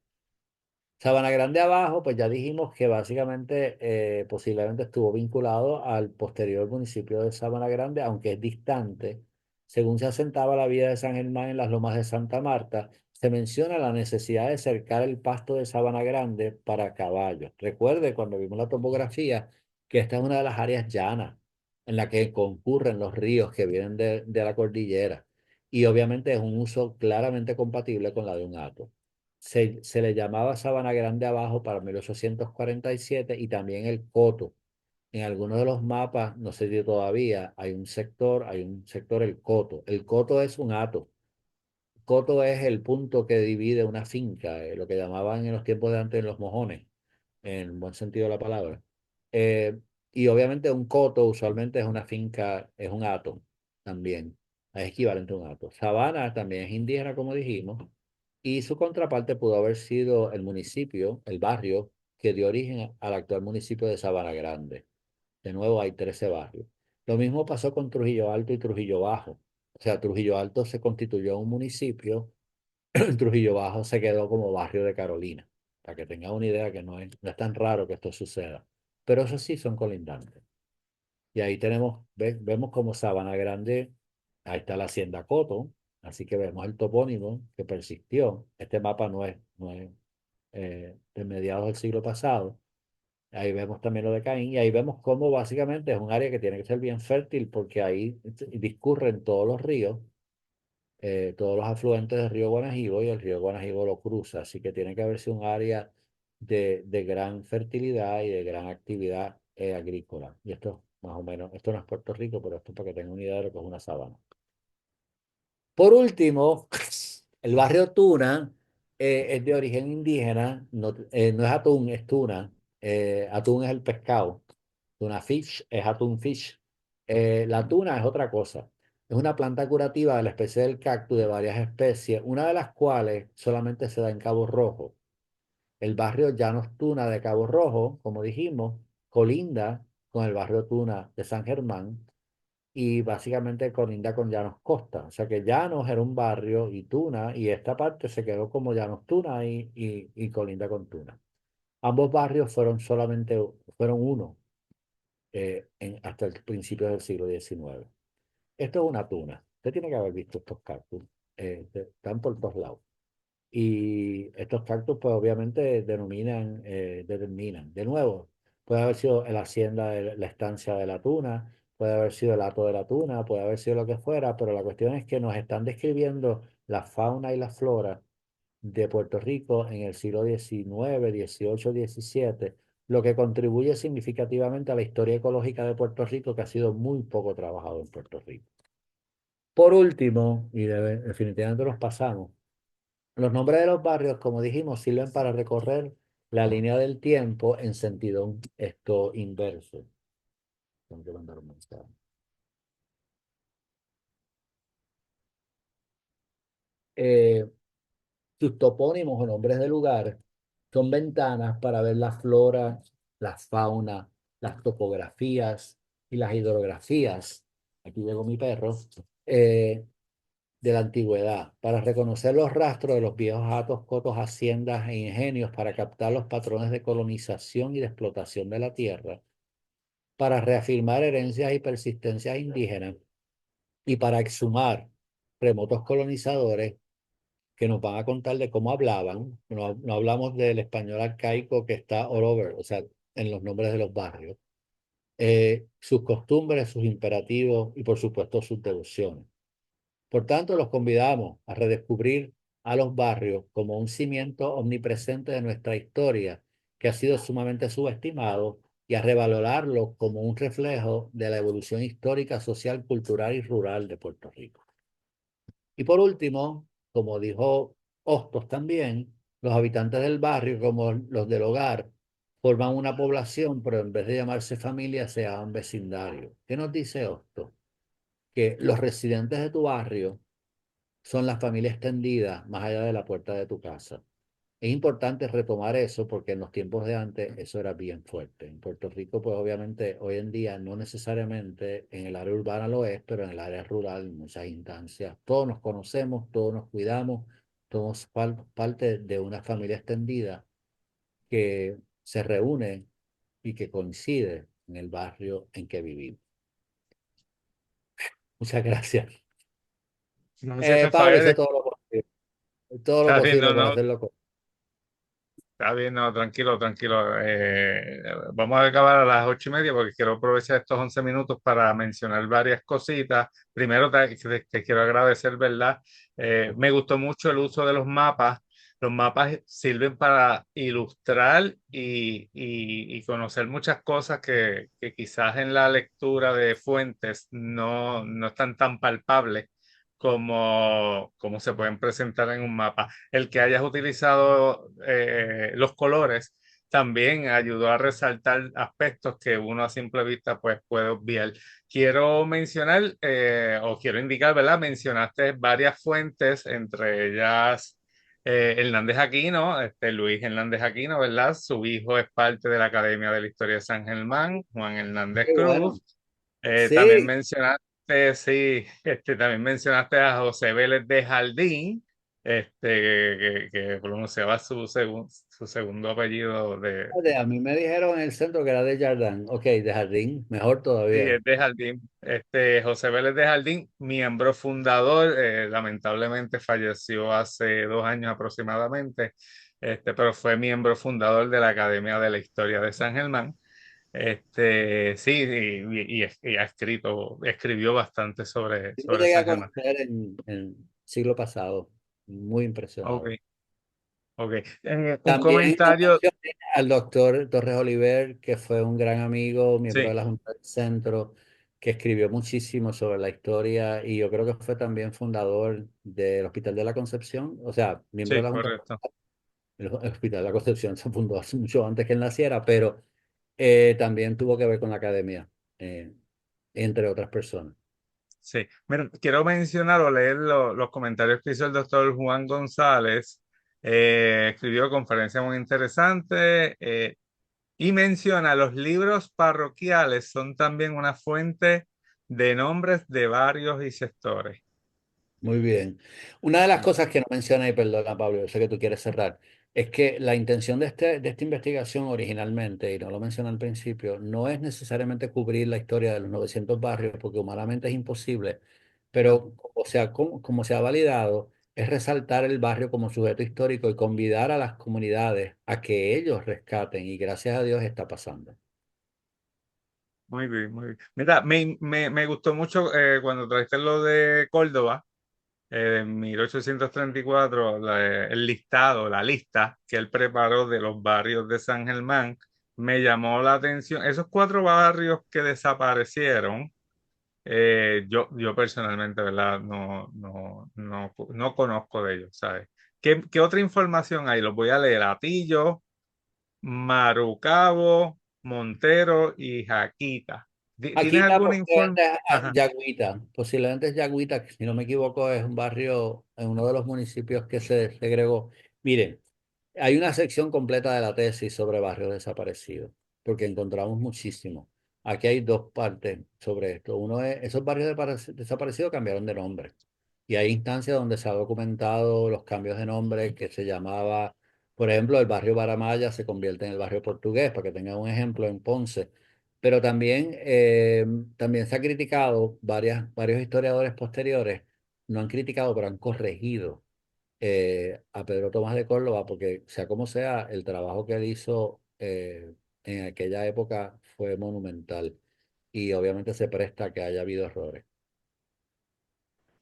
Sabana Grande abajo, pues ya dijimos que básicamente posiblemente estuvo vinculado al posterior municipio de Sabana Grande, aunque es distante. Según se asentaba la vía de San Germán en las lomas de Santa Marta, se menciona la necesidad de cercar el pasto de Sabana Grande para caballos. Recuerde cuando vimos la topografía que esta es una de las áreas llanas en la que concurren los ríos que vienen de la cordillera, y obviamente es un uso claramente compatible con la de un hato. Se le llamaba Sabana Grande abajo para 1847 y también el Coto. En algunos de los mapas, no sé si todavía, hay un sector, el Coto. El Coto es un hato. Coto es el punto que divide una finca, lo que llamaban en los tiempos de antes los mojones, en el buen sentido de la palabra. Eh, y obviamente un coto usualmente es una finca, es un hato también, es equivalente a un hato. Sabana también es indígena, como dijimos, y su contraparte pudo haber sido el municipio, el barrio que dio origen al actual municipio de Sabana Grande. De nuevo hay 13 barrios. Lo mismo pasó con Trujillo Alto y Trujillo Bajo. O sea, Trujillo Alto se constituyó un municipio, Trujillo Bajo se quedó como barrio de Carolina. Para que tengan una idea que no es tan raro que esto suceda. Pero eso sí son colindantes. Y ahí vemos como Sabana Grande, ahí está la Hacienda Coto, así que vemos el topónimo que persistió. Este mapa no es de mediados del siglo pasado. Ahí vemos también lo de Caín y ahí vemos cómo básicamente es un área que tiene que ser bien fértil porque ahí discurren todos los ríos, todos los afluentes del río Guanajibo, y el río Guanajibo lo cruza, así que tiene que haberse un área de gran fertilidad y de gran actividad agrícola. Y esto más o menos, esto no es Puerto Rico, pero esto es para que tengan una idea de lo que es una sabana. Por último, el barrio Tuna es de origen indígena, no es atún, es tuna. Atún es el pescado. Tuna fish es atún fish. La tuna es otra cosa. Es una planta curativa de la especie del cactus de varias especies, una de las cuales solamente se da en Cabo Rojo. El barrio Llanos Tuna de Cabo Rojo, como dijimos, colinda con el barrio Tuna de San Germán, y básicamente colinda con Llanos Costa. O sea que Llanos era un barrio y Tuna, y esta parte se quedó como Llanos Tuna y colinda con Tuna. Ambos barrios fueron uno hasta el principio del siglo XIX. Esto es una tuna. Usted tiene que haber visto estos cactus. Están por todos lados. Y estos cactus, pues obviamente determinan. De nuevo, puede haber sido la hacienda de la estancia de la tuna, puede haber sido el hato de la tuna, puede haber sido lo que fuera, pero la cuestión es que nos están describiendo la fauna y la flora de Puerto Rico en el siglo XIX, XVIII, XVII, lo que contribuye significativamente a la historia ecológica de Puerto Rico, que ha sido muy poco trabajado en Puerto Rico. Por último, y definitivamente nos pasamos, los nombres de los barrios, como dijimos, sirven para recorrer la línea del tiempo en sentido esto inverso. Tengo que mandar un mensaje. Eh, Sus topónimos o nombres de lugar son ventanas para ver la flora, la fauna, las topografías y las hidrografías. Aquí llegó mi perro. eh, de la antigüedad, para reconocer los rastros de los viejos hatos, cotos, haciendas e ingenios, para captar los patrones de colonización y de explotación de la tierra, para reafirmar herencias y persistencias indígenas y para exhumar remotos colonizadores que nos van a contar de cómo hablaban. No, no hablamos del español arcaico que está all over, o sea, en los nombres de los barrios, sus costumbres, sus imperativos y por supuesto sus devociones. Por tanto, los convidamos a redescubrir a los barrios como un cimiento omnipresente de nuestra historia, que ha sido sumamente subestimado, y a revalorarlo como un reflejo de la evolución histórica, social, cultural y rural de Puerto Rico. Y por último, como dijo Hostos también, los habitantes del barrio, como los del hogar, forman una población, pero en vez de llamarse familia, se llaman vecindario. ¿Qué nos dice Hostos? Que los residentes de tu barrio son la familia extendida más allá de la puerta de tu casa. Es importante retomar eso porque en los tiempos de antes eso era bien fuerte. En Puerto Rico, pues obviamente hoy en día no necesariamente en el área urbana lo es, pero en el área rural en muchas instancias todos nos conocemos, todos nos cuidamos, todos parte de una familia extendida que se reúne y que coincide en el barrio en que vivimos. Muchas gracias. No se te Pablo falla. hizo todo lo Está bien, posible no, por no, hacerlo. está bien, no, tranquilo, tranquilo. Vamos a acabar a las 8:30 porque quiero aprovechar estos 11 minutos para mencionar varias cositas. Primero, te quiero agradecer, ¿verdad? Me gustó mucho el uso de los mapas. Los mapas sirven para ilustrar y conocer muchas cosas que quizás en la lectura de fuentes no están tan palpables como se pueden presentar en un mapa. El que hayas utilizado los colores también ayudó a resaltar aspectos que uno a simple vista pues puede obviar. Quiero mencionar o quiero indicar, ¿verdad? Mencionaste varias fuentes, entre ellas Hernández Aquino, Luis Hernández Aquino, ¿verdad? Su hijo es parte de la Academia de la Historia de San Germán, Juan Hernández Qué bueno. Cruz. También Sí, mencionaste, sí, también mencionaste a José Vélez de Jardín, que pronunciaba su segundo apellido a mí me dijeron en el centro que era de Jardín. Ok, de Jardín, mejor sí, todavía. es de Jardín. José Vélez de Jardín, miembro fundador, lamentablemente falleció hace 2 años aproximadamente, pero fue miembro fundador de la Academia de la Historia de San Germán. Sí, y escribió bastante Yo lo sobre llegué a San Germán. conocer en siglo pasado. Muy Ok, impresionado. ok. Un También no comentario, mencioné al doctor Torres Oliver, que fue un gran amigo, miembro de sí, la Junta del Centro, que escribió muchísimo sobre la historia y yo creo que fue también fundador del Hospital de la Concepción, o sea, miembro de sí, la Junta. correcto. El Hospital de la Concepción se fundó hace mucho antes que él naciera, pero también tuvo que ver con la academia, eh, entre otras personas. Sí. Mira, quiero mencionar o leer los comentarios que hizo el doctor Juan González. Escribió conferencia muy interesante y menciona los libros parroquiales son también una fuente de nombres de barrios y sectores. Muy bien. Una de las cosas que no menciona, y perdona Pablo, yo sé que tú quieres cerrar, es que la intención de esta investigación originalmente, y no lo mencioné al principio, no es necesariamente cubrir la historia de los 900 barrios, porque humanamente es imposible, No, pero como se ha validado, es resaltar el barrio como sujeto histórico y convidar a las comunidades a que ellos rescaten, y gracias a Dios está pasando. Muy bien, muy bien. Mira, me gustó mucho cuando trajiste lo de Córdoba, de 1834, el listado, la lista que él preparó de los barrios de San Germán. Me llamó la atención. Esos cuatro barrios que desaparecieron, yo personalmente, ¿verdad? No conozco de ellos, ¿sabes? ¿Qué otra información hay? Los voy a leer. Atillo, Marucabo, Montero y Jaquita. ¿Tienes Aquí la alguna posiblemente información? es Yagüita, posiblemente es Yagüita, que si no me equivoco es un barrio en uno de los municipios que se segregó. Miren, hay una sección completa de la tesis sobre barrios desaparecidos, porque encontramos muchísimo. Aquí hay dos partes sobre esto. Uno es, esos barrios desaparecidos cambiaron de nombre. Y hay instancias donde se ha documentado los cambios de nombre que se llamaba, por ejemplo, el barrio Baramaya se convierte en el barrio portugués, para que tengan un ejemplo en Ponce. Pero también, también se ha criticado, varios historiadores posteriores no han criticado, pero han corregido a Pedro Tomás de Córdoba, porque sea como sea, el trabajo que él hizo en aquella época fue monumental y obviamente se presta a que haya habido errores.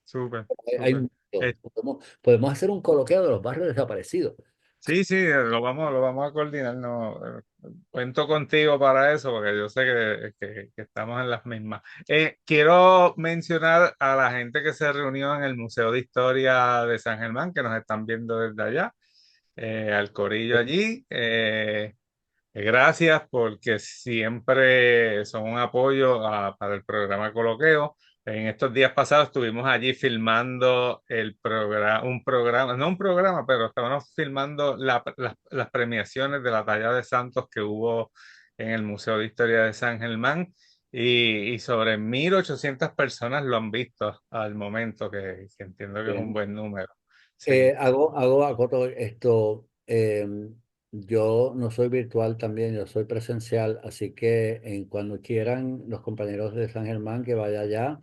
Súper, Hay súper. muchos. Podemos hacer un coloqueo de los barrios desaparecidos. Sí, sí, lo vamos a coordinar. No, cuento contigo para eso porque yo sé que estamos en las mismas. Quiero mencionar a la gente que se reunió en el Museo de Historia de San Germán, que nos están viendo desde allá, al corillo allí. Gracias porque siempre son un apoyo para el programa Coloqueo. En estos días pasados estuvimos allí filmando un programa, no un programa, pero estábamos filmando las premiaciones de la talla de Santos que hubo en el Museo de Historia de San Germán y sobre 1.800 personas lo han visto al momento, que entiendo que es un Bien. buen número. Sí. Acoto esto. Yo no soy virtual también, yo soy presencial, así que cuando quieran los compañeros de San Germán que vaya allá,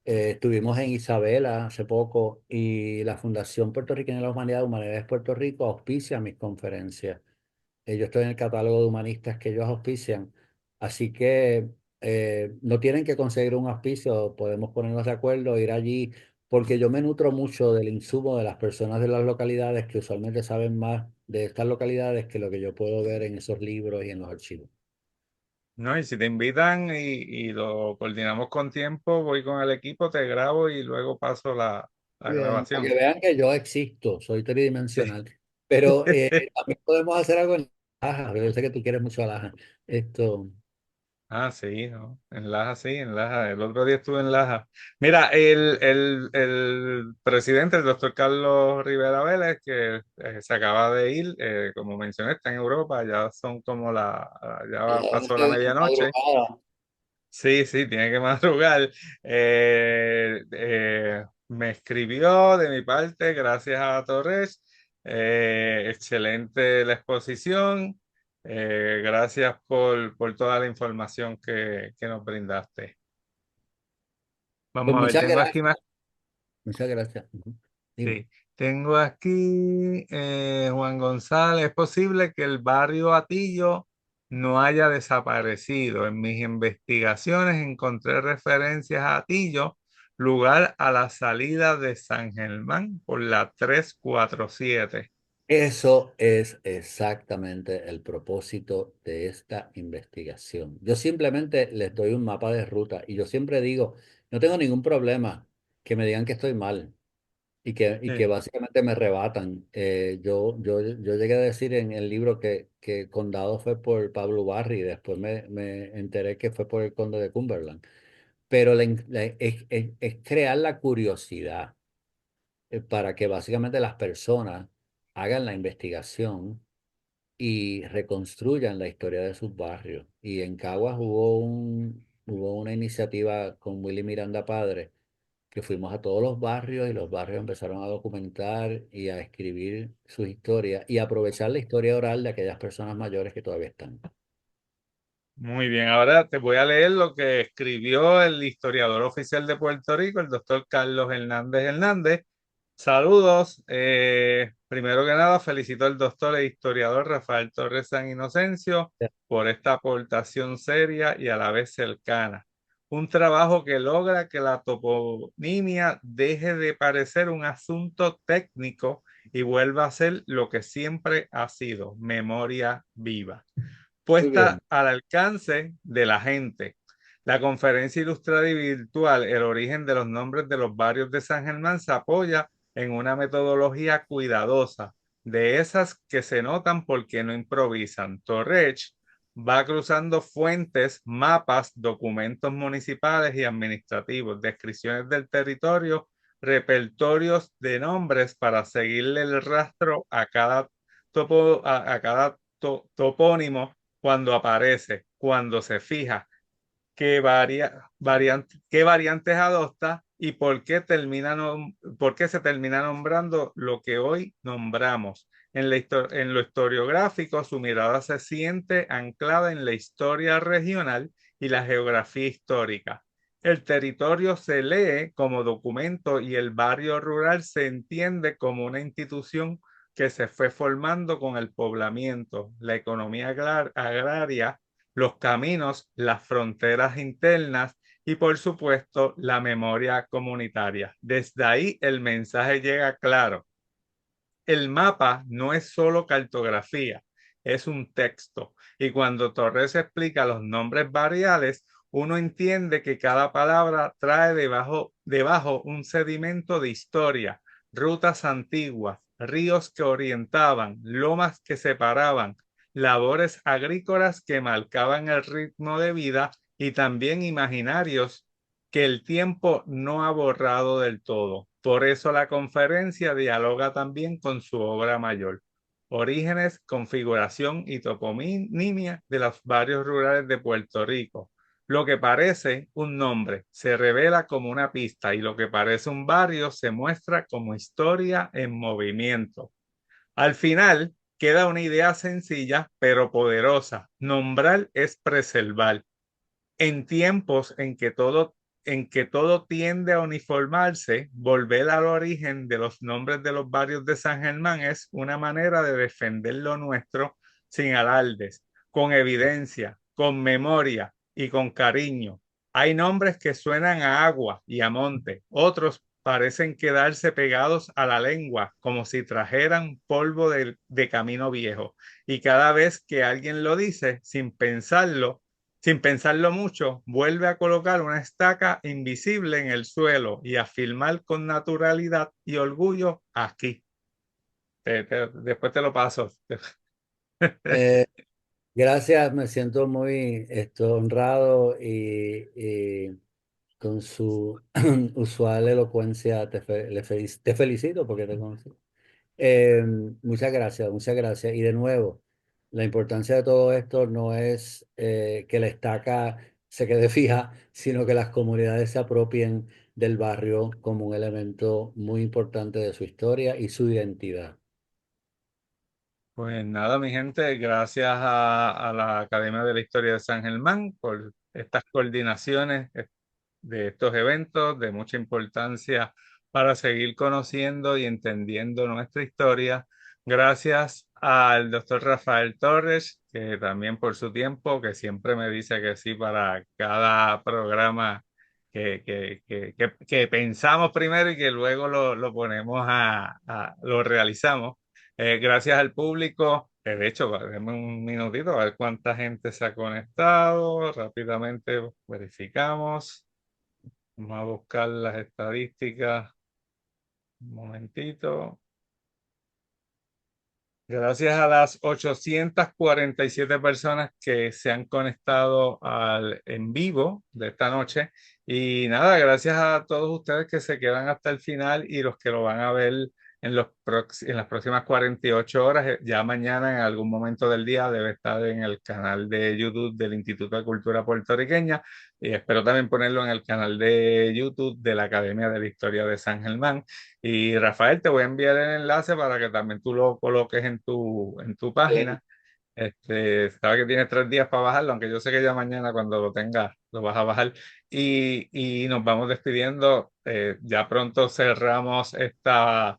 estuvimos en Isabela hace poco y la Fundación Puertorriqueña de la Humanidad, Humanidades Puerto Rico, auspicia mis conferencias. Yo estoy en el catálogo de humanistas que ellos auspician, así que no tienen que conseguir un auspicio, podemos ponernos de acuerdo, ir allí, porque yo me nutro mucho del insumo de las personas de las localidades que usualmente saben más de estas localidades que lo que yo puedo ver en esos libros y en los archivos. No, y si te invitan y lo coordinamos con tiempo, voy con el equipo, te grabo y luego paso la Bien, para grabación. que vean que yo existo, soy Sí. tridimensional, pero también podemos hacer algo en Laja, yo sé que tú quieres mucho a Laja. Esto, Ah, sí, ¿no? En Laja, sí, en Laja. El otro día estuve en Laja. Mira, el presidente, el doctor Carlos Rivera Vélez, que se acaba de ir, como mencioné, está en Europa, ya son como ya ya pasó la es medianoche. madrugada. Sí, sí, tiene que madrugar. Me escribió de mi parte, gracias a Torres. Excelente la exposición. Gracias por toda la información que nos brindaste. Pues Vamos a ver, muchas tengo aquí gracias. más. Muchas gracias. Ujú. Dime. Sí, tengo aquí Juan González. Es posible que el barrio Atillo no haya desaparecido. En mis investigaciones encontré referencias a Atillo, lugar a la salida de San Germán por la 347. Eso es exactamente el propósito de esta investigación. Yo simplemente les doy un mapa de ruta y yo siempre digo, no tengo ningún problema que me digan que estoy mal y que Sí. básicamente me rebatan. Yo llegué a decir en el libro que Condado fue por Pablo Barry y después me enteré que fue por el Conde de Cumberland. Pero es crear la curiosidad para que básicamente las personas hagan la investigación y reconstruyan la historia de sus barrios. Y en Caguas hubo una iniciativa con Willy Miranda Padre, que fuimos a todos los barrios y los barrios empezaron a documentar y a escribir sus historias y aprovechar la historia oral de aquellas personas mayores que todavía están. Muy bien, ahora te voy a leer lo que escribió el historiador oficial de Puerto Rico, el doctor Carlos Hernández Hernández, Saludos. Primero que nada, felicito al doctor e historiador Rafael Torres San Inocencio por esta aportación seria y a la vez cercana. Un trabajo que logra que la toponimia deje de parecer un asunto técnico y vuelva a ser lo que siempre ha sido, memoria viva Muy bien. puesta al alcance de la gente. La conferencia ilustrada y virtual, El origen de los nombres de los barrios de San Germán, se apoya en una metodología cuidadosa, de esas que se notan porque no improvisan. Torrech va cruzando fuentes, mapas, documentos municipales y administrativos, descripciones del territorio, repertorios de nombres para seguirle el rastro a cada, a cada topónimo cuando aparece, cuando se fija, qué variantes adopta y por qué se termina nombrando lo que hoy nombramos. En lo historiográfico, su mirada se siente anclada en la historia regional y la geografía histórica. El territorio se lee como documento y el barrio rural se entiende como una institución que se fue formando con el poblamiento, la economía agraria, los caminos, las fronteras internas y por supuesto la memoria comunitaria. Desde ahí el mensaje llega claro. El mapa no es solo cartografía, es un texto. Y cuando Torres explica los nombres variales, uno entiende que cada palabra trae debajo un sedimento de historia, rutas antiguas, ríos que orientaban, lomas que separaban, labores agrícolas que marcaban el ritmo de vida y también imaginarios que el tiempo no ha borrado del todo. Por eso la conferencia dialoga también con su obra mayor, Orígenes, Configuración y Toponimia de los barrios rurales de Puerto Rico. Lo que parece un nombre se revela como una pista y lo que parece un barrio se muestra como historia en movimiento. Al final queda una idea sencilla pero poderosa. Nombrar es preservar en tiempos en que todo tiende a uniformarse, volver al origen de los nombres de los barrios de San Germán es una manera de defender lo nuestro sin alardes, con evidencia, con memoria y con cariño. Hay nombres que suenan a agua y a monte, otros parecen quedarse pegados a la lengua, como si trajeran polvo de camino viejo. Y cada vez que alguien lo dice, sin pensarlo mucho, vuelve a colocar una estaca invisible en el suelo y a filmar con naturalidad y orgullo aquí. Después te lo paso. Eh, Gracias, me siento muy honrado y con su usual elocuencia te felicito porque te conocí. Muchas gracias, muchas gracias. Y de nuevo, la importancia de todo esto no es que la estaca se quede fija, sino que las comunidades se apropien del barrio como un elemento muy importante de su historia y su identidad. Pues nada, mi gente, gracias a la Academia de la Historia de San Germán por estas coordinaciones de estos eventos de mucha importancia para seguir conociendo y entendiendo nuestra historia. Gracias al doctor Rafael Torres, que también por su tiempo, que siempre me dice que sí para cada programa que pensamos primero y que luego lo ponemos lo realizamos. Gracias al público. De hecho, déjame un minutito a ver cuánta gente se ha conectado. Rápidamente verificamos. Vamos a buscar las estadísticas. Un momentito. Gracias a las 847 personas que se han conectado en vivo de esta noche. Y nada, gracias a todos ustedes que se quedan hasta el final y los que lo van a ver en las próximas 48 horas. Ya mañana, en algún momento del día, debe estar en el canal de YouTube del Instituto de Cultura Puertorriqueña. Y espero también ponerlo en el canal de YouTube de la Academia de la Historia de San Germán. Y Rafael, te voy a enviar el enlace para que también tú lo coloques en tu página. Sabes que tienes 3 días para bajarlo, aunque yo sé que ya mañana cuando lo tengas lo vas a bajar. Y nos vamos despidiendo. Ya pronto cerramos esta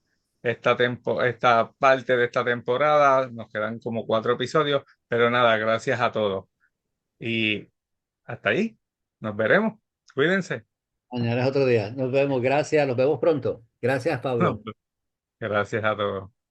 parte de esta temporada. Nos quedan como 4 episodios, pero nada, gracias a todos. Y hasta ahí. Nos veremos. Cuídense. Mañana es otro día. Nos vemos. Gracias. Nos vemos pronto. Gracias, Pablo. Gracias a todos.